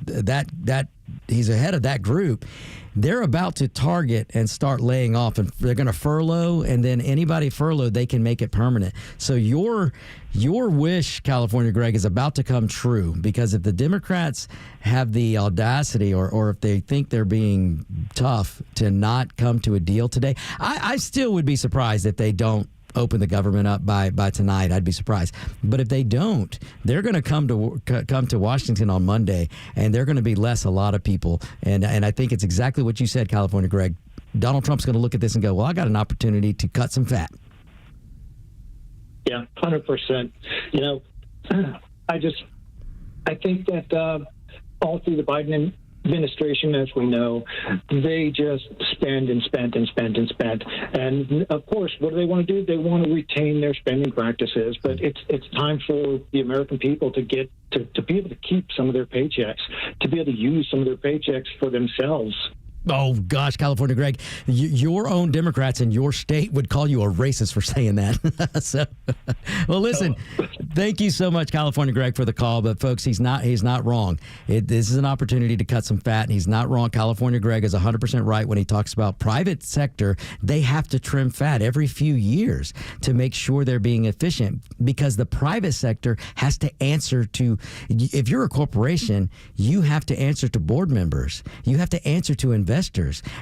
that he's ahead of that group. They're about to target and start laying off, and they're going to furlough, and then anybody furloughed, they can make it permanent. So your wish, California, Greg, is about to come true, because if the Democrats have the audacity or if they think they're being tough to not come to a deal today, I still would be surprised if they don't open the government up by tonight. I'd be surprised. But if they don't, they're going to come to Washington on Monday, and they're going to be less a lot of people. And I think it's exactly what you said, California, Greg. Donald Trump's going to look at this and go, well, I got an opportunity to cut some fat. Yeah, 100%. I think that all through the Biden administration, as we know, they just spend and spend and spend and spend. And of course, what do they want to do? They want to retain their spending practices. But it's time for the American people to get to be able to keep some of their paychecks, to be able to use some of their paychecks for themselves. Oh, gosh, California, Greg, your own Democrats in your state would call you a racist for saying that. So, well, listen, thank you so much, California, Greg, for the call. But, folks, he's not wrong. This is an opportunity to cut some fat, and he's not wrong. California, Greg, is 100% right when he talks about private sector. They have to trim fat every few years to make sure they're being efficient, because the private sector has to answer to, if you're a corporation, you have to answer to board members. You have to answer to investors.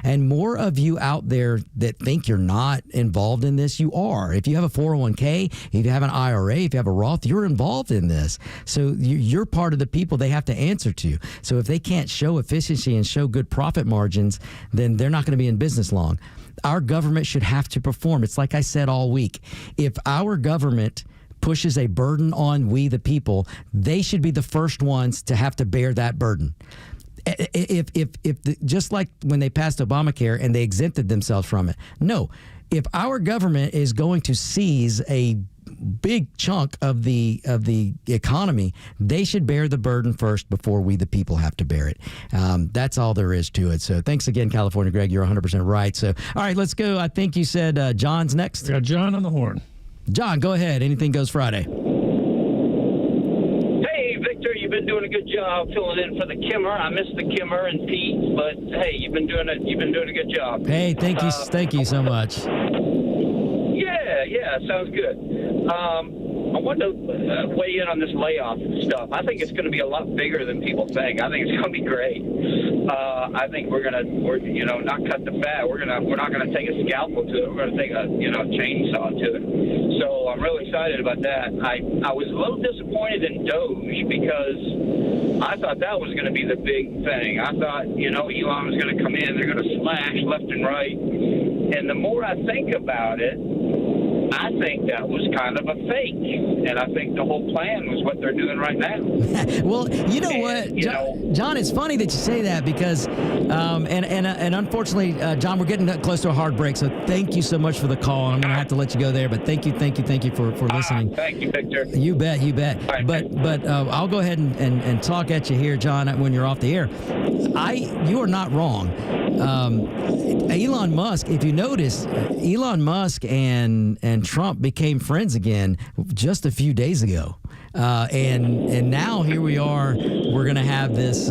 And more of you out there that think you're not involved in this, you are. If you have a 401k, if you have an IRA, if you have a Roth, you're involved in this. So you're part of the people they have to answer to. So if they can't show efficiency and show good profit margins, then they're not going to be in business long. Our government should have to perform. It's like I said all week. If our government pushes a burden on we the people, they should be the first ones to have to bear that burden. If just like when they passed Obamacare and they exempted themselves from it. No, if our government is going to seize a big chunk of the economy, they should bear the burden first before we the people have to bear it. That's all there is to it. So thanks again, California, Greg. You're 100% right. So all right, let's go. I think you said John's next. We got John on the horn. John, go ahead. Anything Goes Friday. Hey, Victor. been doing a good job filling in for the Kimmer. I missed the Kimmer and Pete, but hey, you've been doing a good job. Hey, thank you so much. Yeah, sounds good. I wanted to weigh in on this layoff stuff. I think it's going to be a lot bigger than people think. I think it's going to be great. I think we're not cut the fat. We're not going to take a scalpel to it. We're going to take a chainsaw to it. So I'm really excited about that. I was a little disappointed in Doge because I thought that was going to be the big thing. I thought Elon was going to come in. They're going to slash left and right. And the more I think about it, I think that was kind of a fake, and I think the whole plan was what they're doing right now. Well, you know what, John, it's funny that you say that because, and unfortunately, John, we're getting close to a hard break, so thank you so much for the call. I'm going to have to let you go there, but thank you for listening. Thank you, Victor. You bet. But I'll go ahead and talk at you here, John, when you're off the air. You are not wrong. Elon Musk, if you notice, Elon Musk and Trump became friends again just a few days ago. And now here we are. We're going to have this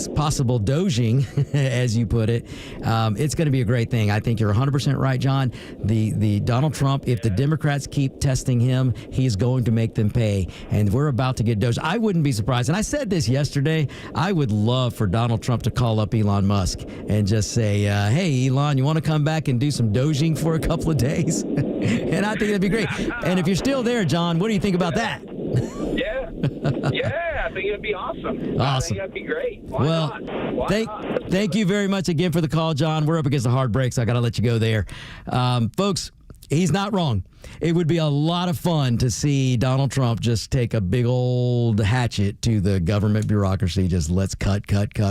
possible doging, as you put it. It's going to be a great thing. I think you're 100% right, John. The Donald Trump, if the Democrats keep testing him, he's going to make them pay. And we're about to get doged. I wouldn't be surprised. And I said this yesterday. I would love for Donald Trump to call up Elon Musk and just say, hey, Elon, you want to come back and do some doging for a couple of days? And I think that'd be great. And if you're still there, John, what do you think about that? Yeah, I think it'd be awesome. I think that'd be great. Why not? Thank you very much again for the call, John. We're up against a hard break, so I got to let you go there. Folks, he's not wrong. It would be a lot of fun to see Donald Trump just take a big old hatchet to the government bureaucracy. Just let's cut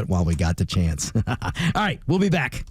while we got the chance. All right, we'll be back.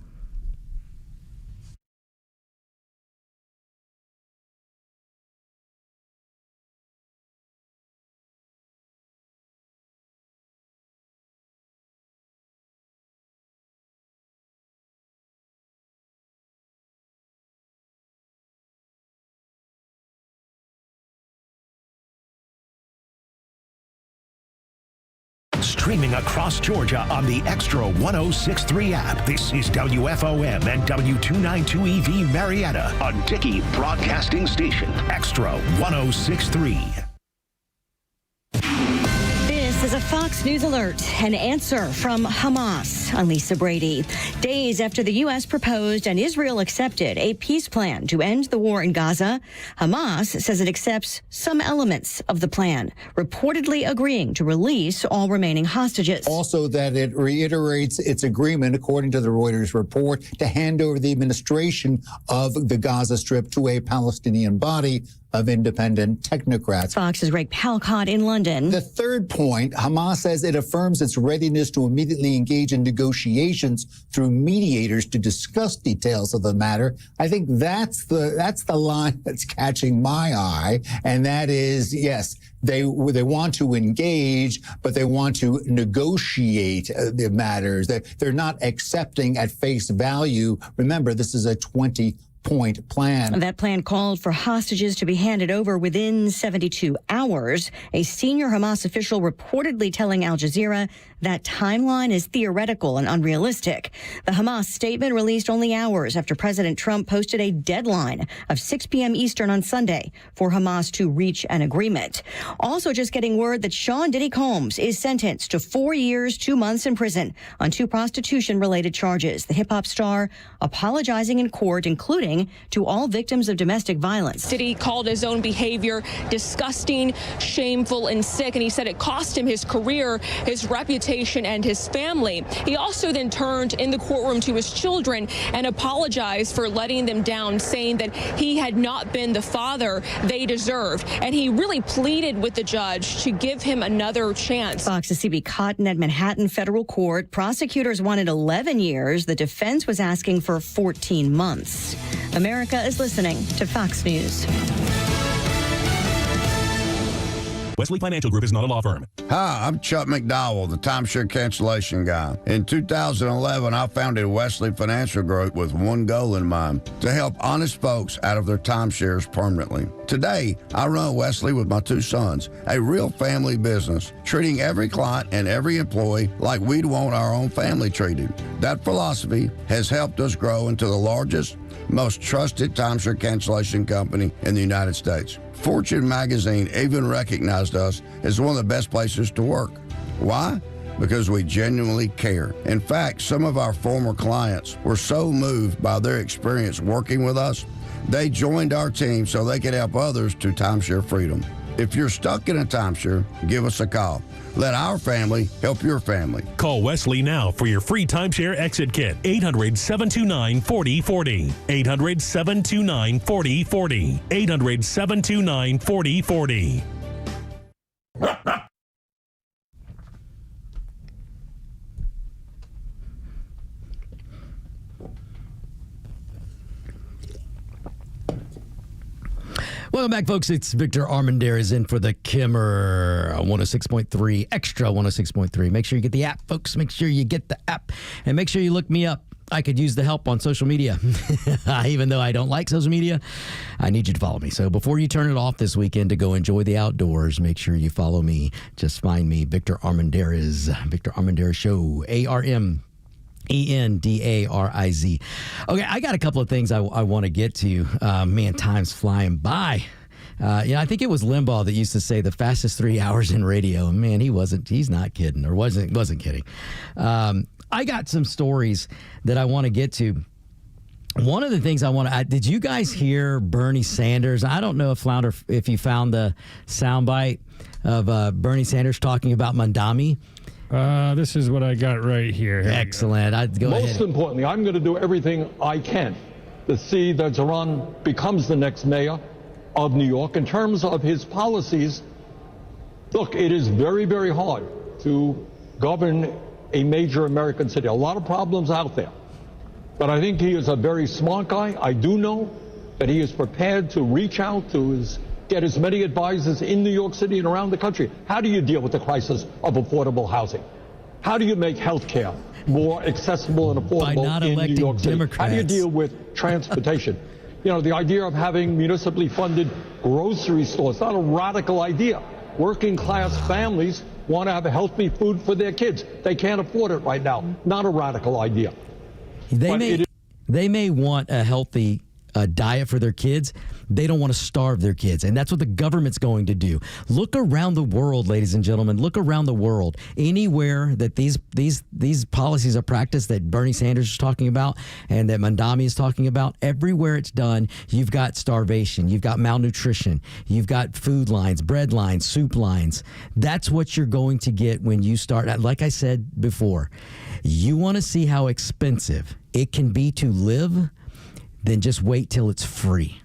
Streaming across Georgia on the Extra 106.3 app. This is WFOM and W292EV Marietta, a Dickey Broadcasting Station. Extra 106.3. This is a Fox News alert. An answer from Hamas. I'm Lisa Brady. Days after the U.S. proposed and Israel accepted a peace plan to end the war in Gaza, Hamas says it accepts some elements of the plan, reportedly agreeing to release all remaining hostages. Also that it reiterates its agreement, according to the Reuters report, to hand over the administration of the Gaza Strip to a Palestinian body of independent technocrats. Fox's Rick Palcott in London. The third point, Hamas says it affirms its readiness to immediately engage in negotiations through mediators to discuss details of the matter. I think that's the line that's catching my eye, and that is, yes, they want to engage, but they want to negotiate the matters. They're not accepting at face value. Remember, this is a 20-point plan. That plan called for hostages to be handed over within 72 hours. A senior Hamas official reportedly telling Al Jazeera that timeline is theoretical and unrealistic. The Hamas statement released only hours after President Trump posted a deadline of 6 p.m. Eastern on Sunday for Hamas to reach an agreement. Also just getting word that Sean Diddy Combs is sentenced to 4 years, 2 months in prison on 2 prostitution-related charges. The hip-hop star apologizing in court, including to all victims of domestic violence. Diddy called his own behavior disgusting, shameful, and sick, and he said it cost him his career, his reputation, and his family. He also then turned in the courtroom to his children and apologized for letting them down, saying that he had not been the father they deserved. And he really pleaded with the judge to give him another chance. Fox's CB Cotton at Manhattan Federal Court. Prosecutors wanted 11 years. The defense was asking for 14 months. America is listening to Fox News. Wesley Financial Group is not a law firm. Hi, I'm Chuck McDowell, the timeshare cancellation guy. In 2011, I founded Wesley Financial Group with one goal in mind, to help honest folks out of their timeshares permanently. Today, I run Wesley with my two sons, a real family business, treating every client and every employee like we'd want our own family treated. That philosophy has helped us grow into the largest, most trusted timeshare cancellation company in the United States. Fortune magazine even recognized us as one of the best places to work. Why? Because we genuinely care. In fact, some of our former clients were so moved by their experience working with us, they joined our team so they could help others to timeshare freedom. If you're stuck in a timeshare, give us a call. Let our family help your family. Call Wesley now for your free timeshare exit kit. 800-729-4040. 800-729-4040. 800-729-4040. Welcome back, folks. It's Victor Armondez in for the Kimmer 106.3, Extra 106.3. Make sure you get the app, folks. Make sure you get the app. And make sure you look me up. I could use the help on social media. Even though I don't like social media, I need you to follow me. So before you turn it off this weekend to go enjoy the outdoors, make sure you follow me. Just find me, Victor Armondez, Victor Armondez Show, Armendariz. Okay, I got a couple of things I want to get to. Man, time's flying by. I think it was Limbaugh that used to say the fastest 3 hours in radio. Man, he's not kidding, or wasn't kidding. I got some stories that I want to get to. One of the things did you guys hear Bernie Sanders? I don't know if you found the soundbite of Bernie Sanders talking about Mandami. This is what I got right here. Excellent. Most importantly, I'm going to do everything I can to see that Zoran becomes the next mayor of New York. In terms of his policies, look, it is very, very hard to govern a major American city. A lot of problems out there. But I think he is a very smart guy. I do know that he is prepared to reach out to get as many advisors in New York City and around the country. How do you deal with the crisis of affordable housing? How do you make health care more accessible and affordable in New York City? How do you deal with transportation? The idea of having municipally funded grocery stores, not a radical idea. Working class families want to have healthy food for their kids. They can't afford it right now. Not a radical idea. They may want a healthy diet for their kids. They don't want to starve their kids, and that's what the government's going to do. Look around the world, ladies and gentlemen. Look around the world. Anywhere that these policies are practiced that Bernie Sanders is talking about and that Mandami is talking about, everywhere it's done, you've got starvation, you've got malnutrition, you've got food lines, bread lines, soup lines. That's what you're going to get when you start. Like I said before, you want to see how expensive it can be to live, then just wait till it's free.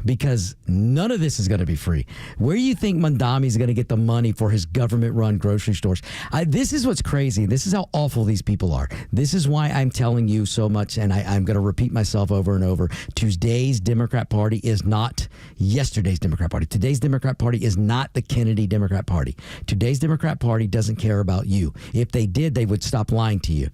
Because none of this is going to be free. Where do you think Mandami is going to get the money for his government-run grocery stores? This is what's crazy. This is how awful these people are. This is why I'm telling you so much, and I'm going to repeat myself over and over. Today's Democrat Party is not yesterday's Democrat Party. Today's Democrat Party is not the Kennedy Democrat Party. Today's Democrat Party doesn't care about you. If they did, they would stop lying to you.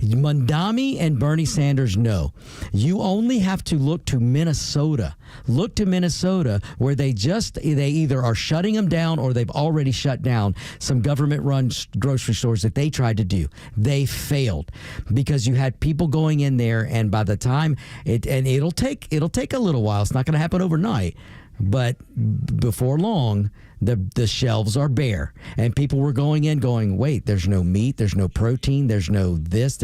Mandami and Bernie Sanders know. You only have to look to Minnesota. Look to Minnesota, where they either are shutting them down or they've already shut down some government-run grocery stores that they tried to do. They failed because you had people going in there, and by the time it'll take a little while. It's not going to happen overnight, but before long, the shelves are bare, and people were going in going, wait, there's no meat, there's no protein, there's no this,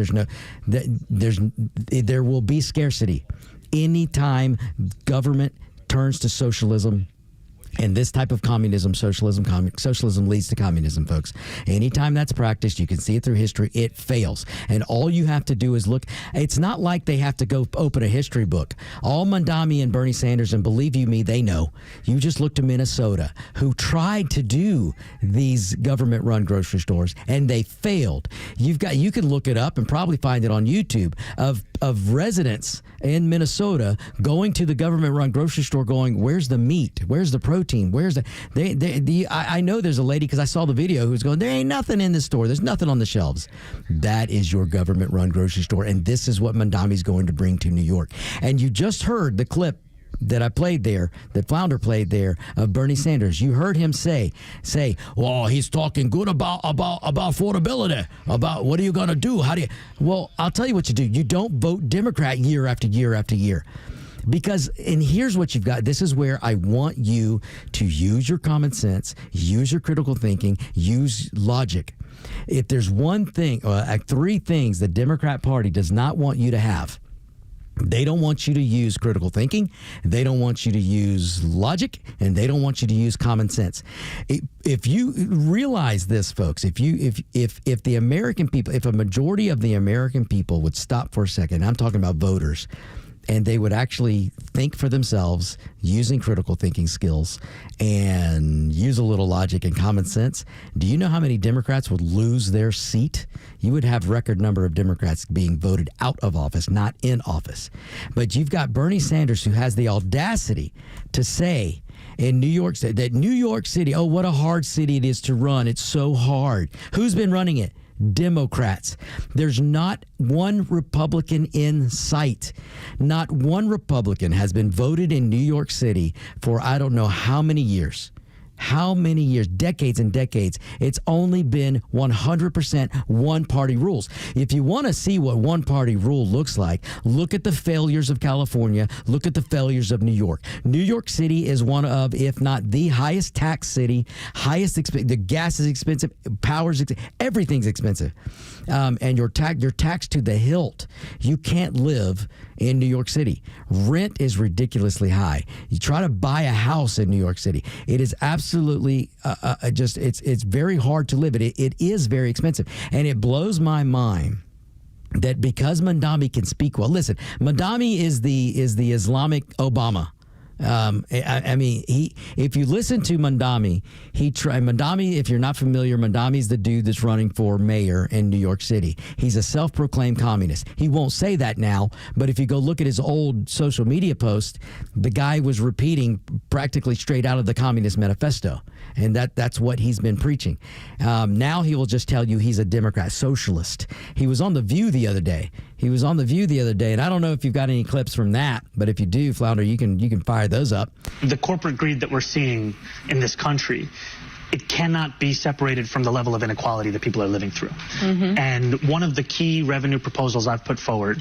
there will be scarcity. Anytime government turns to socialism and this type of communism, socialism leads to communism, folks. Anytime that's practiced, you can see it through history, it fails. And all you have to do is look. It's not like they have to go open a history book. All Mandami and Bernie Sanders, and believe you me, they know. You just look to Minnesota, who tried to do these government-run grocery stores, and they failed. You can look it up and probably find it on YouTube of residents in Minnesota going to the government-run grocery store going, where's the meat? Where's the protein? protein? Where's the? I know there's a lady, because I saw the video, who's going, there ain't nothing in the store. There's nothing on the shelves. That is your government-run grocery store, and this is what Mondami's going to bring to New York. And you just heard the clip that I played there, that Flounder played there, of Bernie Sanders. You heard him say, well, he's talking good about affordability, about what are you going to do? Well, I'll tell you what you do. You don't vote Democrat year after year after year. Because, and here's what you've got. This is where I want you to use your common sense, use your critical thinking, use logic. If there's one thing, three things the Democrat Party does not want you to have, they don't want you to use critical thinking, they don't want you to use logic, and they don't want you to use common sense. If you realize this, folks, if the American people, if a majority of the American people would stop for a second, I'm talking about voters, and they would actually think for themselves using critical thinking skills and use a little logic and common sense, do you know how many Democrats would lose their seat? You would have record number of Democrats being voted out of office, not in office. But you've got Bernie Sanders, who has the audacity to say in New York City, that New York City, oh, what a hard city it is to run. It's so hard. Who's been running it? Democrats. There's not one Republican in sight. Not one Republican has been voted in New York City for I don't know how many years. How many years? Decades and decades. It's only been 100% one-party rules. If you want to see what one-party rule looks like, look at the failures of California. Look at the failures of New York. New York City is one of, if not the highest tax city, the gas is expensive, power's expensive, everything's expensive. And you're taxed to the hilt. You can't live in New York City. Rent is ridiculously high. You try to buy a house in New York City, it is absolutely it's very hard to live. It is very expensive, and it blows my mind that because Mondami can speak well. Listen, Mondami is the Islamic Obama. I mean, if you listen to Mondami, Mondami, if you're not familiar, Mondami's the dude that's running for mayor in New York City. He's a self-proclaimed communist. He won't say that now, but if you go look at his old social media post, the guy was repeating practically straight out of the Communist Manifesto. And that's what he's been preaching. Now he will just tell you he's a Democrat, socialist. He was on The View the other day. And I don't know if you've got any clips from that, but if you do, Flounder, you can fire those up. The corporate greed that we're seeing in this country, it cannot be separated from the level of inequality that people are living through. Mm-hmm. And one of the key revenue proposals I've put forward,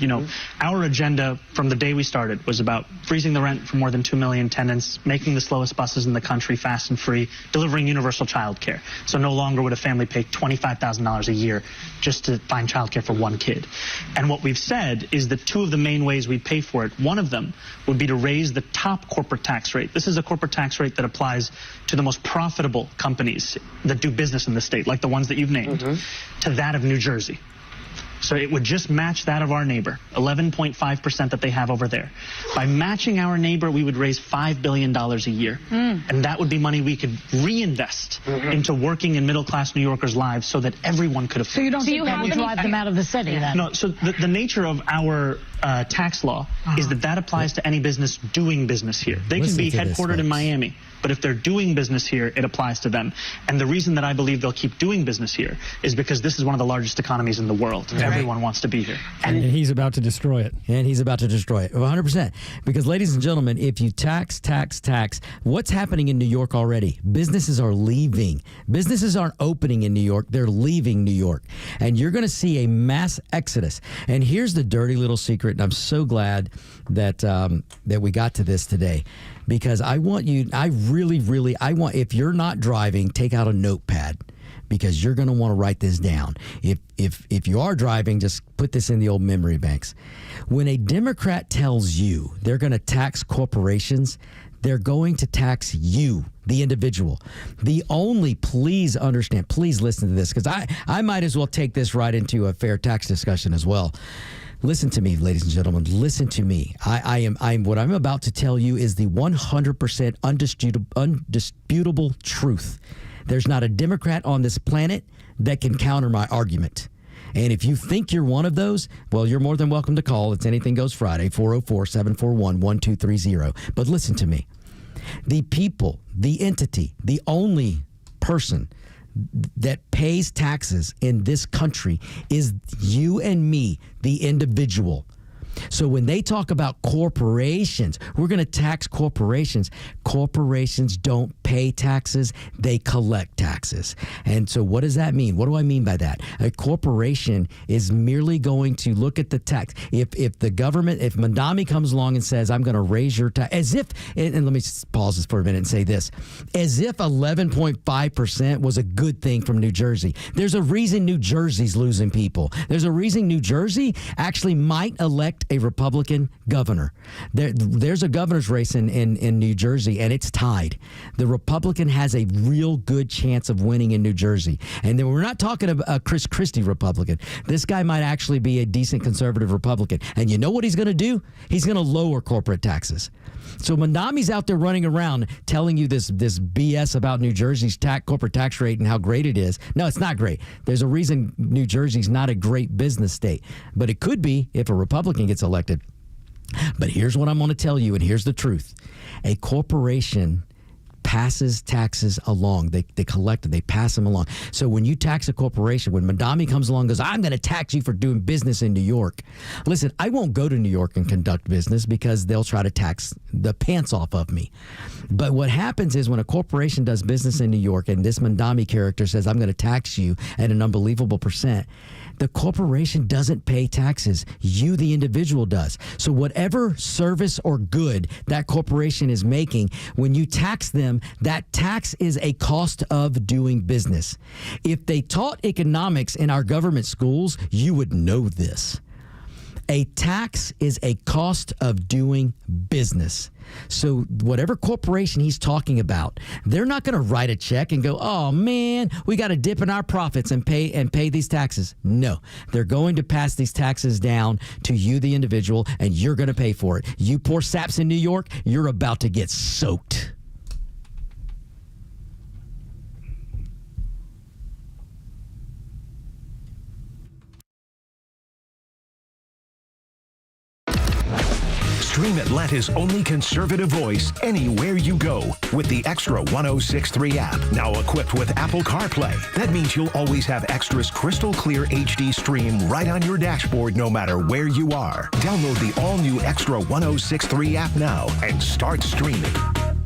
our agenda from the day we started was about freezing the rent for more than 2 million tenants, making the slowest buses in the country fast and free, delivering universal child care. So no longer would a family pay $25,000 a year just to find child care for one kid. And what we've said is that two of the main ways we pay for it, one of them would be to raise the top corporate tax rate. This is a corporate tax rate that applies to the most profitable companies that do business in the state, like the ones that you've named, to that of New Jersey. So it would just match that of our neighbor, 11.5% that they have over there. By matching our neighbor, we would raise $5 billion a year. And that would be money we could reinvest into working in middle-class New Yorkers' lives so that everyone could afford. So you don't think that would drive them out of the city then? No, so the nature of our tax law is that applies to any business doing business here. They can be headquartered in Miami, but if they're doing business here, it applies to them. And the reason that I believe they'll keep doing business here is because this is one of the largest economies in the world. Right. Everyone wants to be here. And he's about to destroy it. 100%. Because, ladies and gentlemen, if you tax, what's happening in New York already? Businesses are leaving. Businesses aren't opening in New York. They're leaving New York. And you're going to see a mass exodus. And here's the dirty little secret, and I'm so glad that we got to this today. Because I want, if you're not driving, take out a notepad, because you're going to want to write this down. If you are driving, just put this in the old memory banks. When a Democrat tells you they're going to tax corporations, they're going to tax you, the individual. Please understand, please listen to this, because I might as well take this right into a fair tax discussion as well. Listen to me, ladies and gentlemen. Listen to me. What I'm about to tell you is the 100% undisputable truth. There's not a Democrat on this planet that can counter my argument. And if you think you're one of those, well, you're more than welcome to call. It's Anything Goes Friday, 404-741-1230. But listen to me. The people, the entity, the only person that pays taxes in this country is you and me, the individual. So when they talk about corporations, we're going to tax corporations. Corporations don't pay taxes. They collect taxes. And so what does that mean? What do I mean by that? A corporation is merely going to look at the tax. If the government, if Mandami comes along and says, I'm going to raise your tax, as if, and let me just pause this for a minute and say this, as if 11.5% was a good thing from New Jersey. There's a reason New Jersey's losing people. There's a reason New Jersey actually might elect a Republican governor. There's a governor's race in New Jersey, and it's tied. The Republican has a real good chance of winning in New Jersey. And then we're not talking about a Chris Christie Republican. This guy might actually be a decent conservative Republican. And you know what he's going to do? He's going to lower corporate taxes. So Mandami's out there running around telling you this BS about New Jersey's corporate tax rate and how great it is. No, it's not great. There's a reason New Jersey's not a great business state. But it could be if a Republican gets elected. But here's what I'm going to tell you, and here's the truth. A corporation passes taxes along. They collect it. They pass them along. So when you tax a corporation, when Mandami comes along and goes, I'm going to tax you for doing business in New York. Listen, I won't go to New York and conduct business because they'll try to tax the pants off of me. But what happens is when a corporation does business in New York and this Mandami character says, I'm going to tax you at an unbelievable percent, the corporation doesn't pay taxes. You, the individual, does. So whatever service or good that corporation is making, when you tax them, that tax is a cost of doing business. If they taught economics in our government schools, you would know this. A tax is a cost of doing business. So whatever corporation he's talking about, they're not going to write a check and go, oh man, we got to dip in our profits and pay these taxes. No, they're going to pass these taxes down to you, the individual, and you're going to pay for it. You poor saps in New York, you're about to get soaked. Stream Atlanta's only conservative voice anywhere you go with the Extra 106.3 app. Now equipped with Apple CarPlay. That means you'll always have Extra's crystal clear HD stream right on your dashboard no matter where you are. Download the all-new Extra 106.3 app now and start streaming.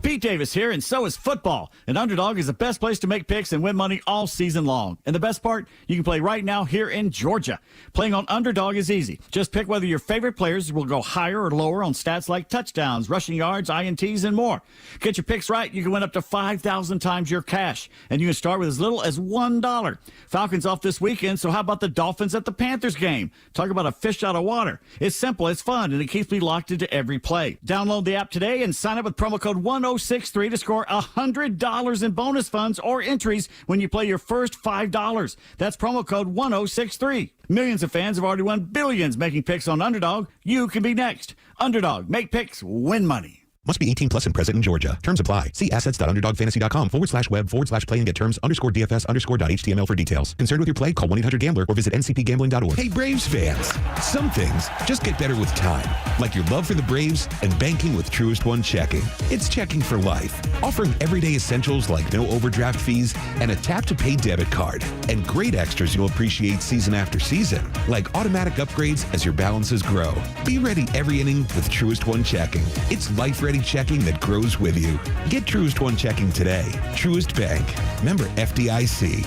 Pete Davis here, and so is football. And Underdog is the best place to make picks and win money all season long. And the best part, you can play right now here in Georgia. Playing on Underdog is easy. Just pick whether your favorite players will go higher or lower on stats like touchdowns, rushing yards, INTs, and more. Get your picks right, you can win up to 5,000 times your cash. And you can start with as little as $1. Falcons off this weekend, so how about the Dolphins at the Panthers game? Talk about a fish out of water. It's simple, it's fun, and it keeps me locked into every play. Download the app today and sign up with promo code 1063 to score $100 in bonus funds or entries when you play your first $5. That's promo code 1063. Millions of fans have already won billions making picks on Underdog. You can be next. Underdog, make picks, win money. Must be 18 plus and present in Georgia. Terms apply. See assets.underdogfantasy.com/web/play and get terms _DFS_.html for details. Concerned with your play? Call 1-800-GAMBLER or visit ncpgambling.org. Hey, Braves fans. Some things just get better with time. Like your love for the Braves and banking with Truist One Checking. It's checking for life. Offering everyday essentials like no overdraft fees and a tap-to-pay debit card. And great extras you'll appreciate season after season. Like automatic upgrades as your balances grow. Be ready every inning with Truist One Checking. It's life-ready checking that grows with you. Get Truist One Checking today. Truist Bank. Member FDIC.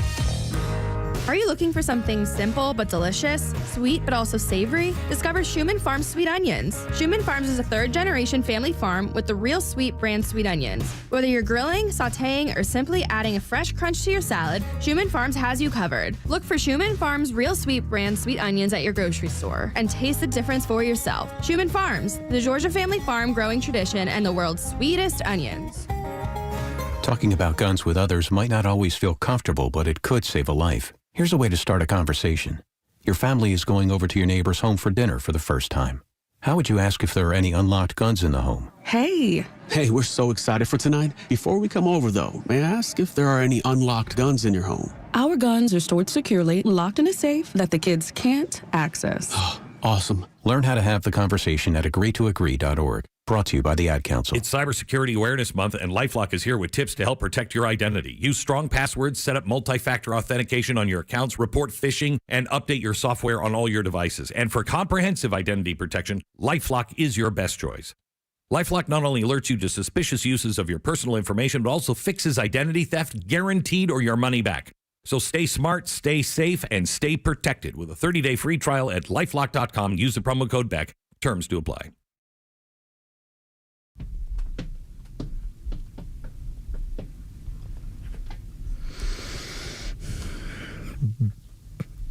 Are you looking for something simple but delicious, sweet but also savory? Discover Schumann Farms Sweet Onions. Schumann Farms is a third-generation family farm with the Real Sweet brand sweet onions. Whether you're grilling, sautéing, or simply adding a fresh crunch to your salad, Schumann Farms has you covered. Look for Schumann Farms Real Sweet brand sweet onions at your grocery store and taste the difference for yourself. Schumann Farms, the Georgia family farm growing tradition and the world's sweetest onions. Talking about guns with others might not always feel comfortable, but it could save a life. Here's a way to start a conversation. Your family is going over to your neighbor's home for dinner for the first time. How would you ask if there are any unlocked guns in the home? Hey, we're so excited for tonight. Before we come over, though, may I ask if there are any unlocked guns in your home? Our guns are stored securely, locked in a safe that the kids can't access. Awesome. Learn how to have the conversation at agreetoagree.org. Brought to you by the Ad Council. It's Cybersecurity Awareness Month, and LifeLock is here with tips to help protect your identity. Use strong passwords, set up multi-factor authentication on your accounts, report phishing, and update your software on all your devices. And for comprehensive identity protection, LifeLock is your best choice. LifeLock not only alerts you to suspicious uses of your personal information, but also fixes identity theft, guaranteed, or your money back. So stay smart, stay safe, and stay protected with a 30-day free trial at LifeLock.com. Use the promo code BECK. Terms to apply.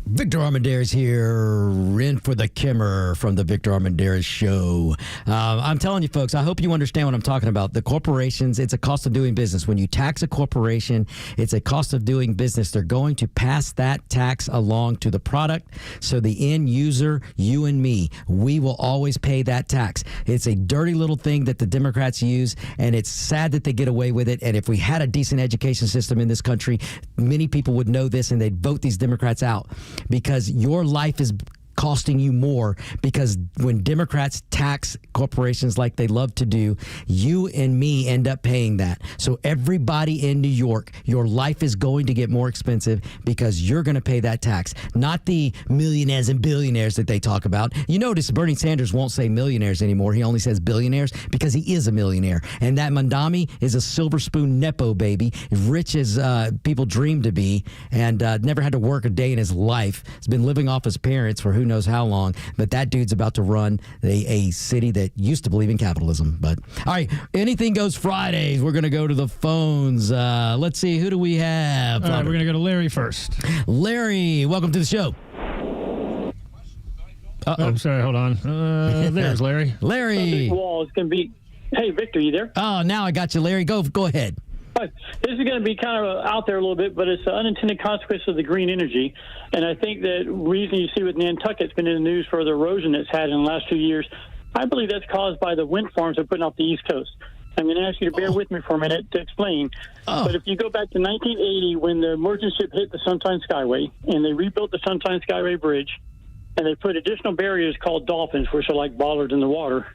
Victor Armondez here, in for the Kimmer from the Victor Armondez Show. I'm telling you, folks, I hope you understand what I'm talking about. The corporations, it's a cost of doing business. When you tax a corporation, it's a cost of doing business. They're going to pass that tax along to the product. So the end user, you and me, we will always pay that tax. It's a dirty little thing that the Democrats use, and it's sad that they get away with it. And if we had a decent education system in this country, many people would know this, and they'd vote these Democrats out. Because your life is costing you more, because when Democrats tax corporations like they love to do, you and me end up paying that. So everybody in New York, your life is going to get more expensive because you're going to pay that tax, not the millionaires and billionaires that they talk about. You notice Bernie Sanders won't say millionaires anymore. He only says billionaires because he is a millionaire. And that Mandami is a silver spoon Nepo baby, rich as people dream to be, and never had to work a day in his life. He's been living off his parents for who knows how long, but that dude's about to run a city that used to believe in capitalism. But all right, anything goes Fridays. We're going to go to the phones. Let's see, who do we have? All right, we're going to go to Larry first. Larry, welcome to the show. Oh, sorry, hold on. There's Larry. Larry. Wall is going to be. Hey, Victor, you there? Oh, now I got you, Larry. Go ahead. This is going to be kind of out there a little bit, but it's an unintended consequence of the green energy. And I think that reason you see with Nantucket's been in the news for the erosion it's had in the last few years, I believe that's caused by the wind farms they're putting off the East Coast. I'm going to ask you to bear with me for a minute to explain. But if you go back to 1980, when the merchant ship hit the Sunshine Skyway, and they rebuilt the Sunshine Skyway Bridge, and they put additional barriers called dolphins, which are like bollards in the water.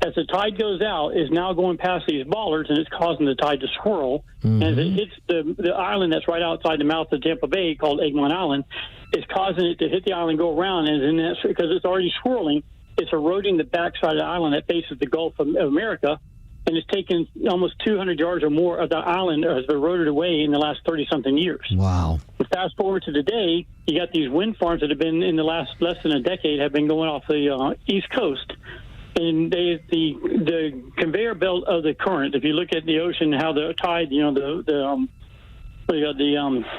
As the tide goes out, is now going past these bollards, and it's causing the tide to swirl. And as it hits the island that's right outside the mouth of Tampa Bay, called Egmont Island, it's causing it to hit the island, go around, and then that's because it's already swirling. It's eroding the backside of the island that faces the Gulf of America, and it's taken almost 200 yards or more of the island has eroded away in the last 30-something years. Wow. But fast forward to today, you got these wind farms that have been in the last less than a decade have been going off the East Coast. And the conveyor belt of the current, if you look at the ocean, how the tide,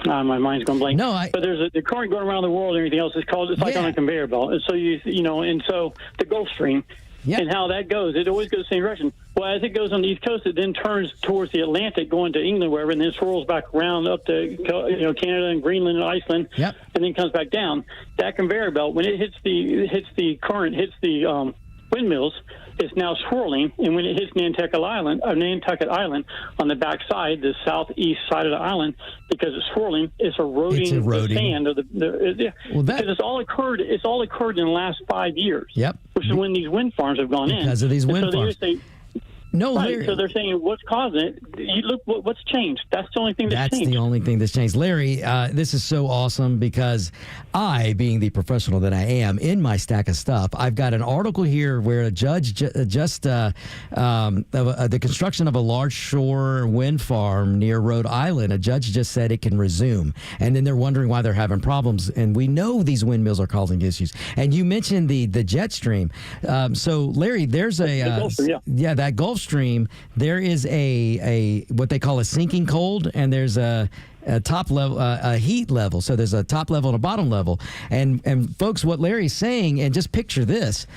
my mind's going blank. But there's the current going around the world and everything else. It's like on a conveyor belt. And so so the Gulf Stream and how that goes, it always goes the same direction. Well, as it goes on the East Coast, it then turns towards the Atlantic, going to England, wherever, and then swirls back around up to Canada and Greenland and Iceland, and then comes back down. That conveyor belt, when it hits the windmills, is now swirling, and when it hits Nantucket Island on the back side, the southeast side of the island, because it's swirling, it's eroding. The sand of because it's all occurred in the last 5 years. Which is when these wind farms have gone in. Because of these wind farms. Larry, so they're saying what's causing it. You look, what's changed? That's the only thing that's changed. That's the only thing that's changed. Larry, this is so awesome because I, being the professional that I am, in my stack of stuff, I've got an article here where a judge the construction of a large shore wind farm near Rhode Island, a judge just said it can resume. And then they're wondering why they're having problems. And we know these windmills are causing issues. And you mentioned the jet stream. So, Larry, there's that Gulf Stream, there is a what they call a sinking cold, and there's a top level, a heat level. So there's a top level and a bottom level. And folks, what Larry's saying, and just picture this,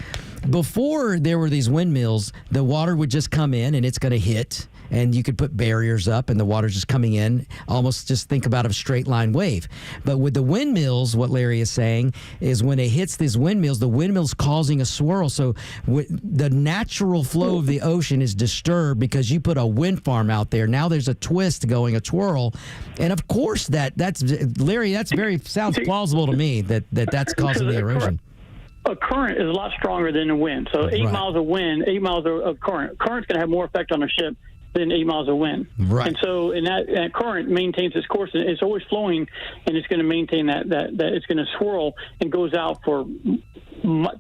before there were these windmills, the water would just come in and it's going to hit, and you could put barriers up and the water's just coming in, almost just think about a straight line wave. But with the windmills, what Larry is saying is when it hits these windmills, the windmill's causing a swirl. So the natural flow of the ocean is disturbed because you put a wind farm out there. Now there's a twist going, a twirl. And of course that's Larry, sounds plausible to me that's causing the erosion. a current is a lot stronger than a wind. So 8 miles of wind, 8 miles of current. Current's going to have more effect on a ship than 8 miles of wind. Right. And so that current maintains its course, and it's always flowing, and it's going to maintain that it's going to swirl and goes out for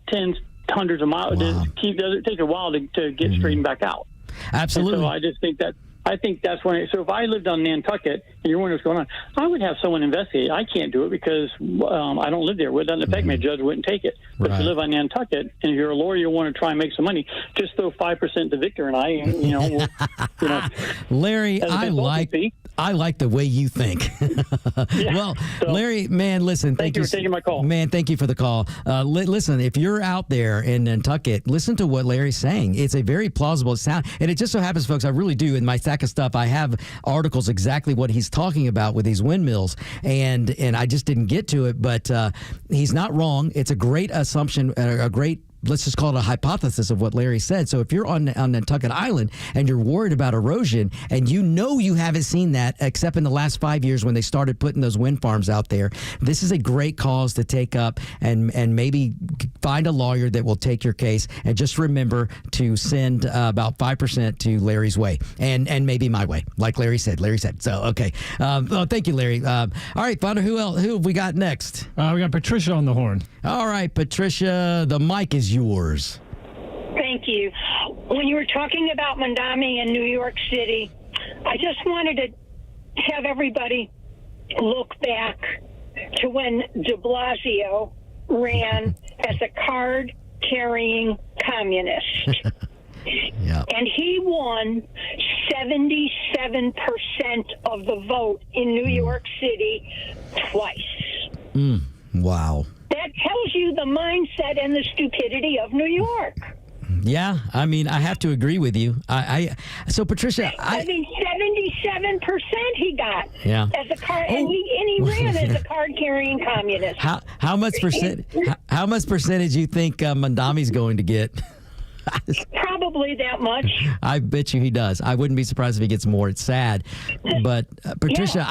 tens, hundreds of miles. Wow. It takes a while to get straightened back out. Absolutely. And so I just think that. I think that's when. So if I lived on Nantucket and you're wondering what's going on, I would have someone investigate. I can't do it because I don't live there. It doesn't affect me. A judge wouldn't take it. But if you live on Nantucket and you're a lawyer, you want to try and make some money, just throw 5% to Victor and I. Larry, I like the way you think. Well, so, Larry, man, listen. Thank you for taking my call. Man, thank you for the call. Listen, if you're out there in Nantucket, listen to what Larry's saying. It's a very plausible sound, and it just so happens, folks, I really do. In my stack of stuff, I have articles exactly what he's talking about with these windmills, and I just didn't get to it, but he's not wrong. It's a great assumption, a great, let's just call it a hypothesis of what Larry said. So if you're on Nantucket Island and you're worried about erosion, and you haven't seen that except in the last 5 years when they started putting those wind farms out there, this is a great cause to take up and maybe find a lawyer that will take your case. And just remember to send about 5% to Larry's way and maybe my way, like Larry said. So, okay. Thank you, Larry. All right, Founder, who have we got next? We got Patricia on the horn. All right, Patricia, the mic is yours. Thank you. When you were talking about Mondami and New York City, I just wanted to have everybody look back to when de Blasio ran as a card-carrying communist. Yeah. And he won 77% of the vote in New York City twice. Wow. That tells you the mindset and the stupidity of New York. Yeah, I mean, I have to agree with you. So Patricia, I mean, 77% he got. Yeah. As a card, and he ran as a card-carrying communist. How much percentage you think Mondami's going to get? Probably that much. I bet you he does. I wouldn't be surprised if he gets more. It's sad. But Patricia,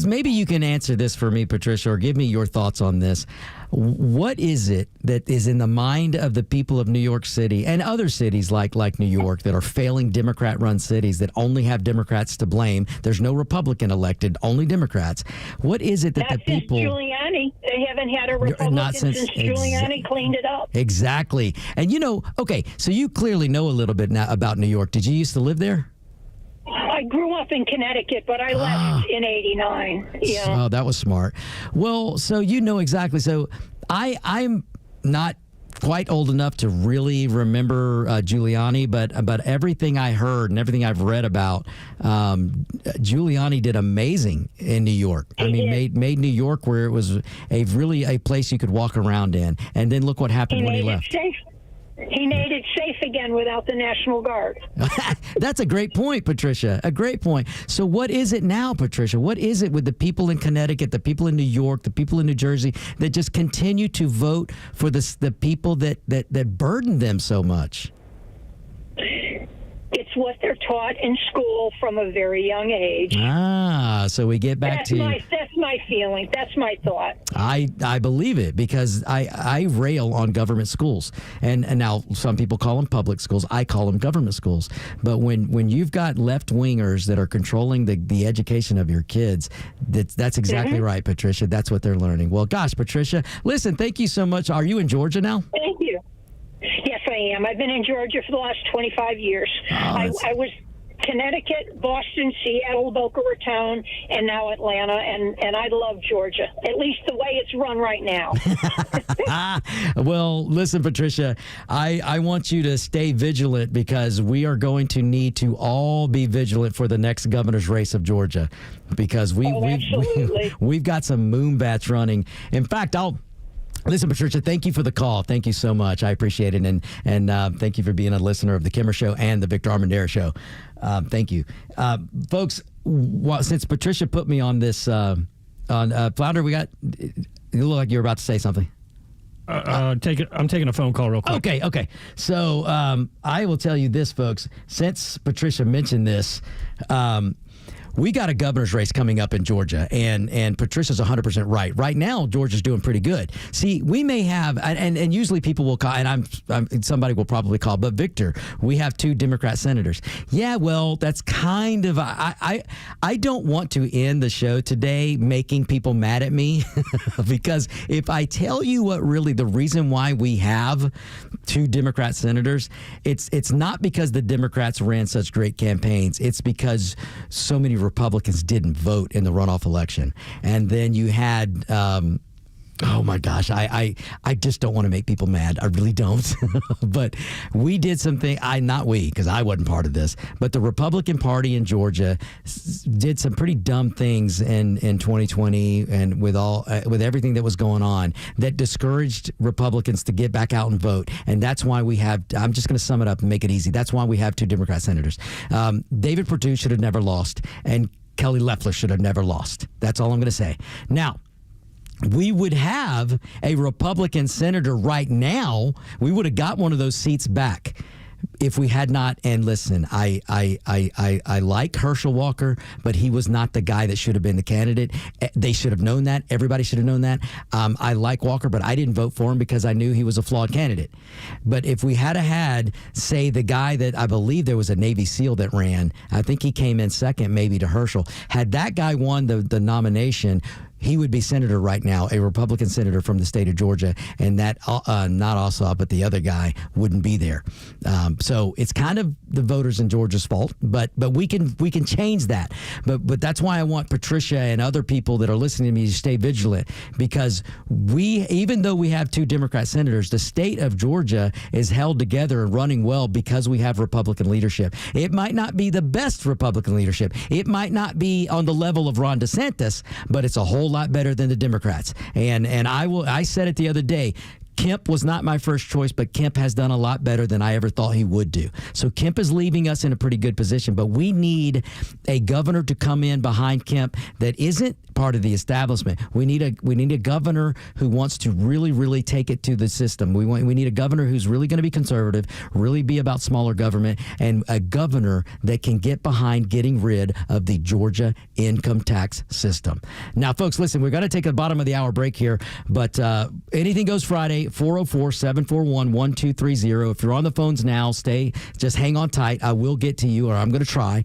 maybe you can answer this for me, Patricia, or give me your thoughts on this. What is it that is in the mind of the people of New York City and other cities like New York that are failing Democrat-run cities that only have Democrats to blame? There's no Republican elected, only Democrats. What is it that Not the people... since Giuliani. They haven't had a Republican since Giuliani cleaned it up. Exactly. And okay, so you clearly know a little bit now about New York. Did you used to live there? I grew up in Connecticut, but I left in '89. Yeah. Oh, that was smart. Well, so you know exactly. So I'm not quite old enough to really remember Giuliani, but everything I heard and everything I've read about, Giuliani did amazing in New York. I mean, made New York where it was a place you could walk around in. And then look what happened when he left. He made it safe again without the National Guard. That's a great point, Patricia. A great point. So what is it now, Patricia? What is it with the people in Connecticut, the people in New York, the people in New Jersey that just continue to vote for the people that burden them so much? It's what they're taught in school from a very young age. So we get back that's my feeling. That's my thought. I believe it because I rail on government schools. And now some people call them public schools. I call them government schools. But when you've got left-wingers that are controlling the education of your kids, that's exactly right, Patricia. That's what they're learning. Well, gosh, Patricia, listen, thank you so much. Are you in Georgia now? Thank you. Yes, I am. I've been in Georgia for the last 25 years. I was Connecticut, Boston, Seattle, Boca Raton, and now Atlanta, and I love Georgia, at least the way it's run right now. Well, listen, Patricia, I want you to stay vigilant because we are going to need to all be vigilant for the next governor's race of Georgia because we've got some moonbats running. In fact, Listen, Patricia, thank you for the call. Thank you so much. I appreciate it. And thank you for being a listener of the Kimmer Show and the Victor Armondez Show. Thank you. Folks, since Patricia put me on this, Flounder, you look like you were about to say something. I'm taking a phone call real quick. Okay. So I will tell you this, folks. Since Patricia mentioned this, we got a governor's race coming up in Georgia, and Patricia's 100% right. Right now, Georgia's doing pretty good. See, we may have, and usually people will call, and somebody will probably call, but Victor, we have 2 Democrat senators. Yeah, well, that's kind of, I don't want to end the show today making people mad at me because if I tell you what really the reason why we have 2 Democrat senators, it's not because the Democrats ran such great campaigns. It's because so many Republicans didn't vote in the runoff election. And then you had, oh my gosh, I just don't want to make people mad. I really don't. But we did something, not we, because I wasn't part of this, but the Republican Party in Georgia did some pretty dumb things in 2020 and with everything that was going on that discouraged Republicans to get back out and vote. And that's why we have, I'm just going to sum it up and make it easy. That's why we have 2 Democrat senators. David Perdue should have never lost, and Kelly Loeffler should have never lost. That's all I'm going to say. Now, we would have a Republican senator right now. We would have got one of those seats back if we had not. And listen, I like Herschel Walker, but he was not the guy that should have been the candidate. They should have known that. Everybody should have known that. I like Walker, but I didn't vote for him because I knew he was a flawed candidate. But if we had, say, the guy that I believe there was a Navy SEAL that ran, I think he came in second maybe to Herschel. Had that guy won the nomination, he would be senator right now, a Republican senator from the state of Georgia, and that not Ossoff, but the other guy wouldn't be there. So it's kind of the voters in Georgia's fault, but we can change that. But that's why I want Patricia and other people that are listening to me to stay vigilant, because even though we have 2 Democrat senators, the state of Georgia is held together and running well because we have Republican leadership. It might not be the best Republican leadership. It might not be on the level of Ron DeSantis, but it's a whole lot better than the Democrats. And I said it the other day, Kemp was not my first choice, but Kemp has done a lot better than I ever thought he would do. So Kemp is leaving us in a pretty good position, but we need a governor to come in behind Kemp that isn't part of the establishment. We need a governor who wants to really, really take it to the system. We need a governor who's really going to be conservative, really be about smaller government, and a governor that can get behind getting rid of the Georgia income tax system. Now, folks, listen, we're going to take a bottom of the hour break here, but anything goes Friday, 404-741-1230. If you're on the phones now, just hang on tight. I will get to you, or I'm going to try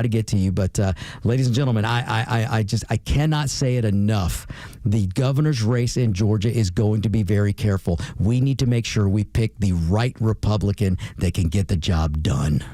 to get to you. But ladies and gentlemen, I cannot say it enough. The governor's race in Georgia is going to be very careful. We need to make sure we pick the right Republican that can get the job done.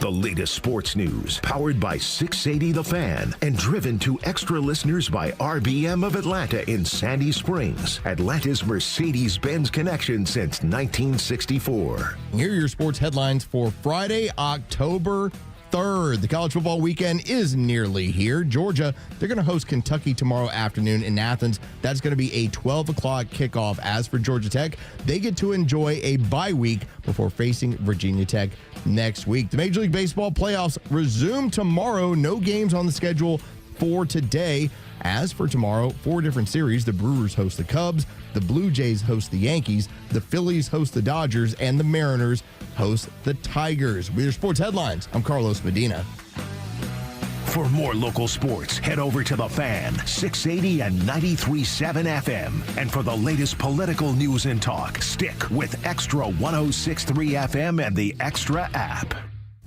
The latest sports news, powered by 680 The Fan, and driven to extra listeners by RBM of Atlanta in Sandy Springs, Atlanta's Mercedes-Benz connection since 1964. Here are your sports headlines for Friday, October 3rd. The college football weekend is nearly here. Georgia, they're going to host Kentucky tomorrow afternoon in Athens. That's going to be a 12 o'clock kickoff. As for Georgia Tech, they get to enjoy a bye week before facing Virginia Tech next week. The Major League Baseball playoffs resume tomorrow. No games on the schedule for today. As for tomorrow, 4 different series. The Brewers host the Cubs, the Blue Jays host the Yankees, the Phillies host the Dodgers, and the Mariners host the Tigers. With your sports headlines, I'm Carlos Medina. For more local sports, head over to The Fan, 680 and 93.7 FM. And for the latest political news and talk, stick with Extra 106.3 FM and the Extra app.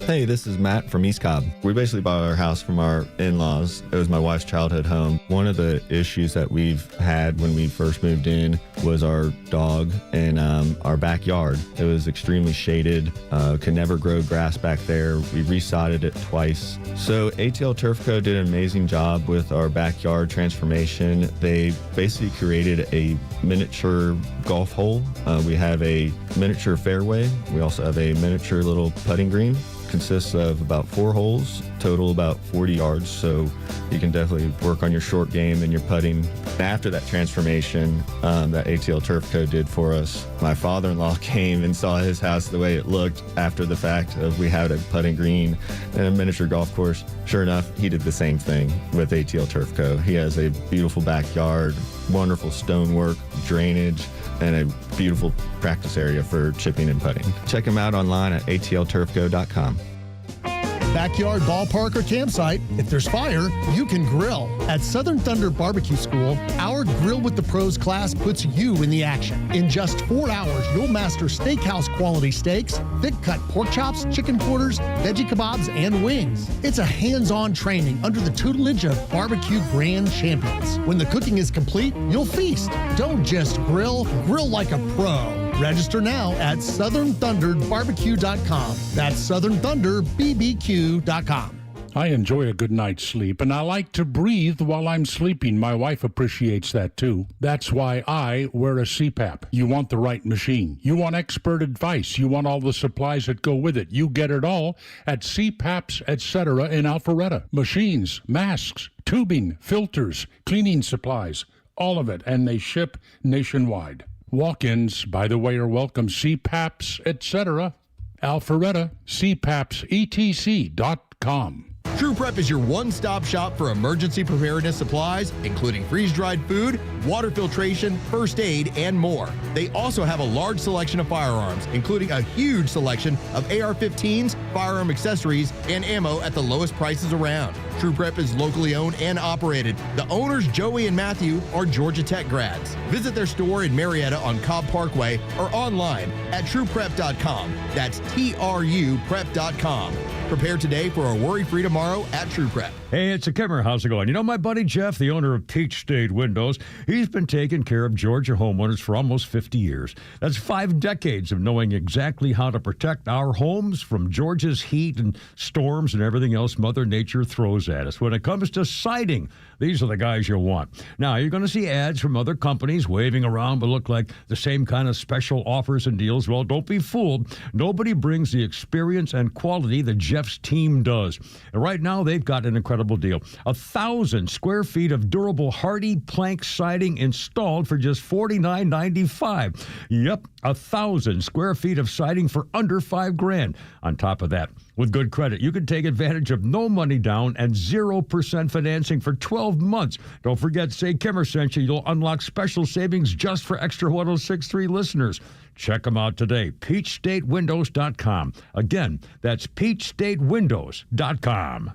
Hey, this is Matt from East Cobb. We basically bought our house from our in-laws. It was my wife's childhood home. One of the issues that we've had when we first moved in was our dog in our backyard. It was extremely shaded, could never grow grass back there. We resodded it twice. So ATL Turf Co. did an amazing job with our backyard transformation. They basically created a miniature golf hole. We have a miniature fairway. We also have a miniature little putting green. Consists of about 4 holes, total about 40 yards, so you can definitely work on your short game and your putting. After that transformation that ATL Turf Co. did for us, my father-in-law came and saw his house the way it looked after the fact of we had a putting green and a miniature golf course. Sure enough, he did the same thing with ATL Turf Co. He has a beautiful backyard, wonderful stonework, drainage, and a beautiful practice area for chipping and putting. Check him out online at atlturfco.com. Backyard, ballpark, or campsite, if there's fire, you can grill. At Southern Thunder Barbecue School, our Grill with the Pros class puts you in the action. In just 4 hours, you'll master steakhouse quality steaks, thick-cut pork chops, chicken quarters, veggie kebabs, and wings. It's a hands-on training under the tutelage of barbecue grand champions. When the cooking is complete, you'll feast. Don't just grill, grill like a pro. Register now at southernthunderbarbecue.com. That's southernthunderbbq.com. I enjoy a good night's sleep, and I like to breathe while I'm sleeping. My wife appreciates that, too. That's why I wear a CPAP. You want the right machine. You want expert advice. You want all the supplies that go with it. You get it all at CPAPs, etc. in Alpharetta. Machines, masks, tubing, filters, cleaning supplies, all of it, and they ship nationwide. Walk-ins, by the way, are welcome. CPAPs, etc. Alpharetta, CPAPsetc.com. True Prep is your one-stop shop for emergency preparedness supplies, including freeze-dried food, water filtration, first aid, and more. They also have a large selection of firearms, including a huge selection of AR-15s, firearm accessories, and ammo at the lowest prices around. True Prep is locally owned and operated. The owners, Joey and Matthew, are Georgia Tech grads. Visit their store in Marietta on Cobb Parkway or online at trueprep.com. That's TRUprep.com. Prepare today for a worry-free tomorrow at True Prep. Hey, it's a Kimmer. How's it going? You know, my buddy Jeff, the owner of Peach State Windows, he's been taking care of Georgia homeowners for almost 50 years. That's 5 decades of knowing exactly how to protect our homes from Georgia's heat and storms and everything else Mother Nature throws at us. When it comes to siding, these are the guys you'll want. Now, you're going to see ads from other companies waving around but look like the same kind of special offers and deals. Well, don't be fooled. Nobody brings the experience and quality that Jeff's team does. And right now, they've got an incredible deal. 1,000 square feet of durable hardy plank siding installed for just $49.95. Yep, 1,000 square feet of siding for under $5,000. On top of that, with good credit, you can take advantage of no money down and 0% financing for 12 months. Don't forget, say Kimmer sent you. You'll unlock special savings just for Extra 106.3 listeners. Check them out today. PeachStateWindows.com. Again, that's PeachStateWindows.com.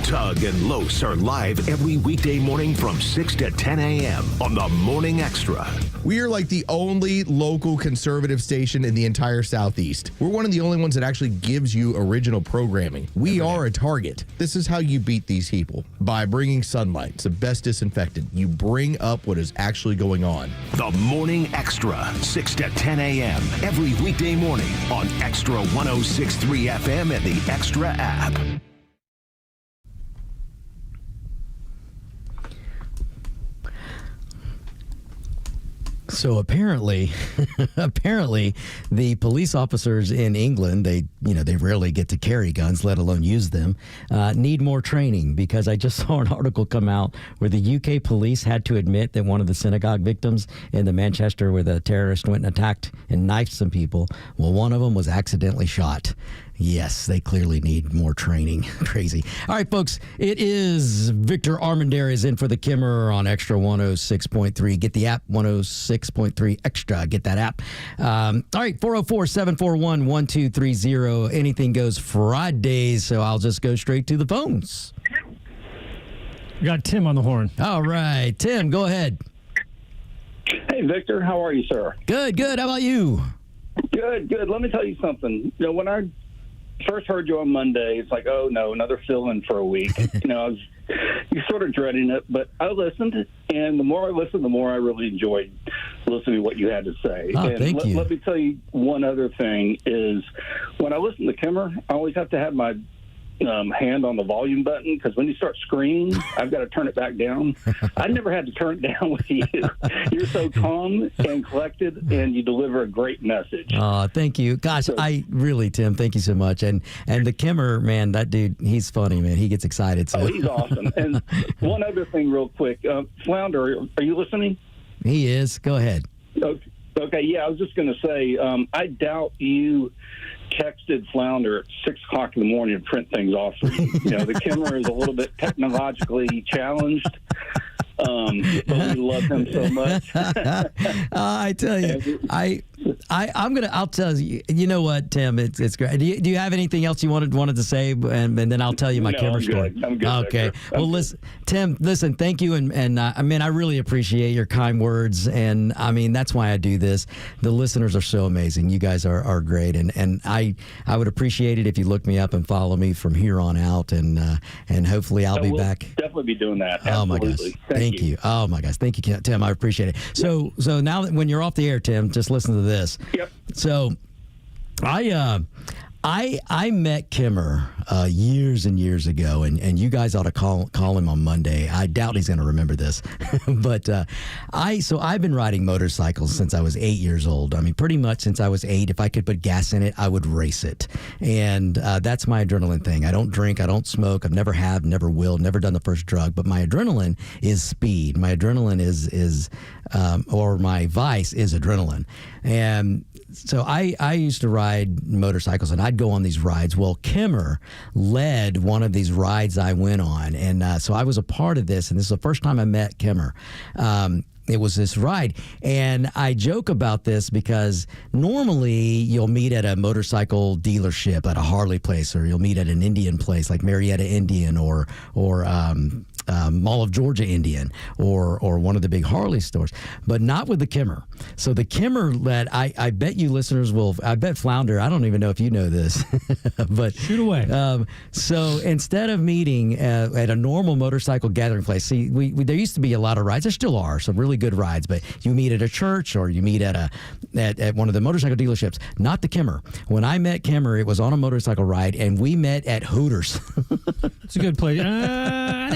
Tug and Los are live every weekday morning from 6 to 10 a.m. on the Morning Extra. We are like the only local conservative station in the entire Southeast. We're one of the only ones that actually gives you original programming. We are a target. This is how you beat these people. By bringing sunlight. It's the best disinfectant. You bring up what is actually going on. The Morning Extra, 6 to 10 a.m. every weekday morning on Extra 106.3 FM and the Extra app. So apparently, the police officers in England, they rarely get to carry guns, let alone use them, need more training, because I just saw an article come out where the UK police had to admit that one of the synagogue victims in the Manchester where the terrorist went and attacked and knifed some people, well, one of them was accidentally shot. Yes, they clearly need more training. Crazy. All right, folks, it is Victor Armondez in for the Kimmer on Extra 106.3. Get the app, 106.3 Extra. Get that app. All right, 404-741-1230. Anything goes Fridays, so I'll just go straight to the phones. We got Tim on the horn. All right, Tim, go ahead. Hey, Victor, how are you, sir? Good. How about you? Good. Let me tell you something. You know, when I first heard you on Monday, it's like, oh no, another fill-in for a week. I was sort of dreading it, but I listened, and the more I listened, the more I really enjoyed listening to what you had to say. Oh, and thank you. Let me tell you one other thing is when I listen to Kimmer, I always have to have my hand on the volume button, because when you start screaming, I've got to turn it back down. I never had to turn it down with you. You're so calm and collected, and you deliver a great message. Thank you. Gosh, I really, Tim, thank you so much. And the Kimmer, man, that dude, he's funny, man. He gets excited. So. Oh, he's awesome. And one other thing real quick. Flounder, are you listening? He is. Go ahead. Okay, yeah, I was just going to say, I doubt you texted Flounder at 6 o'clock in the morning to print things off for you. The Kimmer is a little bit technologically challenged, but we love him so much. I tell you, I'll tell you. You know what, Tim? It's great. Do you have anything else you wanted to say, and then I'll tell you my Kimmer story. I'm good. Okay. Well, listen, Tim. Listen, thank you, and I mean, I really appreciate your kind words, and I mean that's why I do this. The listeners are so amazing. You guys are great, and I would appreciate it if you look me up and follow me from here on out, and hopefully I'll be back. Definitely be doing that. Absolutely. Oh my gosh. Thank you. Oh my gosh. Thank you, Tim. I appreciate it. So now that when you're off the air, Tim, just listen to this. Yep. So I met Kimmer years and years ago, and you guys ought to call him on Monday. I doubt he's going to remember this, but I've been riding motorcycles since I was 8 years old. I mean, pretty much since I was 8. If I could put gas in it, I would race it, and that's my adrenaline thing. I don't drink, I don't smoke, I've never have, never will, never done the first drug. But my adrenaline is speed. My adrenaline is or my vice is adrenaline, and so I used to ride motorcycles, and I'd go on these rides. Well, Kimmer led one of these rides I went on, and so I was a part of this, and this is the first time I met Kimmer. It was this ride, and I joke about this because normally you'll meet at a motorcycle dealership, at a Harley place, or you'll meet at an Indian place like Marietta Indian or Mall of Georgia Indian or one of the big Harley stores, but not with the Kimmer. So the Kimmer led, I bet you listeners will, I bet Flounder, I don't even know if you know this, but shoot away. So instead of meeting at a normal motorcycle gathering place, see, there used to be a lot of rides, there still are some really good rides, but you meet at a church or you meet at one of the motorcycle dealerships, not the Kimmer. When I met Kimmer, it was on a motorcycle ride, and we met at Hooters. It's a good place. I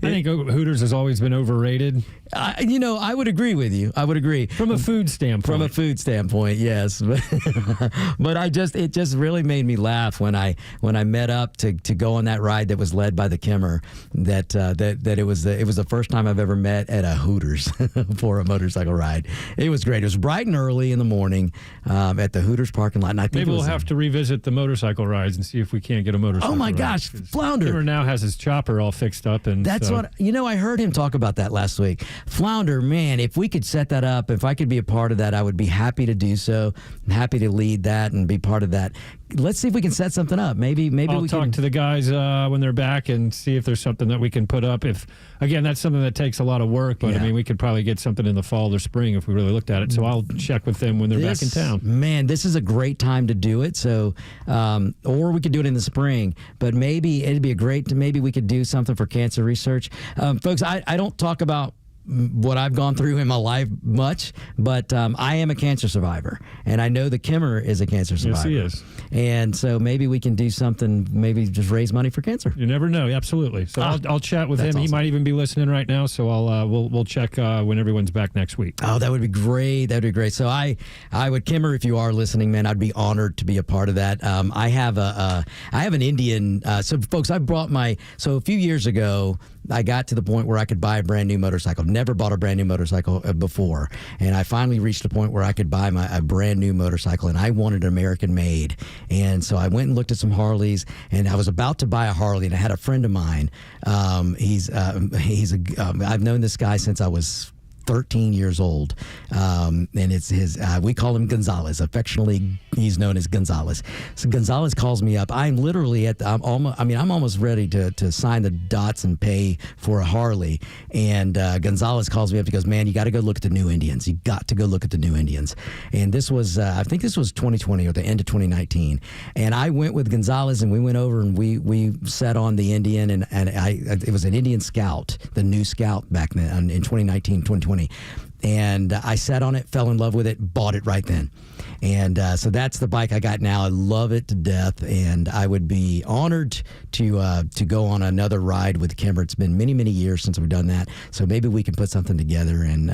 think Hooters has always been overrated. I would agree with you. I would agree. From a food standpoint. Yes. But it just really made me laugh when I met up to go on that ride that was led by the Kimmer, that it was the first time I've ever met at a Hooters for a motorcycle ride. It was great. It was bright and early in the morning at the Hooters parking lot. And I think maybe we'll have to revisit the motorcycle rides and see if we can't get a motorcycle. Oh my ride, gosh, Flounder! Kimmer now has his chopper all fixed up, and that's what I heard him talk about that last week. Flounder, man, if we could set that up, if I could be a part of that, I would be happy to do so. I'm happy to lead that and be part of that. Let's see if we can set something up. Maybe I'll we talk can to the guys when they're back and see if there's something that we can put up. If again, that's something that takes a lot of work, but I mean, we could probably get something in the fall or spring if we really looked at it. So I'll check with them when they're back in town. Man, this is a great time to do it. So, or we could do it in the spring. But maybe it'd be maybe we could do something for cancer research, folks. I don't talk about what I've gone through in my life much, but I am a cancer survivor, and I know the Kimmer is a cancer survivor. Yes, he is. And so maybe we can do something, maybe just raise money for cancer. You never know. Absolutely. So I'll chat with him. Awesome. He might even be listening right now, so we'll check when everyone's back next week. Oh, that would be great. That would be great. So I would, Kimmer, if you are listening, man, I'd be honored to be a part of that. I have an Indian. So folks, so a few years ago, I got to the point where I could buy a brand new motorcycle. Never bought a brand new motorcycle before. And I finally reached a point where I could buy a brand new motorcycle, and I wanted an American made. And so I went and looked at some Harleys, and I was about to buy a Harley, and I had a friend of mine. I've known this guy since I was 13 years old, and it's his. We call him Gonzalez. Affectionately, he's known as Gonzalez. So Gonzalez calls me up. I'm literally I'm almost ready to sign the dots and pay for a Harley. And Gonzalez calls me up. He goes, "Man, you got to go look at the new Indians. You got to go look at the new Indians." And this was, I think this was 2020 or the end of 2019. And I went with Gonzalez, and we went over and we sat on the Indian, and it was an Indian Scout, the new Scout back then in 2019, 2020. And I sat on it, fell in love with it, bought it right then. And so that's the bike I got now. I love it to death, and I would be honored to go on another ride with Kimmer. It's been many, many years since we've done that, so maybe we can put something together, and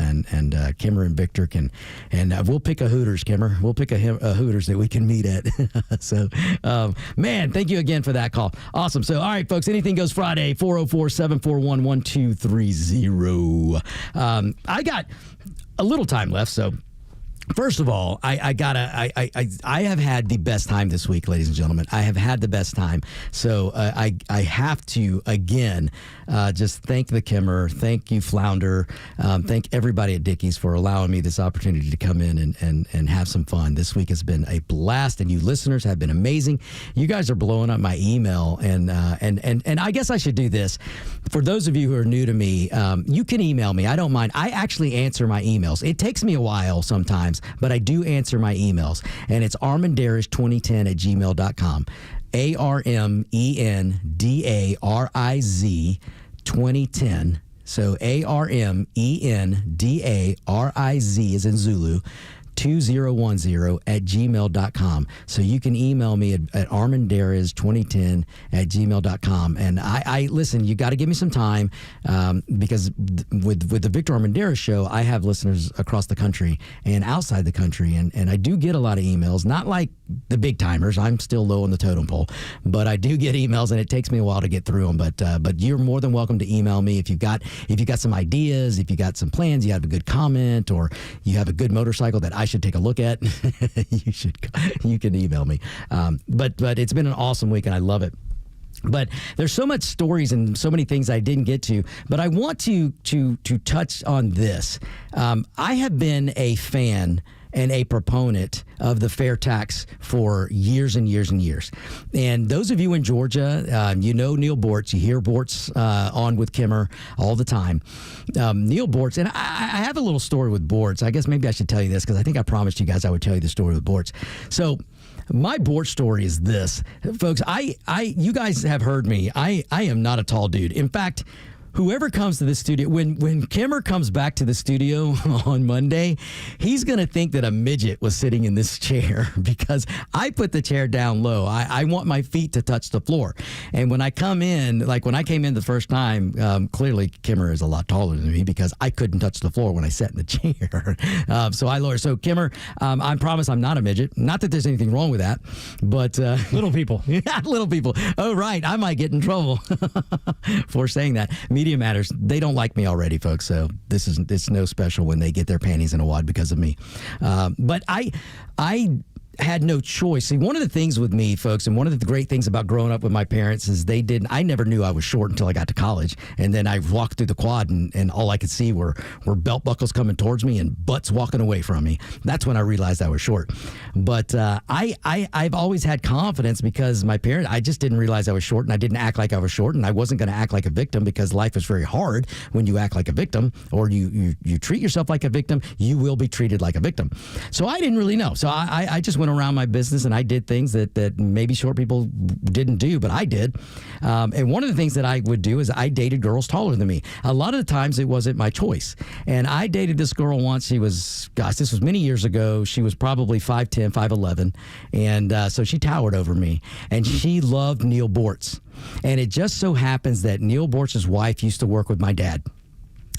Kimmer and Victor can, and we'll pick a Hooters, Kimmer. We'll pick a Hooters that we can meet at. So, man, thank you again for that call. Awesome. So, all right, folks, Anything Goes Friday, 404-741-1230. I got a little time left, so first of all, I have had the best time this week, ladies and gentlemen. I have had the best time. So I have to, again, just thank the Kimmer. Thank you, Flounder. Thank everybody at Dickies for allowing me this opportunity to come in and have some fun. This week has been a blast, and you listeners have been amazing. You guys are blowing up my email, and I guess I should do this. For those of you who are new to me, you can email me. I don't mind. I actually answer my emails. It takes me a while sometimes, but I do answer my emails, and it's armendariz2010@gmail.com. ARMENDARIZ 2010. So ARMENDARIZ is in Zulu. 2010@gmail.com. So you can email me at armendariz2010@gmail.com. And I listen, you got to give me some time because with the Victor Armendariz show, I have listeners across the country and outside the country. And I do get a lot of emails, not like the big timers. I'm still low on the totem pole, but I do get emails, and it takes me a while to get through them. But you're more than welcome to email me if you've got some ideas, if you got some plans, you have a good comment, or you have a good motorcycle that I should take a look at. You can email me. But it's been an awesome week, and I love it. But there's so much stories and so many things I didn't get to, but I want to touch on this. I have been a fan and a proponent of the fair tax for years and years and years. And those of you in Georgia, you know Neil Bortz. You hear Bortz on with Kimmer all the time. Neil Bortz, and I have a little story with Bortz. I guess maybe I should tell you this because I think I promised you guys I would tell you the story with Bortz. So my Bortz story is this. Folks, you guys have heard me. I am not a tall dude. In fact, whoever comes to the studio, when Kimmer comes back to the studio on Monday, he's going to think that a midget was sitting in this chair because I put the chair down low. I want my feet to touch the floor. And when I come in, like when I came in the first time, clearly Kimmer is a lot taller than me because I couldn't touch the floor when I sat in the chair. So I lowered. So Kimmer, I promise I'm not a midget. Not that there's anything wrong with that, but little people. Yeah, little people. Oh, right. I might get in trouble for saying that. Media Matters, they don't like me already, folks, so it's no special when they get their panties in a wad because of me. But I had no choice. See, one of the things with me, folks, and one of the great things about growing up with my parents is I never knew I was short until I got to college. And then I walked through the quad and all I could see were belt buckles coming towards me and butts walking away from me. That's when I realized I was short. But I've always had confidence because my parents, I just didn't realize I was short, and I didn't act like I was short, and I wasn't going to act like a victim because life is very hard when you act like a victim or you treat yourself like a victim, you will be treated like a victim. So I didn't really know. So I just went around my business and I did things that maybe short people didn't do, but I did. And one of the things that I would do is I dated girls taller than me. A lot of the times it wasn't my choice. And I dated this girl once. She was, gosh, this was many years ago. She was probably 5'10", 5'11". And so she towered over me. And she loved Neil Bortz. And it just so happens that Neil Bortz's wife used to work with my dad.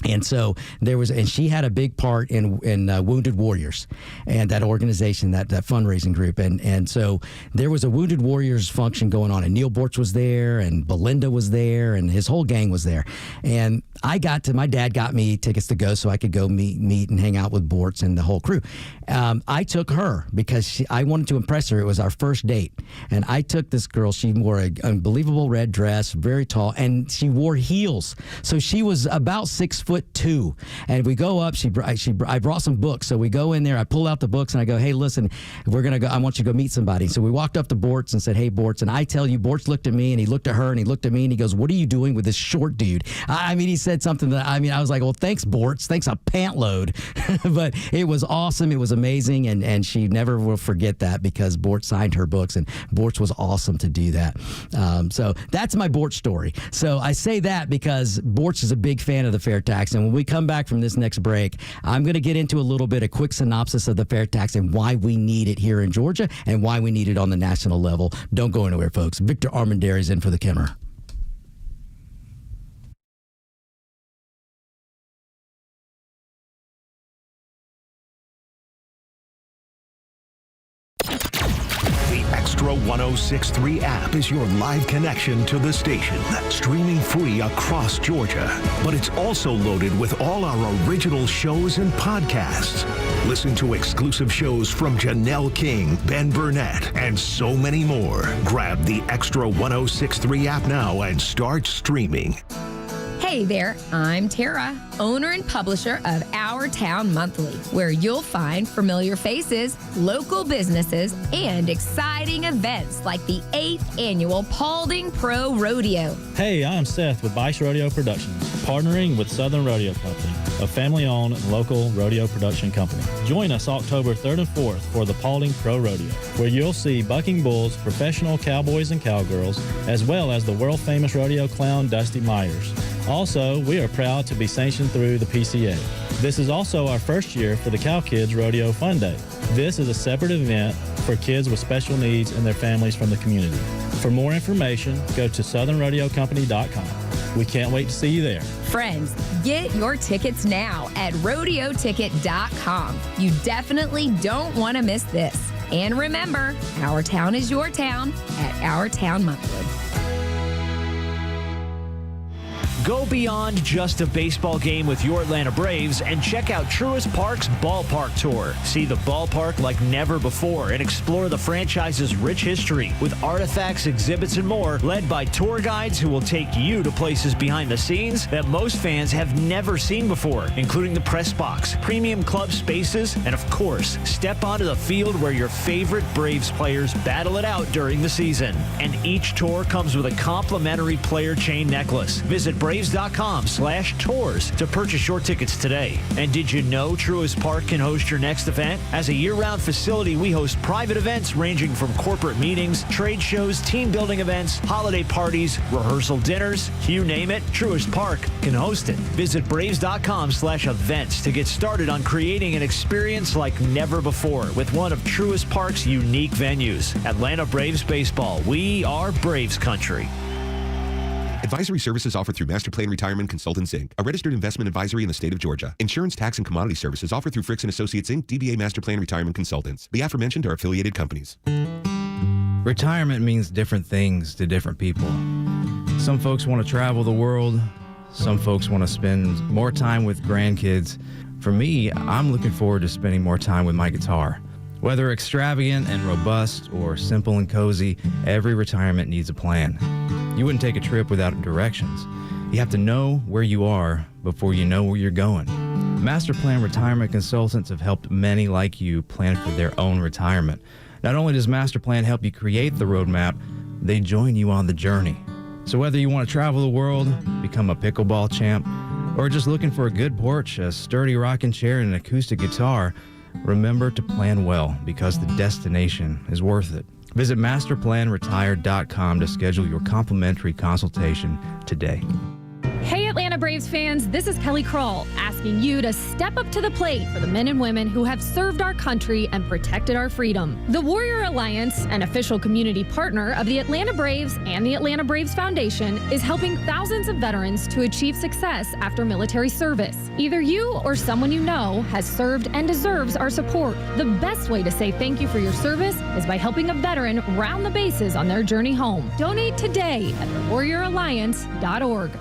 And so and she had a big part in Wounded Warriors and that organization, that fundraising group. And so there was a Wounded Warriors function going on, and Neil Bortz was there, and Belinda was there, and his whole gang was there. And my dad got me tickets to go so I could go meet and hang out with Bortz and the whole crew. I took her because I wanted to impress her. It was our first date. And I took this girl. She wore an unbelievable red dress, very tall, and she wore heels. So she was about 6'2". And we go up. I brought some books. So we go in there. I pull out the books and I go, hey, listen, we're going to go. I want you to go meet somebody. So we walked up to Bortz and said, hey, Bortz. And I tell you, Bortz looked at me and he looked at her and he looked at me and he goes, what are you doing with this short dude? I mean, he said said something that, I was like, well, thanks, Bortz. Thanks a pant load. But it was awesome. It was amazing. And she never will forget that because Bortz signed her books, and Bortz was awesome to do that. So that's my Bortz story. So I say that because Bortz is a big fan of the fair tax. And when we come back from this next break, I'm going to get into a little bit, a quick synopsis of the fair tax and why we need it here in Georgia and why we need it on the national level. Don't go anywhere, folks. Victor Armondez is in for the Kimmer. The Extra 106.3 app is your live connection to the station, streaming free across Georgia. But it's also loaded with all our original shows and podcasts. Listen to exclusive shows from Janelle King, Ben Burnett, and so many more. Grab the Extra 106.3 app now and start streaming. Hey there, I'm Tara, owner and publisher of Our Town Monthly, where you'll find familiar faces, local businesses, and exciting events like the 8th annual Paulding Pro Rodeo. Hey, I'm Seth with Vice Rodeo Productions, partnering with Southern Rodeo Company, a family-owned and local rodeo production company. Join us October 3rd and 4th for the Paulding Pro Rodeo, where you'll see bucking bulls, professional cowboys and cowgirls, as well as the world-famous rodeo clown Dusty Myers. Also, we are proud to be sanctioned through the PCA. This is also our first year for the Cow Kids Rodeo Fun Day. This is a separate event for kids with special needs and their families from the community. For more information, go to southernrodeocompany.com. We can't wait to see you there. Friends, get your tickets now at rodeoticket.com. You definitely don't want to miss this. And remember, our town is your town at Our Town Monthly. Go beyond just a baseball game with your Atlanta Braves and check out Truist Park's Ballpark Tour. See the ballpark like never before and explore the franchise's rich history with artifacts, exhibits, and more, led by tour guides who will take you to places behind the scenes that most fans have never seen before, including the press box, premium club spaces, and of course, step onto the field where your favorite Braves players battle it out during the season. And each tour comes with a complimentary player chain necklace. Visit Braves.com/tours to purchase your tickets today. And did you know Truist Park can host your next event? As a year-round facility, we host private events ranging from corporate meetings, trade shows, team building events, holiday parties, rehearsal dinners, you name it, Truist Park can host it. Visit Braves.com/events to get started on creating an experience like never before with one of Truist Park's unique venues. Atlanta Braves Baseball. We are Braves country. Advisory services offered through Master Plan Retirement Consultants, Inc., a registered investment advisory in the state of Georgia. Insurance, tax, and commodity services offered through Fricks & Associates, Inc., DBA Master Plan Retirement Consultants. The aforementioned are affiliated companies. Retirement means different things to different people. Some folks want to travel the world. Some folks want to spend more time with grandkids. For me, I'm looking forward to spending more time with my guitar. Whether extravagant and robust or simple and cozy, every retirement needs a plan. You wouldn't take a trip without directions. You have to know where you are before you know where you're going. Master Plan Retirement Consultants have helped many like you plan for their own retirement. Not only does Master Plan help you create the roadmap, they join you on the journey. So whether you want to travel the world, become a pickleball champ, or just looking for a good porch, a sturdy rocking chair, and an acoustic guitar, remember to plan well because the destination is worth it. Visit masterplanretire.com to schedule your complimentary consultation today. Hey Atlanta Braves fans, this is Kelly Kroll asking you to step up to the plate for the men and women who have served our country and protected our freedom. The Warrior Alliance, an official community partner of the Atlanta Braves and the Atlanta Braves Foundation, is helping thousands of veterans to achieve success after military service. Either you or someone you know has served and deserves our support. The best way to say thank you for your service is by helping a veteran round the bases on their journey home. Donate today at thewarrioralliance.org.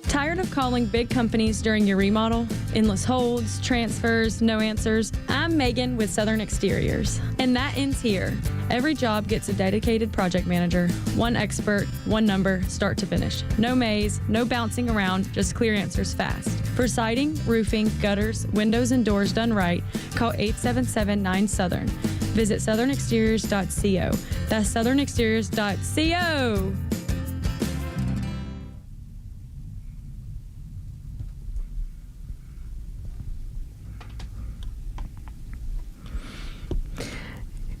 Tired of calling big companies during your remodel? Endless holds, transfers, no answers? I'm Megan with Southern Exteriors, and that ends here. Every job gets a dedicated project manager, one expert, one number, start to finish. No maze, no bouncing around, just clear answers fast. For siding, roofing, gutters, windows, and doors done right, call 877-9-SOUTHERN. Visit southernexteriors.co. That's southernexteriors.co.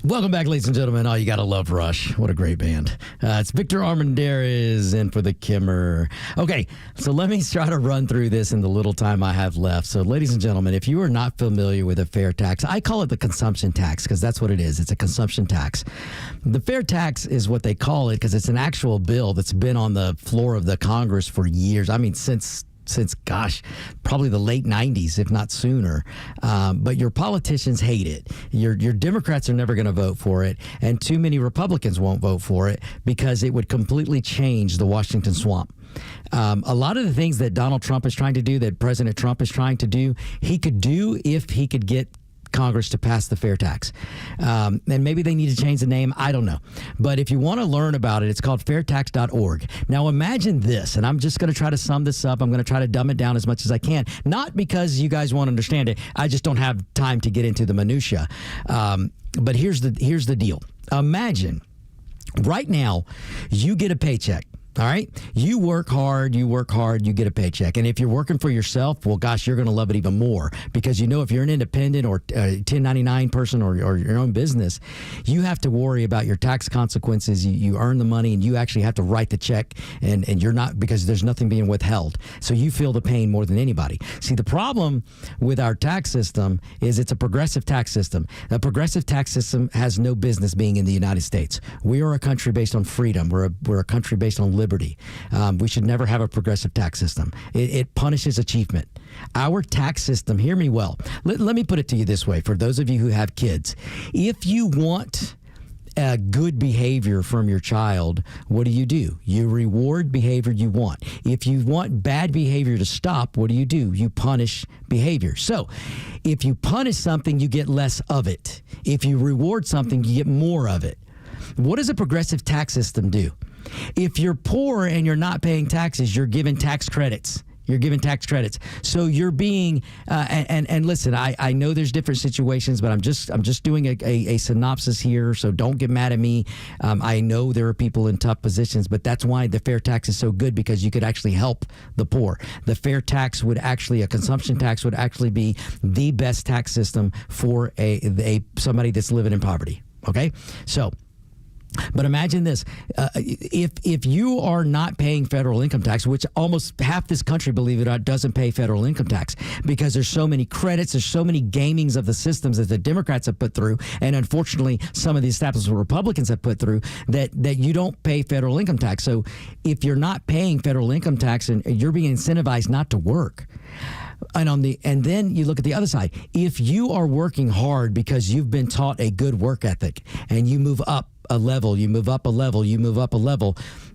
Welcome back, ladies and gentlemen. Oh, you gotta love Rush. What a great band. It's Victor Armondez in for the Kimmer. Okay, so let me try to run through this in the little time I have left. So, ladies and gentlemen, if you are not familiar with a fair tax, I call it the consumption tax because that's what it is. It's a consumption tax. The fair tax is what they call it because it's an actual bill that's been on the floor of the Congress for years. I mean, since gosh, probably the late 90s, if not sooner. But your politicians hate it. Your Democrats are never going to vote for it, and too many Republicans won't vote for it because it would completely change the Washington swamp. A lot of the things that Donald Trump is trying to do, that President Trump is trying to do, he could do if he could get Congress to pass the fair tax. And maybe they need to change the name. I don't know. But if you want to learn about it, it's called fairtax.org. Now imagine this, and I'm just going to try to sum this up. I'm going to try to dumb it down as much as I can. Not because you guys won't understand it. I just don't have time to get into the minutia. But here's the deal. Imagine right now you get a paycheck. All right. You work hard, you get a paycheck. And if you're working for yourself, well, gosh, you're going to love it even more because you know if you're an independent or 1099 person or your own business, you have to worry about your tax consequences. You earn the money and you actually have to write the check and you're not, because there's nothing being withheld. So you feel the pain more than anybody. See, the problem with our tax system is it's a progressive tax system. A progressive tax system has no business being in the United States. We are a country based on freedom. We're a country based on liberty. We should never have a progressive tax system. It punishes achievement. Our tax system, hear me well. Let me put it to you this way. For those of you who have kids, if you want good behavior from your child, what do? You reward behavior you want. If you want bad behavior to stop, what do? You punish behavior. So if you punish something, you get less of it. If you reward something, you get more of it. What does a progressive tax system do? If you're poor and you're not paying taxes, you're given tax credits. So you're being, and listen, I know there's different situations, but I'm just doing a synopsis here. So don't get mad at me. I know there are people in tough positions, but that's why the fair tax is so good, because you could actually help the poor. The fair tax a consumption tax would actually be the best tax system for somebody that's living in poverty. Okay. So, but imagine this, if you are not paying federal income tax, which almost half this country, believe it or not, doesn't pay federal income tax because there's so many credits, there's so many gamings of the systems that the Democrats have put through, and unfortunately some of the establishment Republicans have put through, that you don't pay federal income tax. So if you're not paying federal income tax and you're being incentivized not to work, and then you look at the other side. If you are working hard because you've been taught a good work ethic and you move up a level,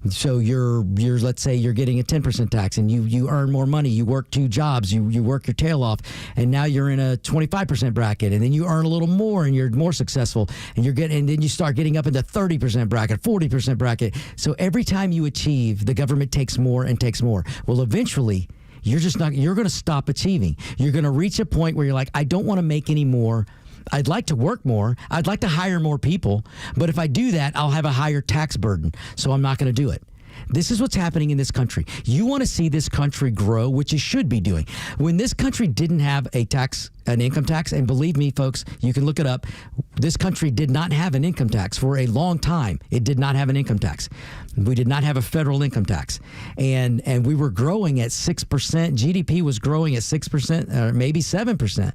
so you're let's say you're getting a 10% tax and you earn more money, you work 2 jobs, you work your tail off, and now you're in a 25% bracket, and then you earn a little more and you're more successful, and then you start getting up into 30% bracket, 40% bracket. So every time you achieve, the government takes more and takes more. Well, eventually you're going to stop achieving. You're going to reach a point where you're like, I don't want to make any more. I'd like to work more. I'd like to hire more people. But if I do that, I'll have a higher tax burden. So I'm not going to do it. This is what's happening in this country. You want to see this country grow, which it should be doing. When this country didn't have an income tax, and believe me, folks, you can look it up, this country did not have an income tax for a long time. It did not have an income tax. We did not have a federal income tax. And we were growing at 6%. GDP was growing at 6%, or maybe 7%.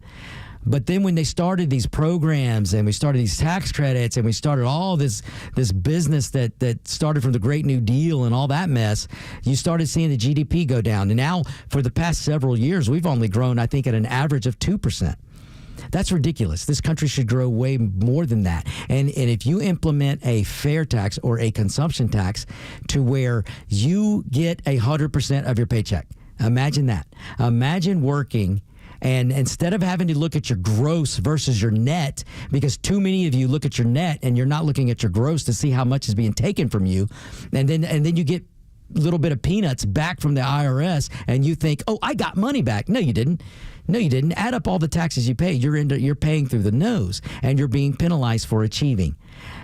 But then when they started these programs and we started these tax credits and we started all this business that started from the Great New Deal and all that mess, you started seeing the GDP go down. And now for the past several years, we've only grown, I think, at an average of 2%. That's ridiculous. This country should grow way more than that. And if you implement a fair tax or a consumption tax to where you get 100% of your paycheck, imagine that. Imagine working, and instead of having to look at your gross versus your net, because too many of you look at your net and you're not looking at your gross to see how much is being taken from you, and then you get a little bit of peanuts back from the IRS and you think, oh, I got money back. No, you didn't. No, you didn't. Add up all the taxes you pay. You're paying through the nose, and you're being penalized for achieving.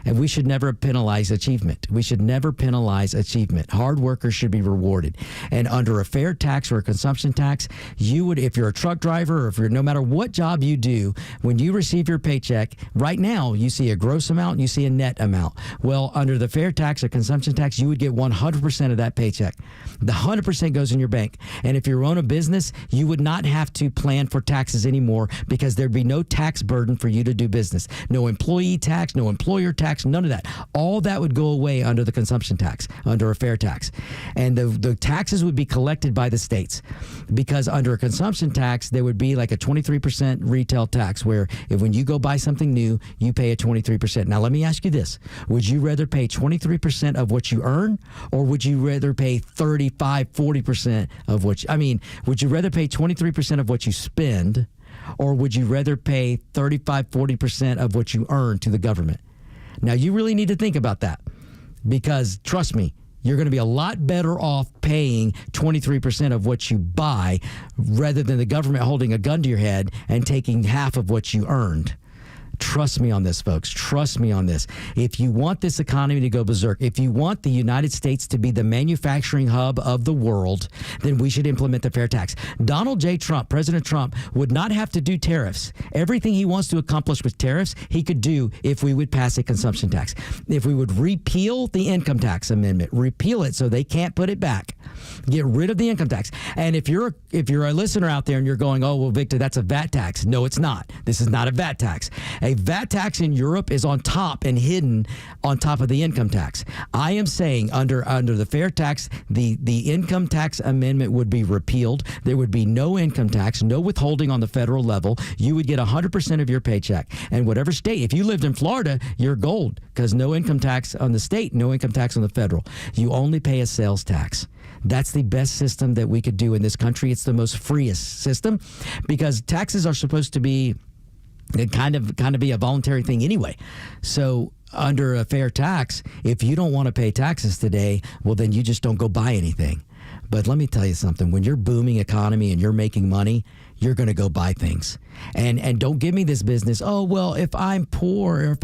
And we should never penalize achievement. We should never penalize achievement. Hard workers should be rewarded. And under a fair tax or a consumption tax, you would, if you're a truck driver or if you're no matter what job you do, when you receive your paycheck, right now you see a gross amount and you see a net amount. Well, under the fair tax or consumption tax, you would get 100% of that paycheck. The 100% goes in your bank. And if you own a business, you would not have to plan for taxes anymore because there'd be no tax burden for you to do business. No employee tax, no employer tax, none of that. All that would go away under the consumption tax, under a fair tax. And the taxes would be collected by the states, because under a consumption tax, there would be like a 23% retail tax where if when you go buy something new, you pay a 23%. Now, let me ask you this. Would you rather pay 23% of what you earn, or would you rather pay 35, 40% of what would you rather pay 23% of what you spend, or would you rather pay 35, 40% of what you earn to the government? Now, you really need to think about that, because trust me, you're going to be a lot better off paying 23% of what you buy rather than the government holding a gun to your head and taking half of what you earned. Trust me on this, folks. Trust me on this. If you want this economy to go berserk, if you want the United States to be the manufacturing hub of the world, then we should implement the fair tax. Donald J. Trump, President Trump, would not have to do tariffs. Everything he wants to accomplish with tariffs, he could do if we would pass a consumption tax. If we would repeal the income tax amendment, repeal it so they can't put it back, get rid of the income tax. And if you're a listener out there and you're going, oh, well, Victor, that's a VAT tax. No, it's not. This is not a VAT tax. A VAT tax in Europe is on top and hidden on top of the income tax. I am saying under the fair tax, the income tax amendment would be repealed. There would be no income tax, no withholding on the federal level. You would get 100% of your paycheck. And whatever state, if you lived in Florida, you're gold, because no income tax on the state, no income tax on the federal. You only pay a sales tax. That's the best system that we could do in this country. It's the most freest system, because taxes are supposed to be kind of be a voluntary thing anyway. So under a fair tax, if you don't want to pay taxes today, well, then you just don't go buy anything. But let me tell you something. When you're booming economy and you're making money, you're going to go buy things. And don't give me this business. Oh, well, if I'm poor, or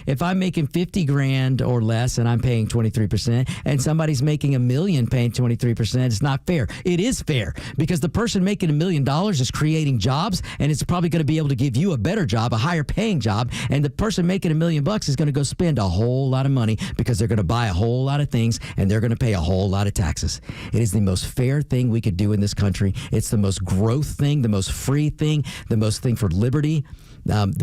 if I'm making 50 grand or less and I'm paying 23%, and somebody's making $1 million paying 23%, it's not fair. It is fair, because the person making $1 million is creating jobs, and it's probably going to be able to give you a better job, a higher paying job. And the person making $1 million is going to go spend a whole lot of money, because they're going to buy a whole lot of things and they're going to pay a whole lot of taxes. It is the most fair thing we could do in this country. It's the most growth thing, the most free thing, the most thing for liberty.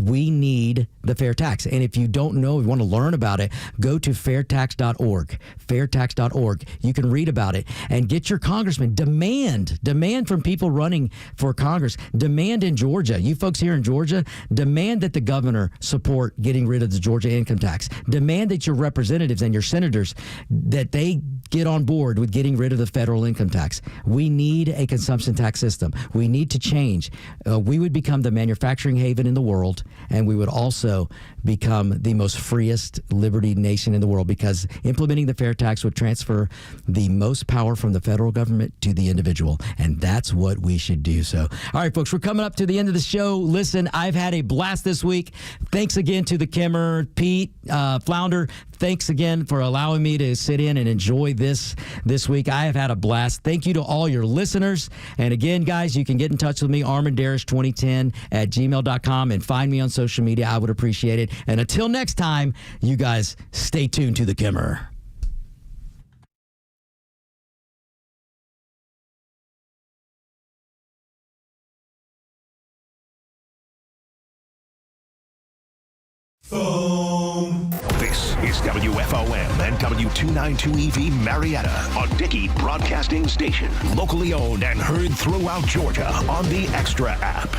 We need the fair tax. And if you don't know, if you want to learn about it, go to fairtax.org. Fairtax.org. You can read about it and get your congressman. Demand from people running for Congress. Demand in Georgia. You folks here in Georgia, demand that the governor support getting rid of the Georgia income tax. Demand that your representatives and your senators, that they get on board with getting rid of the federal income tax. We need a consumption tax system. We need to change. We would become the manufacturing haven in the world, and we would also become the most freest liberty nation in the world, because implementing the fair tax would transfer the most power from the federal government to the individual, and that's what we should do. So, all right, folks, we're coming up to the end of the show. Listen, I've had a blast this week. Thanks again to the Kimmer, Pete, Flounder. Thanks again for allowing me to sit in and enjoy this week. I have had a blast. Thank you to all your listeners. And again, guys, you can get in touch with me, armondez2010 at gmail.com, and find me on social media. I would appreciate it. And until next time, you guys stay tuned to the Kimmer. This is WFOM and W292EV Marietta on Dickey Broadcasting Station. Locally owned and heard throughout Georgia on the Extra app.